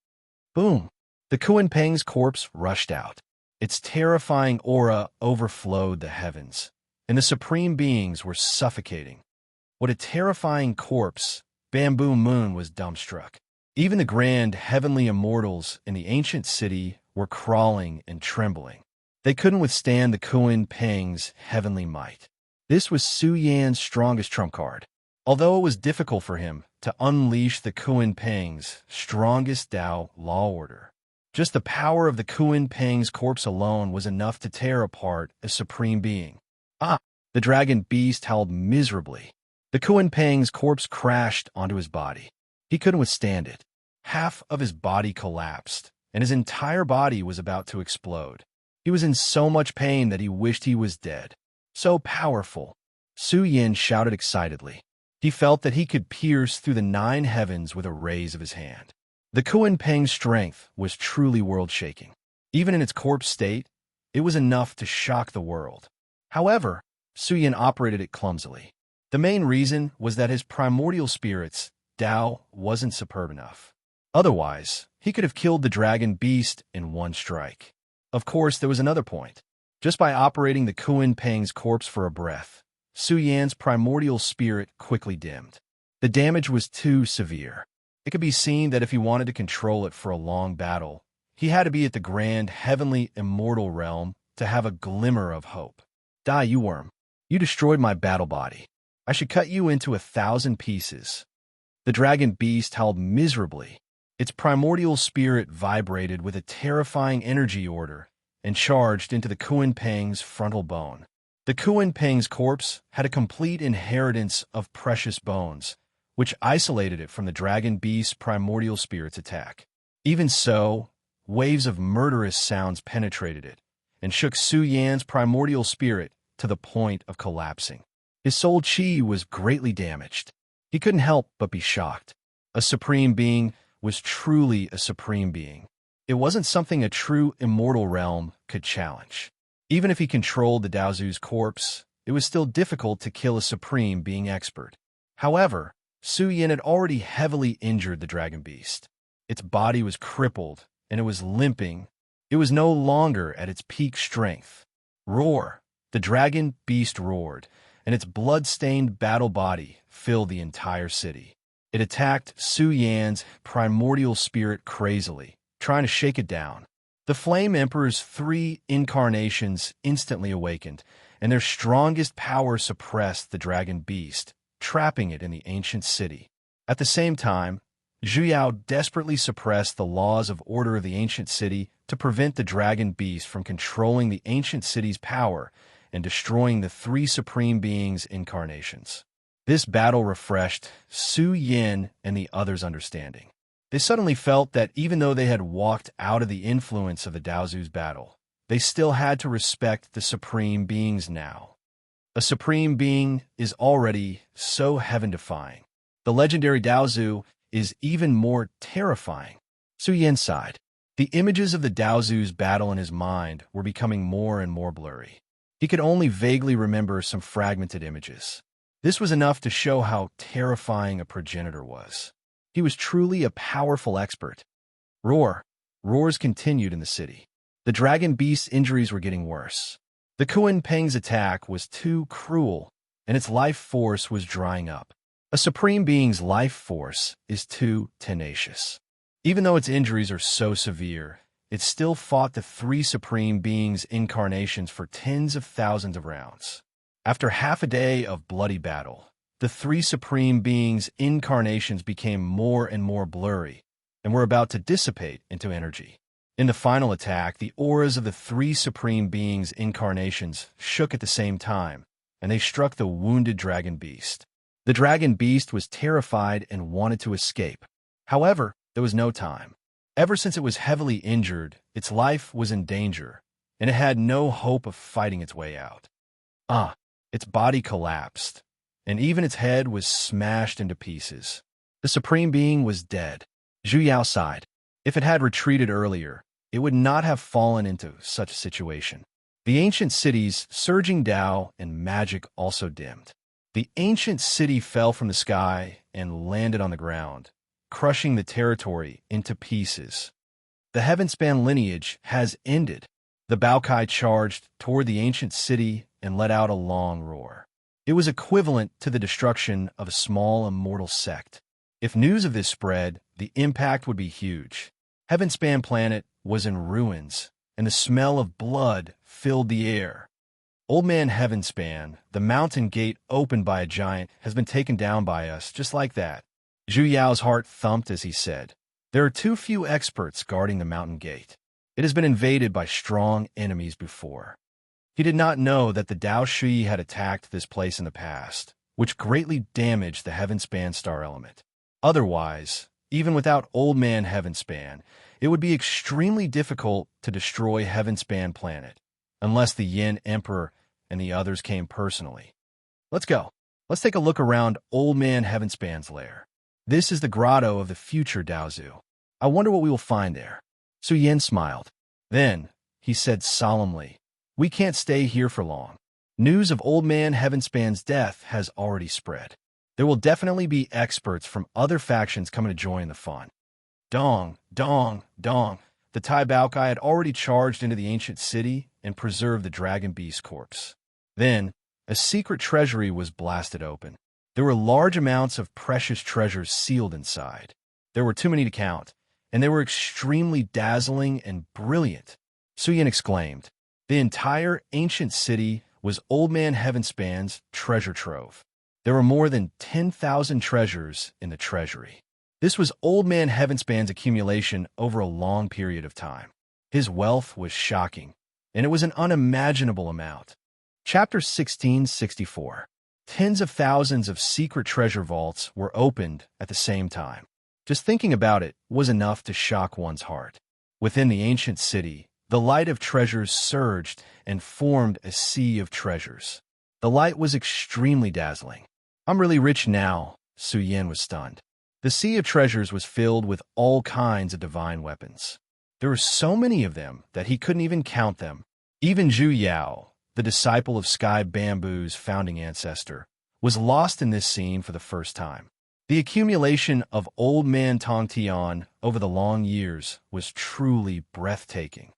Boom! The Kuan Peng's corpse rushed out. Its terrifying aura overflowed the heavens, and the supreme beings were suffocating. What a terrifying corpse! Bamboo Moon was dumbstruck. Even the grand heavenly immortals in the ancient city were crawling and trembling. They couldn't withstand the Kuan Peng's heavenly might. This was Su Yan's strongest trump card. Although it was difficult for him to unleash the Kuan Peng's strongest Tao law order, just the power of the Kuan Peng's corpse alone was enough to tear apart a supreme being. The dragon beast howled miserably. The Kuan Peng's corpse crashed onto his body. He couldn't withstand it. Half of his body collapsed, and his entire body was about to explode. He was in so much pain that he wished he was dead. So powerful. Su Yan shouted excitedly. He felt that he could pierce through the 9 heavens with a raise of his hand. The Kuan Peng's strength was truly world-shaking. Even in its corpse state, it was enough to shock the world. However, Su Yan operated it clumsily. The main reason was that his primordial spirit's Tao wasn't superb enough. Otherwise, he could have killed the dragon beast in one strike. Of course, there was another point. Just by operating the Kuan Peng's corpse for a breath, Su Yan's primordial spirit quickly dimmed. The damage was too severe. It could be seen that if he wanted to control it for a long battle, he had to be at the grand, heavenly, immortal realm to have a glimmer of hope. Die, you worm. You destroyed my battle body. I should cut you into 1,000 pieces. The dragon beast howled miserably. Its primordial spirit vibrated with a terrifying energy order and charged into the Kuan Peng's frontal bone. The Kuan Peng's corpse had a complete inheritance of precious bones, which isolated it from the dragon beast's primordial spirit's attack. Even so, waves of murderous sounds penetrated it and shook Su Yan's primordial spirit to the point of collapsing. His soul chi was greatly damaged. He couldn't help but be shocked. A supreme being was truly a supreme being. It wasn't something a true immortal realm could challenge. Even if he controlled the Daozu's corpse, it was still difficult to kill a supreme being expert. However, Su Yan had already heavily injured the dragon beast. Its body was crippled, and it was limping. It was no longer at its peak strength. Roar! The dragon beast roared, and its blood-stained battle body filled the entire city. It attacked Su Yan's primordial spirit crazily, trying to shake it down. The Flame Emperor's 3 incarnations instantly awakened, and their strongest power suppressed the dragon beast, trapping it in the ancient city. At the same time, Zhuyao desperately suppressed the laws of order of the ancient city to prevent the dragon beast from controlling the ancient city's power and destroying the 3 supreme beings' incarnations. This battle refreshed Su Yan and the others' understanding. They suddenly felt that even though they had walked out of the influence of the Daozu's battle, they still had to respect the supreme beings now. A supreme being is already so heaven-defying. The legendary Daozu is even more terrifying. Su Yan sighed. The images of the Daozu's battle in his mind were becoming more and more blurry. He could only vaguely remember some fragmented images. This was enough to show how terrifying a progenitor was. He was truly a powerful expert. Roars continued in the city. The dragon beast's injuries were getting worse. The Kuan Peng's attack was too cruel, and its life force was drying up. A supreme being's life force is too tenacious. Even though its injuries are so severe, it still fought the three supreme beings' incarnations for tens of thousands of rounds. After half a day of bloody battle, the three supreme beings' incarnations became more and more blurry and were about to dissipate into energy. In the final attack, the auras of the three supreme beings' incarnations shook at the same time, and they struck the wounded dragon beast. The dragon beast was terrified and wanted to escape. However, there was no time. Ever since it was heavily injured, its life was in danger, and it had no hope of fighting its way out. Its body collapsed, and even its head was smashed into pieces. The supreme being was dead. Zhu Yao sighed. If it had retreated earlier, it would not have fallen into such a situation. The ancient city's surging Tao and magic also dimmed. The ancient city fell from the sky and landed on the ground, crushing the territory into pieces. The Heavenspan lineage has ended. The Baokai charged toward the ancient city and let out a long roar. It was equivalent to the destruction of a small immortal sect. If news of this spread, the impact would be huge. Heavenspan planet was in ruins, and the smell of blood filled the air. Old Man Heavenspan, the mountain gate opened by a giant, has been taken down by us, just like that. Zhu Yao's heart thumped as he said, "There are too few experts guarding the mountain gate. It has been invaded by strong enemies before." He did not know that the Dao Shi had attacked this place in the past, which greatly damaged the Heavenspan star element. Otherwise, even without Old Man Heavenspan, it would be extremely difficult to destroy Heavenspan planet, unless the Yin Emperor and the others came personally. Let's go. Let's take a look around Old Man Heavenspan's lair. This is the grotto of the future Daozu. I wonder what we will find there. Su Yin smiled. Then, he said solemnly, "We can't stay here for long. News of Old Man Heavenspan's death has already spread. There will definitely be experts from other factions coming to join the fun." Dong, dong, dong. The Tai Baokai had already charged into the ancient city and preserved the dragon beast corpse. Then, a secret treasury was blasted open. There were large amounts of precious treasures sealed inside. There were too many to count, and they were extremely dazzling and brilliant. Su Yin exclaimed. The entire ancient city was Old Man Heavenspan's treasure trove. There were more than 10,000 treasures in the treasury. This was Old Man Heavenspan's accumulation over a long period of time. His wealth was shocking, and it was an unimaginable amount. Chapter 1664. Tens of thousands of secret treasure vaults were opened at the same time. Just thinking about it was enough to shock one's heart. Within the ancient city, the light of treasures surged and formed a sea of treasures. The light was extremely dazzling. "I'm really rich now," Su Yin was stunned. The sea of treasures was filled with all kinds of divine weapons. There were so many of them that he couldn't even count them. Even Zhu Yao, the disciple of Sky Bamboo's founding ancestor, was lost in this scene for the first time. The accumulation of Old Man Tongtian over the long years was truly breathtaking.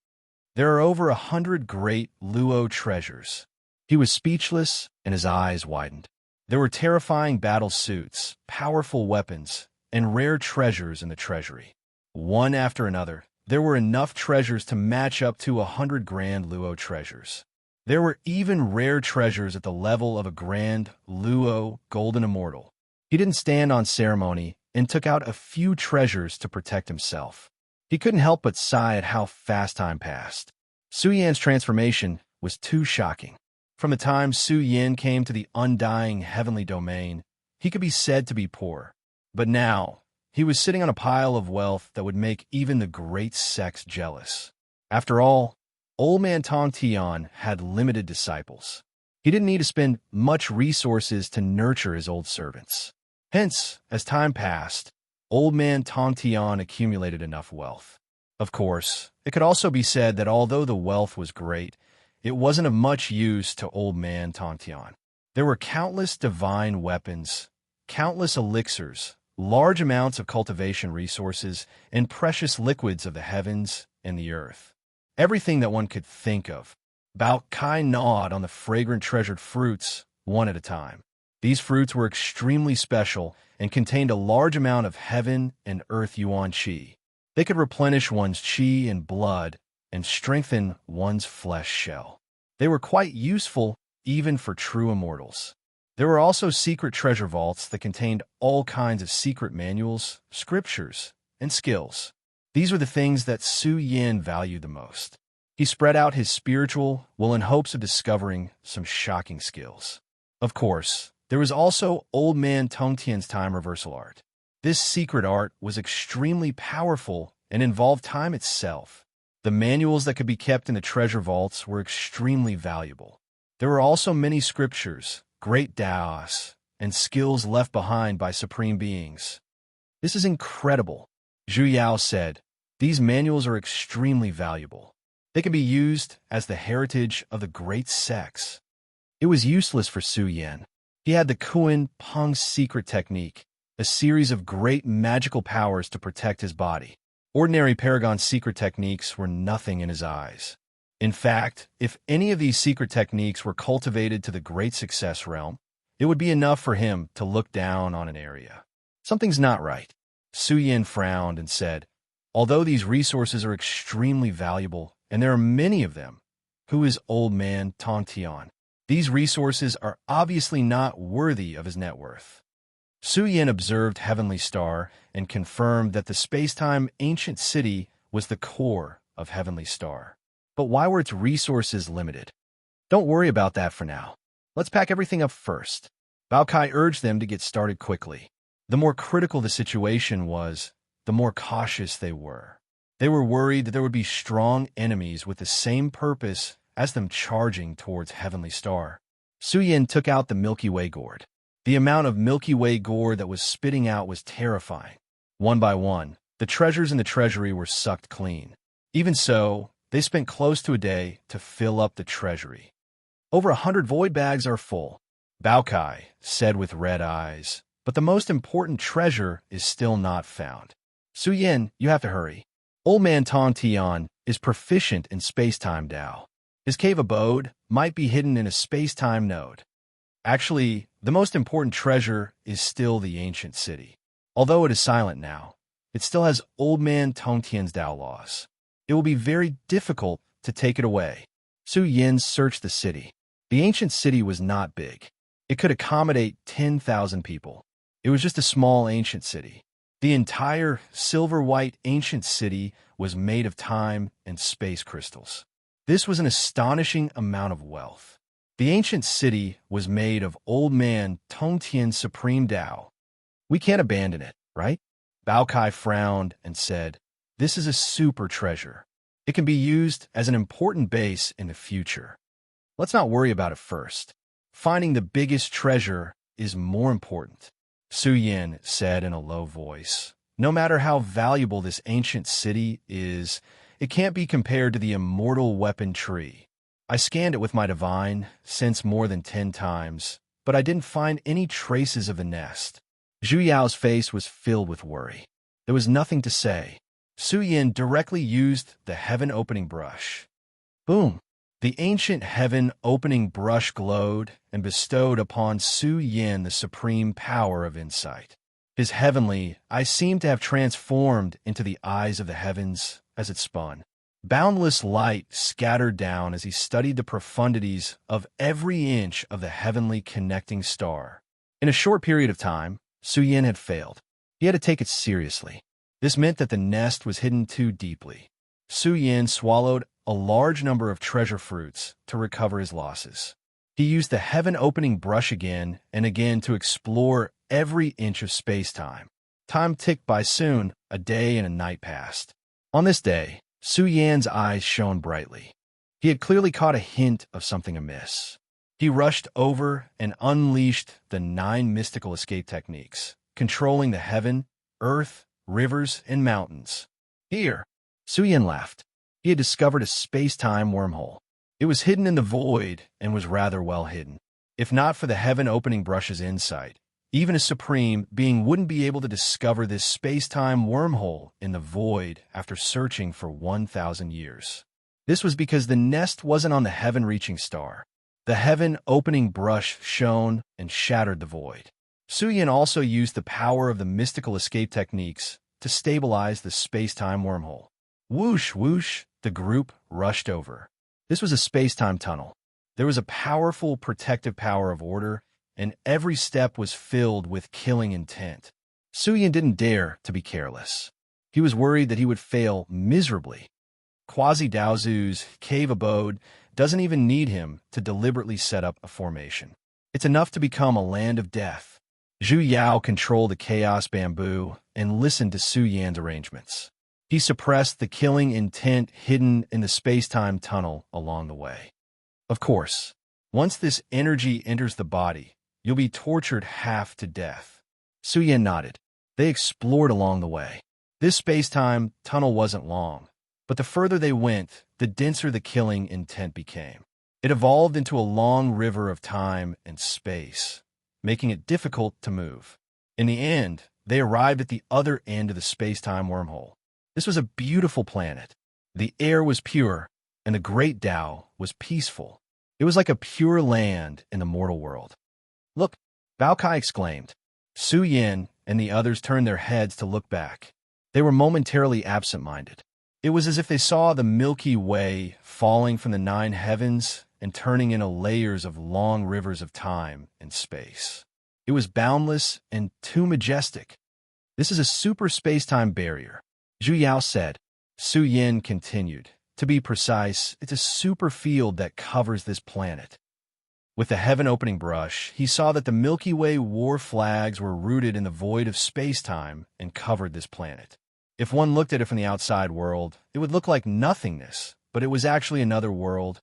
There are over 100 great Luo treasures. He was speechless, and his eyes widened. There were terrifying battle suits, powerful weapons, and rare treasures in the treasury. One after another, there were enough treasures to match up to 100 grand Luo treasures. There were even rare treasures at the level of a grand Luo Golden Immortal. He didn't stand on ceremony and took out a few treasures to protect himself. He couldn't help but sigh at how fast time passed. Su Yan's transformation was too shocking. From the time Su Yin came to the undying heavenly domain, he could be said to be poor. But now, he was sitting on a pile of wealth that would make even the great sex jealous. After all, Old Man Tong Tian had limited disciples. He didn't need to spend much resources to nurture his old servants. Hence, as time passed, Old Man Tong Tian accumulated enough wealth. Of course, it could also be said that although the wealth was great, it wasn't of much use to Old Man Tong Tian. There were countless divine weapons, countless elixirs, large amounts of cultivation resources, and precious liquids of the heavens and the earth. Everything that one could think of. Bao Kai gnawed on the fragrant treasured fruits, one at a time. These fruits were extremely special and contained a large amount of heaven and earth yuan qi. They could replenish one's qi and blood and strengthen one's flesh shell. They were quite useful even for true immortals. There were also secret treasure vaults that contained all kinds of secret manuals, scriptures, and skills. These were the things that Su Yin valued the most. He spread out his spiritual will in hopes of discovering some shocking skills. Of course, there was also Old Man Tong Tian's time reversal art. This secret art was extremely powerful and involved time itself. The manuals that could be kept in the treasure vaults were extremely valuable. There were also many scriptures, great Taoists, and skills left behind by supreme beings. This is incredible, Zhu Yao said. These manuals are extremely valuable. They can be used as the heritage of the great sex. It was useless for Su Yin. He had the Kuan Peng secret technique, a series of great magical powers to protect his body. Ordinary Paragon secret techniques were nothing in his eyes. In fact, if any of these secret techniques were cultivated to the great success realm, it would be enough for him to look down on an area. Something's not right. Su Yin frowned and said, although these resources are extremely valuable, and there are many of them, who is Old Man Tong Tian? These resources are obviously not worthy of his net worth. Su Yin observed Heavenly Star and confirmed that the space-time ancient city was the core of Heavenly Star. But why were its resources limited? Don't worry about that for now. Let's pack everything up first. Bao Kai urged them to get started quickly. The more critical the situation was, the more cautious they were. They were worried that there would be strong enemies with the same purpose as them charging towards Heavenly Star. Su Yin took out the Milky Way gourd. The amount of Milky Way gourd that was spitting out was terrifying. One by one, the treasures in the treasury were sucked clean. Even so, they spent close to a day to fill up the treasury. Over 100 void bags are full, Bao Kai said with red eyes, but the most important treasure is still not found. Su Yin, you have to hurry. Old Man Tong Tian is proficient in space-time Tao. His cave abode might be hidden in a space-time node. Actually, the most important treasure is still the ancient city. Although it is silent now, it still has Old Man Tong Tian's Tao laws. It will be very difficult to take it away. Su Yin searched the city. The ancient city was not big. It could accommodate 10,000 people. It was just a small ancient city. The entire silver-white ancient city was made of time and space crystals. This was an astonishing amount of wealth. The ancient city was made of Old Man Tong Tian's supreme Tao. We can't abandon it, right? Bao Kai frowned and said, this is a super treasure. It can be used as an important base in the future. Let's not worry about it first. Finding the biggest treasure is more important, Su Yin said in a low voice. No matter how valuable this ancient city is, it can't be compared to the immortal weapon tree. I scanned it with my divine sense more than 10 times, but I didn't find any traces of the nest. Zhu Yao's face was filled with worry. There was nothing to say. Su Yin directly used the heaven opening brush. Boom! The ancient heaven opening brush glowed and bestowed upon Su Yin the supreme power of insight. His heavenly eye seemed to have transformed into the eyes of the heavens as it spun. Boundless light scattered down as he studied the profundities of every inch of the heavenly connecting star. In a short period of time, Su Yin had failed. He had to take it seriously. This meant that the nest was hidden too deeply. Su Yin swallowed a large number of treasure fruits to recover his losses. He used the heaven-opening brush again and again to explore every inch of space-time. Time ticked by soon, a day and a night passed. On this day, Su Yan's eyes shone brightly. He had clearly caught a hint of something amiss. He rushed over and unleashed the 9 mystical escape techniques, controlling the heaven, earth, rivers, and mountains. Here, Su Yan laughed. He had discovered a space-time wormhole. It was hidden in the void and was rather well hidden. If not for the heaven-opening brush's insight, even a supreme being wouldn't be able to discover this space-time wormhole in the void after searching for 1,000 years. This was because the nest wasn't on the heaven-reaching star. The heaven-opening brush shone and shattered the void. Su Yan also used the power of the mystical escape techniques to stabilize the space-time wormhole. Whoosh, whoosh, the group rushed over. This was a space-time tunnel. There was a powerful protective power of order, and every step was filled with killing intent. Su Yan didn't dare to be careless. He was worried that he would fail miserably. Quasi-Daozu's cave abode doesn't even need him to deliberately set up a formation. It's enough to become a land of death. Zhu Yao controlled the chaos bamboo and listened to Su Yan's arrangements. He suppressed the killing intent hidden in the space-time tunnel along the way. Of course, once this energy enters the body, you'll be tortured half to death. Su Yan nodded. They explored along the way. This space-time tunnel wasn't long, but the further they went, the denser the killing intent became. It evolved into a long river of time and space, making it difficult to move. In the end, they arrived at the other end of the space-time wormhole. This was a beautiful planet. The air was pure, and the great Tao was peaceful. It was like a pure land in the mortal world. Look, Bao Kai exclaimed. Su Yan and the others turned their heads to look back. They were momentarily absent-minded. It was as if they saw the Milky Way falling from the 9 heavens and turning into layers of long rivers of time and space. It was boundless and too majestic. This is a super space-time barrier, Zhu Yao said. Su Yan continued. To be precise, it's a super field that covers this planet. With the heaven-opening brush, he saw that the Milky Way war flags were rooted in the void of space-time and covered this planet. If one looked at it from the outside world, it would look like nothingness, but it was actually another world.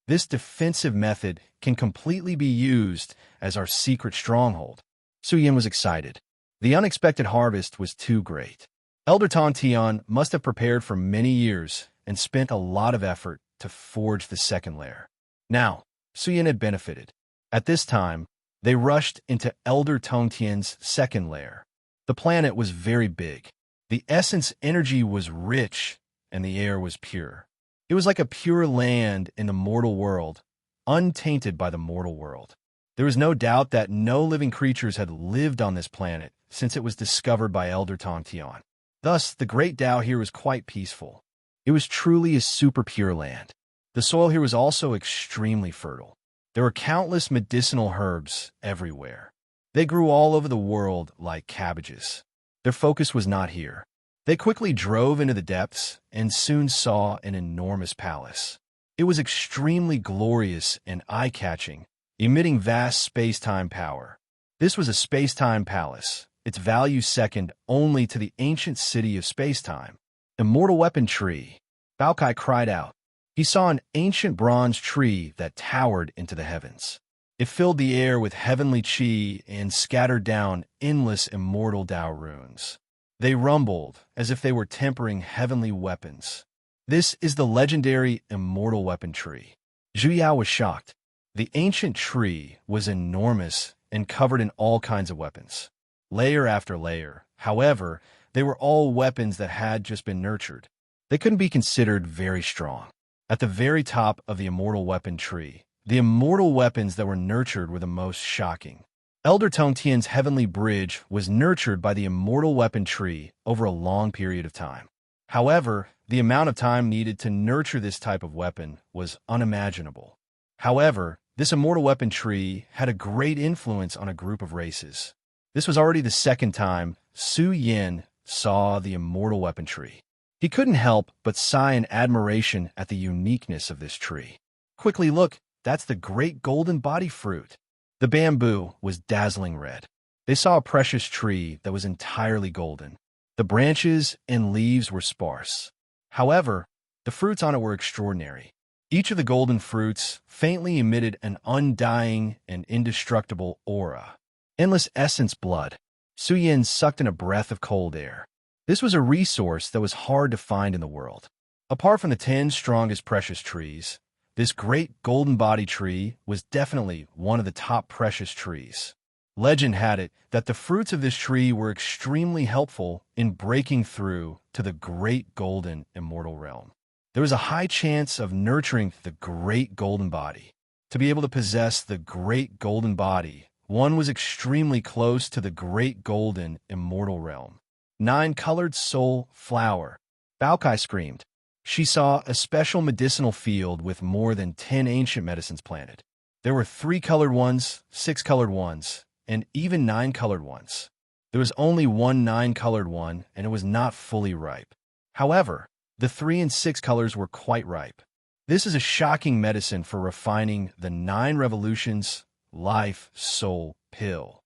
This defensive method can completely be used as our secret stronghold. Su Yan was excited. The unexpected harvest was too great. Elder Tong Tian must have prepared for many years and spent a lot of effort to forge the second layer. Now, Su Yan had benefited. At this time, they rushed into Elder Tong Tian's second layer. The planet was very big. The essence energy was rich, and the air was pure. It was like a pure land in the mortal world, untainted by the mortal world. There was no doubt that no living creatures had lived on this planet since it was discovered by Elder Tong Tian. Thus, the great Tao here was quite peaceful. It was truly a super pure land. The soil here was also extremely fertile. There were countless medicinal herbs everywhere. They grew all over the world like cabbages. Their focus was not here. They quickly drove into the depths and soon saw an enormous palace. It was extremely glorious and eye-catching, emitting vast space-time power. This was a space-time palace, its value second only to the ancient city of space-time. Immortal weapon tree, Bao Kai cried out. He saw an ancient bronze tree that towered into the heavens. It filled the air with heavenly chi and scattered down endless immortal Tao runes. They rumbled as if they were tempering heavenly weapons. This is the legendary immortal weapon tree. Zhu Yao was shocked. The ancient tree was enormous and covered in all kinds of weapons. Layer after layer, however, they were all weapons that had just been nurtured. They couldn't be considered very strong. At the very top of the immortal weapon tree, the immortal weapons that were nurtured were the most shocking. Elder Tong Tian's heavenly bridge was nurtured by the immortal weapon tree over a long period of time. However, the amount of time needed to nurture this type of weapon was unimaginable. However, this immortal weapon tree had a great influence on a group of races. This was already the second time Su Yan saw the immortal weapon tree. He couldn't help but sigh in admiration at the uniqueness of this tree. Quickly look, that's the great golden body fruit. The bamboo was dazzling red. They saw a precious tree that was entirely golden. The branches and leaves were sparse. However, the fruits on it were extraordinary. Each of the golden fruits faintly emitted an undying and indestructible aura. Endless essence blood. Su Yin sucked in a breath of cold air. This was a resource that was hard to find in the world. Apart from the 10 strongest precious trees, this great golden body tree was definitely one of the top precious trees. Legend had it that the fruits of this tree were extremely helpful in breaking through to the great golden immortal realm. There was a high chance of nurturing the great golden body. To be able to possess the great golden body, one was extremely close to the great golden immortal realm. 9-colored soul flower. Baokai screamed. She saw a special medicinal field with more than 10 ancient medicines planted. There were 3-colored ones, 6-colored ones, and even 9-colored ones. There was only one 9-colored one, and it was not fully ripe. However, the 3 and 6 colors were quite ripe. This is a shocking medicine for refining the 9 revolutions, life, soul, pill.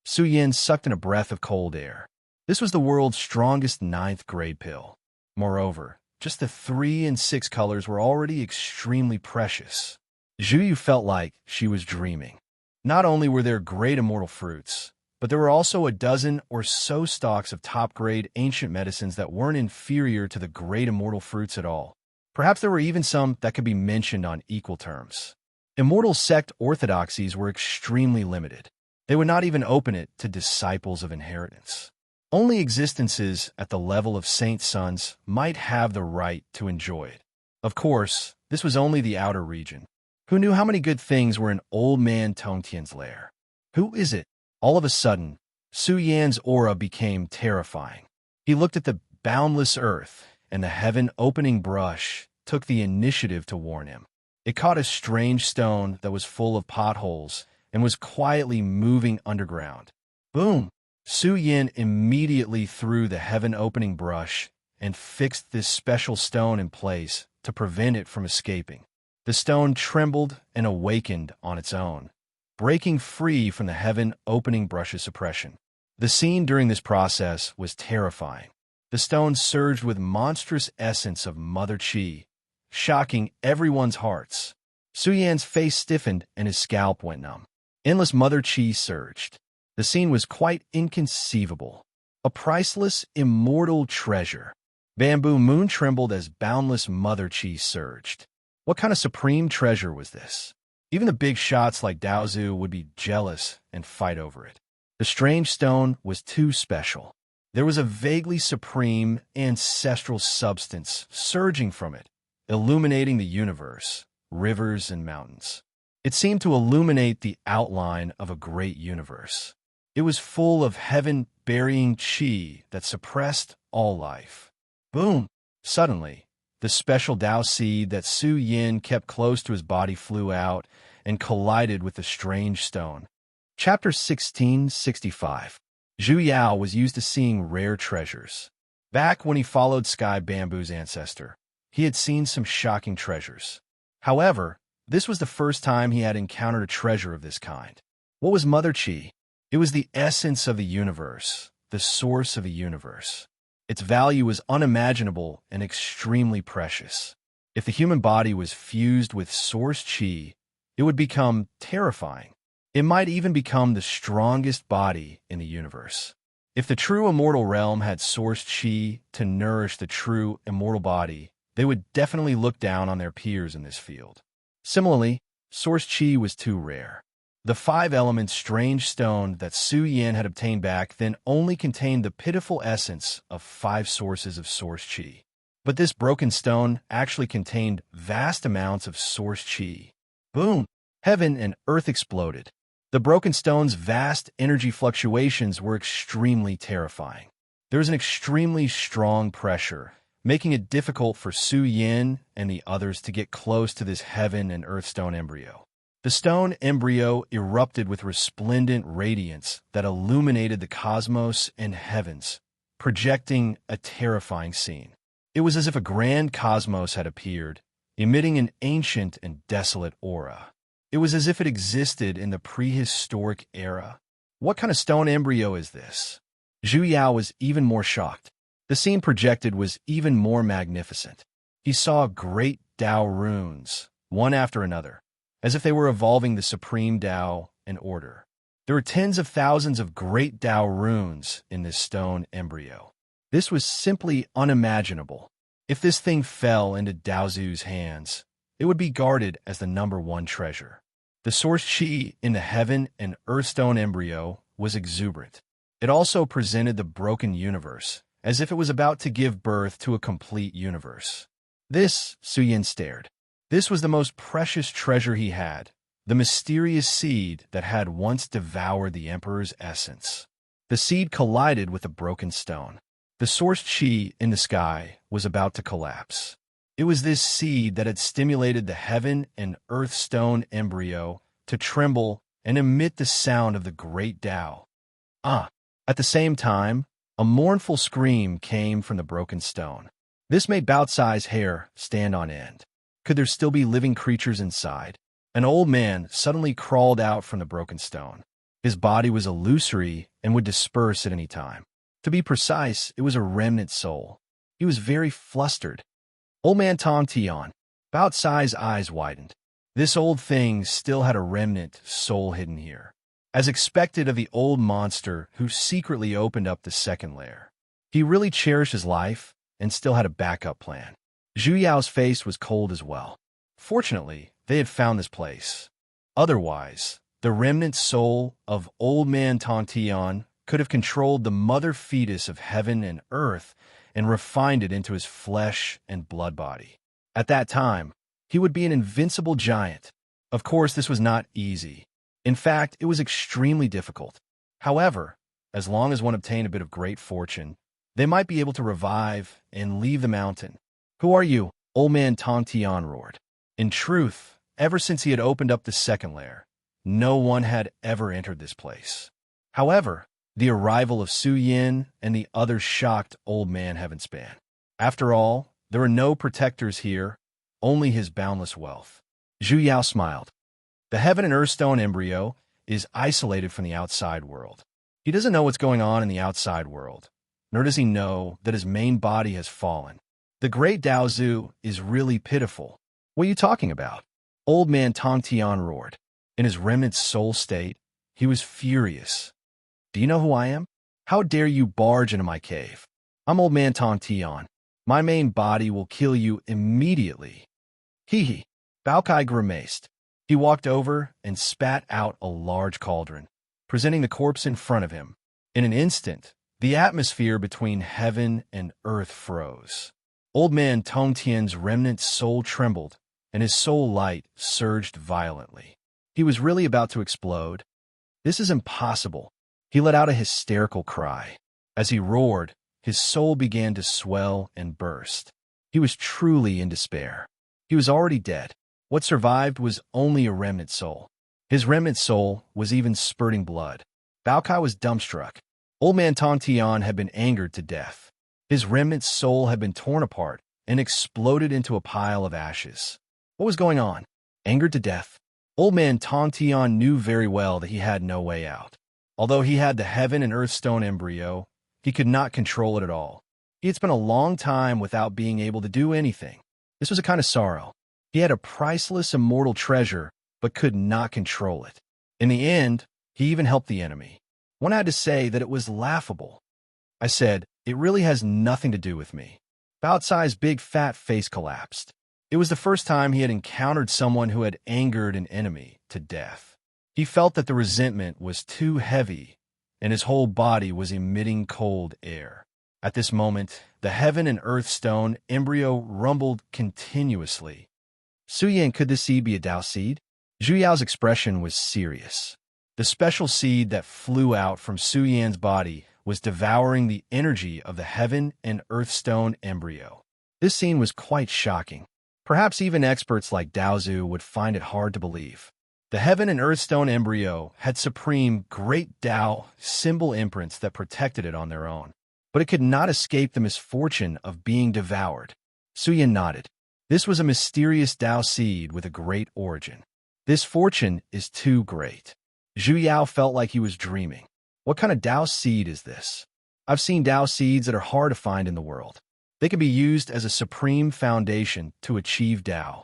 Su Yin sucked in a breath of cold air. This was the world's strongest 9th grade pill. Moreover, just the 3 and 6 colors were already extremely precious. Zhu Yu felt like she was dreaming. Not only were there great immortal fruits, but there were also a dozen or so stalks of top-grade ancient medicines that weren't inferior to the great immortal fruits at all. Perhaps there were even some that could be mentioned on equal terms. Immortal sect orthodoxies were extremely limited. They would not even open it to disciples of inheritance. Only existences at the level of saint sons might have the right to enjoy it. Of course, this was only the outer region. Who knew how many good things were in old man Tongtian's lair? Who is it? All of a sudden, Su Yan's aura became terrifying. He looked at the boundless earth, and the heaven-opening brush took the initiative to warn him. It caught a strange stone that was full of potholes and was quietly moving underground. Boom! Su Yin immediately threw the heaven-opening brush and fixed this special stone in place to prevent it from escaping. The stone trembled and awakened on its own, breaking free from the heaven-opening brush's suppression. The scene during this process was terrifying. The stone surged with monstrous essence of Mother Qi, shocking everyone's hearts. Su Yan's face stiffened and his scalp went numb. Endless Mother Qi surged. The scene was quite inconceivable. A priceless, immortal treasure. Bamboo Moon trembled as boundless Mother Qi surged. What kind of supreme treasure was this? Even the big shots like Daozu would be jealous and fight over it. The strange stone was too special. There was a vaguely supreme, ancestral substance surging from it, illuminating the universe, rivers and mountains. It seemed to illuminate the outline of a great universe. It was full of heaven-burying qi that suppressed all life. Boom! Suddenly, the special Dao seed that Su Yin kept close to his body flew out and collided with the strange stone. Chapter 1665. Zhu Yao was used to seeing rare treasures. Back when he followed Sky Bamboo's ancestor, he had seen some shocking treasures. However, this was the first time he had encountered a treasure of this kind. What was Mother Qi? It was the essence of the universe, the source of the universe. Its value was unimaginable and extremely precious. If the human body was fused with source qi, it would become terrifying. It might even become the strongest body in the universe. If the true immortal realm had source qi to nourish the true immortal body, they would definitely look down on their peers in this field. Similarly, source qi was too rare. The 5-element strange stone that Su Yin had obtained back then only contained the pitiful essence of 5 sources of source qi. But this broken stone actually contained vast amounts of source qi. Boom! Heaven and earth exploded. The broken stone's vast energy fluctuations were extremely terrifying. There was an extremely strong pressure, making it difficult for Su Yin and the others to get close to this heaven and earth stone embryo. The stone embryo erupted with resplendent radiance that illuminated the cosmos and heavens, projecting a terrifying scene. It was as if a grand cosmos had appeared, emitting an ancient and desolate aura. It was as if it existed in the prehistoric era. What kind of stone embryo is this? Zhu Yao was even more shocked. The scene projected was even more magnificent. He saw great Tao runes, one after another, as if they were evolving the supreme Tao and order. There were tens of thousands of great Tao runes in this stone embryo. This was simply unimaginable. If this thing fell into Daozu's hands, it would be guarded as the #1 treasure. The source chi in the heaven and earthstone embryo was exuberant. It also presented the broken universe, as if it was about to give birth to a complete universe. This, Su Yin stared. This was the most precious treasure he had, the mysterious seed that had once devoured the emperor's essence. The seed collided with a broken stone. The source chi in the sky was about to collapse. It was this seed that had stimulated the heaven and earth stone embryo to tremble and emit the sound of the great Tao. At the same time, a mournful scream came from the broken stone. This made Bao Cai's hair stand on end. Could there still be living creatures inside? An old man suddenly crawled out from the broken stone. His body was illusory and would disperse at any time. To be precise, it was a remnant soul. He was very flustered. Old man Tom Tian. Bao Cai's eyes widened. This old thing still had a remnant soul hidden here, as expected of the old monster who secretly opened up the second lair. He really cherished his life and still had a backup plan. Zhu Yao's face was cold as well. Fortunately, they had found this place. Otherwise, the remnant soul of old man Tontian could have controlled the mother fetus of heaven and earth and refined it into his flesh and blood body. At that time, he would be an invincible giant. Of course, this was not easy. In fact, it was extremely difficult. However, as long as one obtained a bit of great fortune, they might be able to revive and leave the mountain. "Who are you?" Old man Tontian roared. In truth, ever since he had opened up the second lair, no one had ever entered this place. However, the arrival of Su Yin and the others shocked old man Heavenspan. After all, there were no protectors here, only his boundless wealth. Zhu Yao smiled. The heaven and earthstone embryo is isolated from the outside world. He doesn't know what's going on in the outside world, nor does he know that his main body has fallen. The great Daozu is really pitiful. What are you talking about? Old man Tong Tian roared. In his remnant soul state, he was furious. Do you know who I am? How dare you barge into my cave? I'm old man Tong Tian. My main body will kill you immediately. Hee hee. Bao Cai grimaced. He walked over and spat out a large cauldron, presenting the corpse in front of him. In an instant, the atmosphere between heaven and earth froze. Old man Tong Tian's remnant soul trembled, and his soul light surged violently. He was really about to explode. This is impossible. He let out a hysterical cry. As he roared, his soul began to swell and burst. He was truly in despair. He was already dead. What survived was only a remnant soul. His remnant soul was even spurting blood. Bao Cai was dumbstruck. Old man Tong Tian had been angered to death. His remnant soul had been torn apart and exploded into a pile of ashes. What was going on? Angered to death? Old man Tong Tian knew very well that he had no way out. Although he had the heaven and earthstone embryo, he could not control it at all. He had spent a long time without being able to do anything. This was a kind of sorrow. He had a priceless immortal treasure, but could not control it. In the end, he even helped the enemy. One had to say that it was laughable. I said, it really has nothing to do with me. Bao Cai's big fat face collapsed. It was the first time he had encountered someone who had angered an enemy to death. He felt that the resentment was too heavy, and his whole body was emitting cold air. At this moment, the heaven and earth stone embryo rumbled continuously. Su Yin, could this seed be a Dao seed? Zhu Yao's expression was serious. The special seed that flew out from Su Yin's body was devouring the energy of the heaven and earth stone embryo. This scene was quite shocking. Perhaps even experts like Daozu would find it hard to believe. The heaven and earth stone embryo had supreme great Dao symbol imprints that protected it on their own, but it could not escape the misfortune of being devoured. Su Yin nodded. This was a mysterious Dao seed with a great origin. This fortune is too great. Zhu Yao felt like he was dreaming. What kind of Tao seed is this? I've seen Tao seeds that are hard to find in the world. They can be used as a supreme foundation to achieve Tao.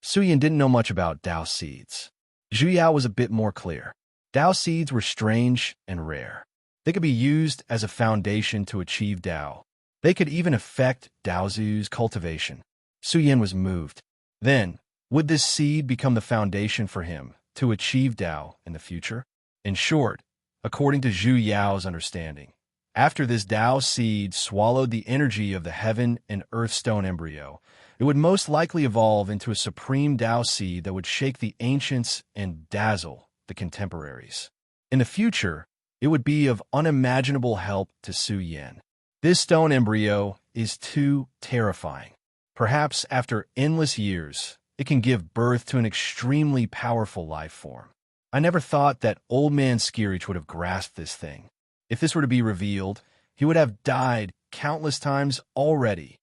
Suyin didn't know much about Tao seeds. Zhu Yao was a bit more clear. Tao seeds were strange and rare. They could be used as a foundation to achieve Tao. They could even affect Daozu's cultivation. Suyin was moved. Then, would this seed become the foundation for him to achieve Tao in the future? In short, according to Zhu Yao's understanding, after this Tao seed swallowed the energy of the heaven and earth stone embryo, it would most likely evolve into a supreme Tao seed that would shake the ancients and dazzle the contemporaries. In the future, it would be of unimaginable help to Su Yan. This stone embryo is too terrifying. Perhaps after endless years, it can give birth to an extremely powerful life form. I never thought that Old Man Skirich would have grasped this thing. If this were to be revealed, he would have died countless times already.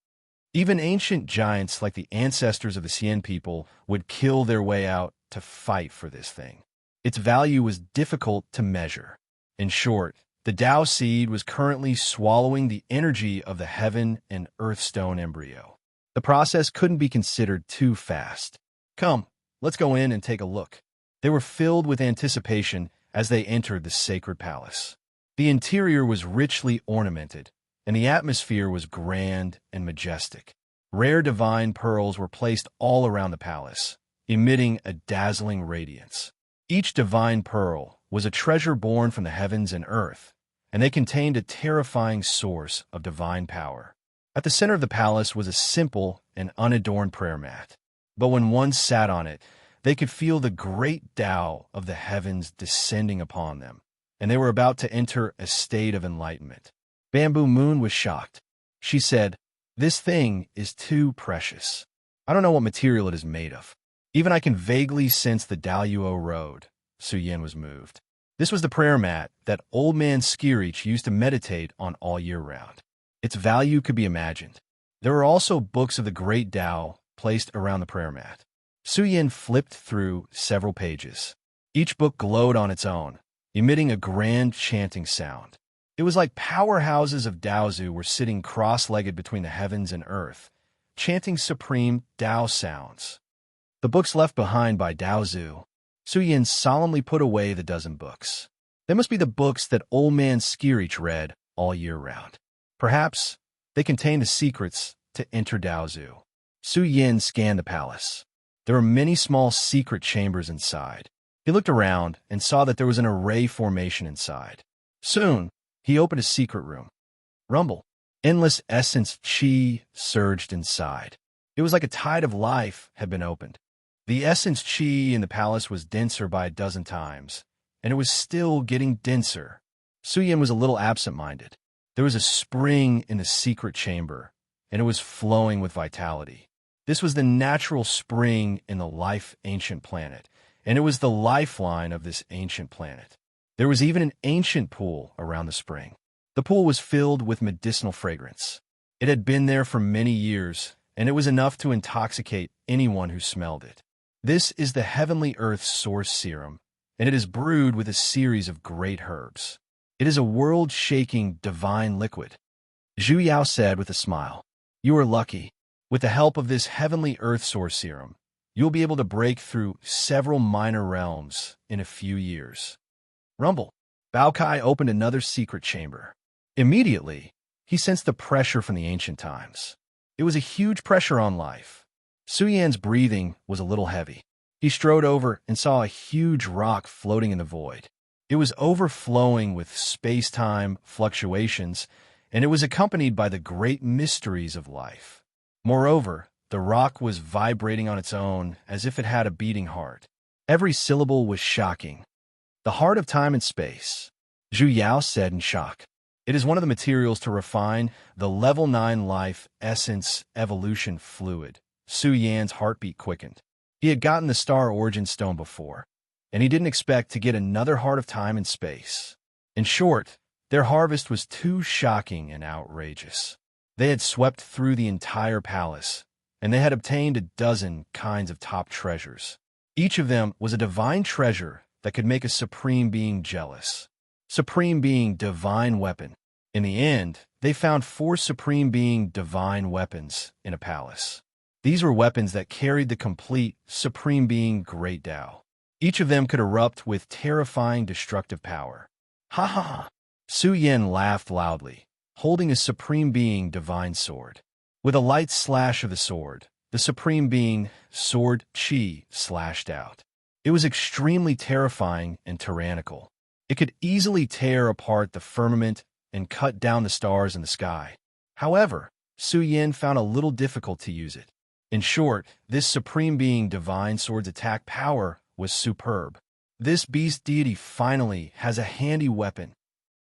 Even ancient giants like the ancestors of the Xian people would kill their way out to fight for this thing. Its value was difficult to measure. In short, the Tao seed was currently swallowing the energy of the heaven and earth stone embryo. The process couldn't be considered too fast. Come, let's go in and take a look. They were filled with anticipation as they entered the sacred palace. The interior was richly ornamented, and the atmosphere was grand and majestic. Rare divine pearls were placed all around the palace, emitting a dazzling radiance. Each divine pearl was a treasure born from the heavens and earth, and they contained a terrifying source of divine power. At the center of the palace was a simple and unadorned prayer mat, but when one sat on it, they could feel the great Tao of the heavens descending upon them, and they were about to enter a state of enlightenment. Bamboo Moon was shocked. She said, "This thing is too precious. I don't know what material it is made of. Even I can vaguely sense the Daluo road." Su Yan was moved. This was the prayer mat that Old Man Skirich used to meditate on all year round. Its value could be imagined. There were also books of the great Tao placed around the prayer mat. Su Yan flipped through several pages. Each book glowed on its own, emitting a grand chanting sound. It was like powerhouses of Daozu were sitting cross-legged between the heavens and earth, chanting supreme Tao sounds. The books left behind by Daozu, Su Yan solemnly put away the dozen books. They must be the books that Old Man Skirich read all year round. Perhaps they contain the secrets to enter Daozu. Su Yan scanned the palace. There were many small secret chambers inside. He looked around and saw that there was an array formation inside. Soon, he opened a secret room. Rumble. Endless essence chi surged inside. It was like a tide of life had been opened. The essence chi in the palace was denser by a dozen times, and it was still getting denser. Su Yan was a little absent-minded. There was a spring in the secret chamber, and it was flowing with vitality. This was the natural spring in the life ancient planet, and it was the lifeline of this ancient planet. There was even an ancient pool around the spring. The pool was filled with medicinal fragrance. It had been there for many years, and it was enough to intoxicate anyone who smelled it. This is the heavenly earth source serum, and it is brewed with a series of great herbs. It is a world-shaking divine liquid. Zhu Yao said with a smile, "You are lucky. With the help of this heavenly earth source serum, you'll be able to break through several minor realms in a few years." Rumble. Bao Kai opened another secret chamber. Immediately, he sensed the pressure from the ancient times. It was a huge pressure on life. Su Yan's breathing was a little heavy. He strode over and saw a huge rock floating in the void. It was overflowing with space-time fluctuations, and it was accompanied by the great mysteries of life. Moreover, the rock was vibrating on its own as if it had a beating heart. Every syllable was shocking. "The heart of time and space," Zhu Yao said in shock. "It is one of the materials to refine the level 9 life essence evolution fluid." Su Yan's heartbeat quickened. He had gotten the Star Origin Stone before, and he didn't expect to get another heart of time and space. In short, their harvest was too shocking and outrageous. They had swept through the entire palace, and they had obtained a dozen kinds of top treasures. Each of them was a divine treasure that could make a supreme being jealous. Supreme Being Divine Weapon. In the end, they found 4 Supreme Being Divine Weapons in a palace. These were weapons that carried the complete Supreme Being Great Tao. Each of them could erupt with terrifying destructive power. Ha ha ha! Su Yin laughed loudly, holding a Supreme Being Divine Sword. With a light slash of the sword, the Supreme Being Sword Qi slashed out. It was extremely terrifying and tyrannical. It could easily tear apart the firmament and cut down the stars in the sky. However, Su Yin found a little difficult to use it. In short, this Supreme Being Divine Sword's attack power was superb. This beast deity finally has a handy weapon.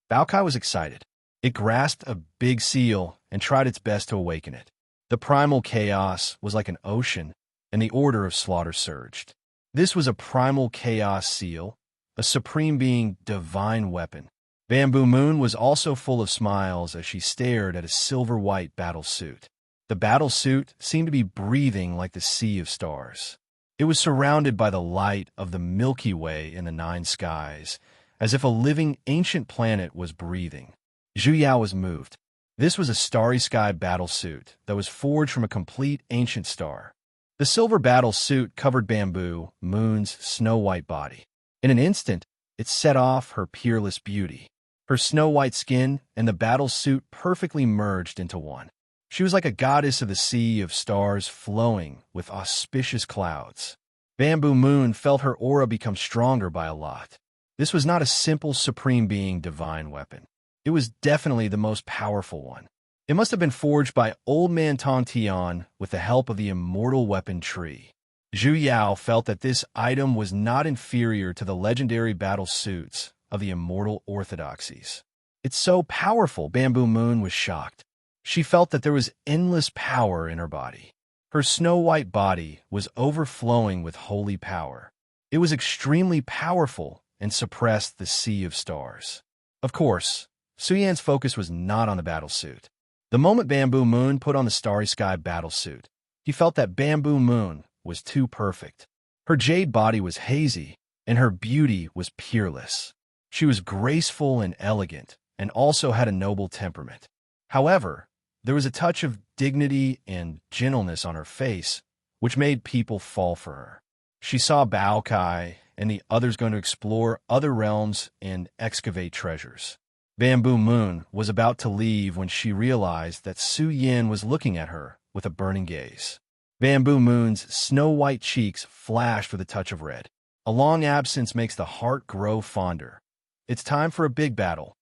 Bao Kai was excited. It grasped a big seal and tried its best to awaken it. The primal chaos was like an ocean, and the order of slaughter surged. This was a primal chaos seal, a Supreme Being Divine Weapon. Bamboo Moon was also full of smiles as she stared at a silver-white battle suit. The battle suit seemed to be breathing like the sea of stars. It was surrounded by the light of the Milky Way in the 9 skies, as if a living ancient planet was breathing. Zhu Yao was moved. This was a starry sky battle suit that was forged from a complete ancient star. The silver battle suit covered Bamboo Moon's snow-white body. In an instant, it set off her peerless beauty. Her snow-white skin and the battle suit perfectly merged into one. She was like a goddess of the sea of stars flowing with auspicious clouds. Bamboo Moon felt her aura become stronger by a lot. This was not a simple Supreme Being Divine Weapon. It was definitely the most powerful one. It must have been forged by Old Man Tong Tian with the help of the immortal weapon tree. Zhu Yao felt that this item was not inferior to the legendary battle suits of the immortal orthodoxies. It's so powerful, Bamboo Moon was shocked. She felt that there was endless power in her body. Her snow-white body was overflowing with holy power. It was extremely powerful and suppressed the sea of stars. Of course, Su Yan's focus was not on the battle suit. The moment Bamboo Moon put on the starry sky battle suit, he felt that Bamboo Moon was too perfect. Her jade body was hazy, and her beauty was peerless. She was graceful and elegant, and also had a noble temperament. However, there was a touch of dignity and gentleness on her face, which made people fall for her. She saw Bao Kai and the others going to explore other realms and excavate treasures. Bamboo Moon was about to leave when she realized that Su Yin was looking at her with a burning gaze. Bamboo Moon's snow-white cheeks flashed with a touch of red. A long absence makes the heart grow fonder. It's time for a big battle.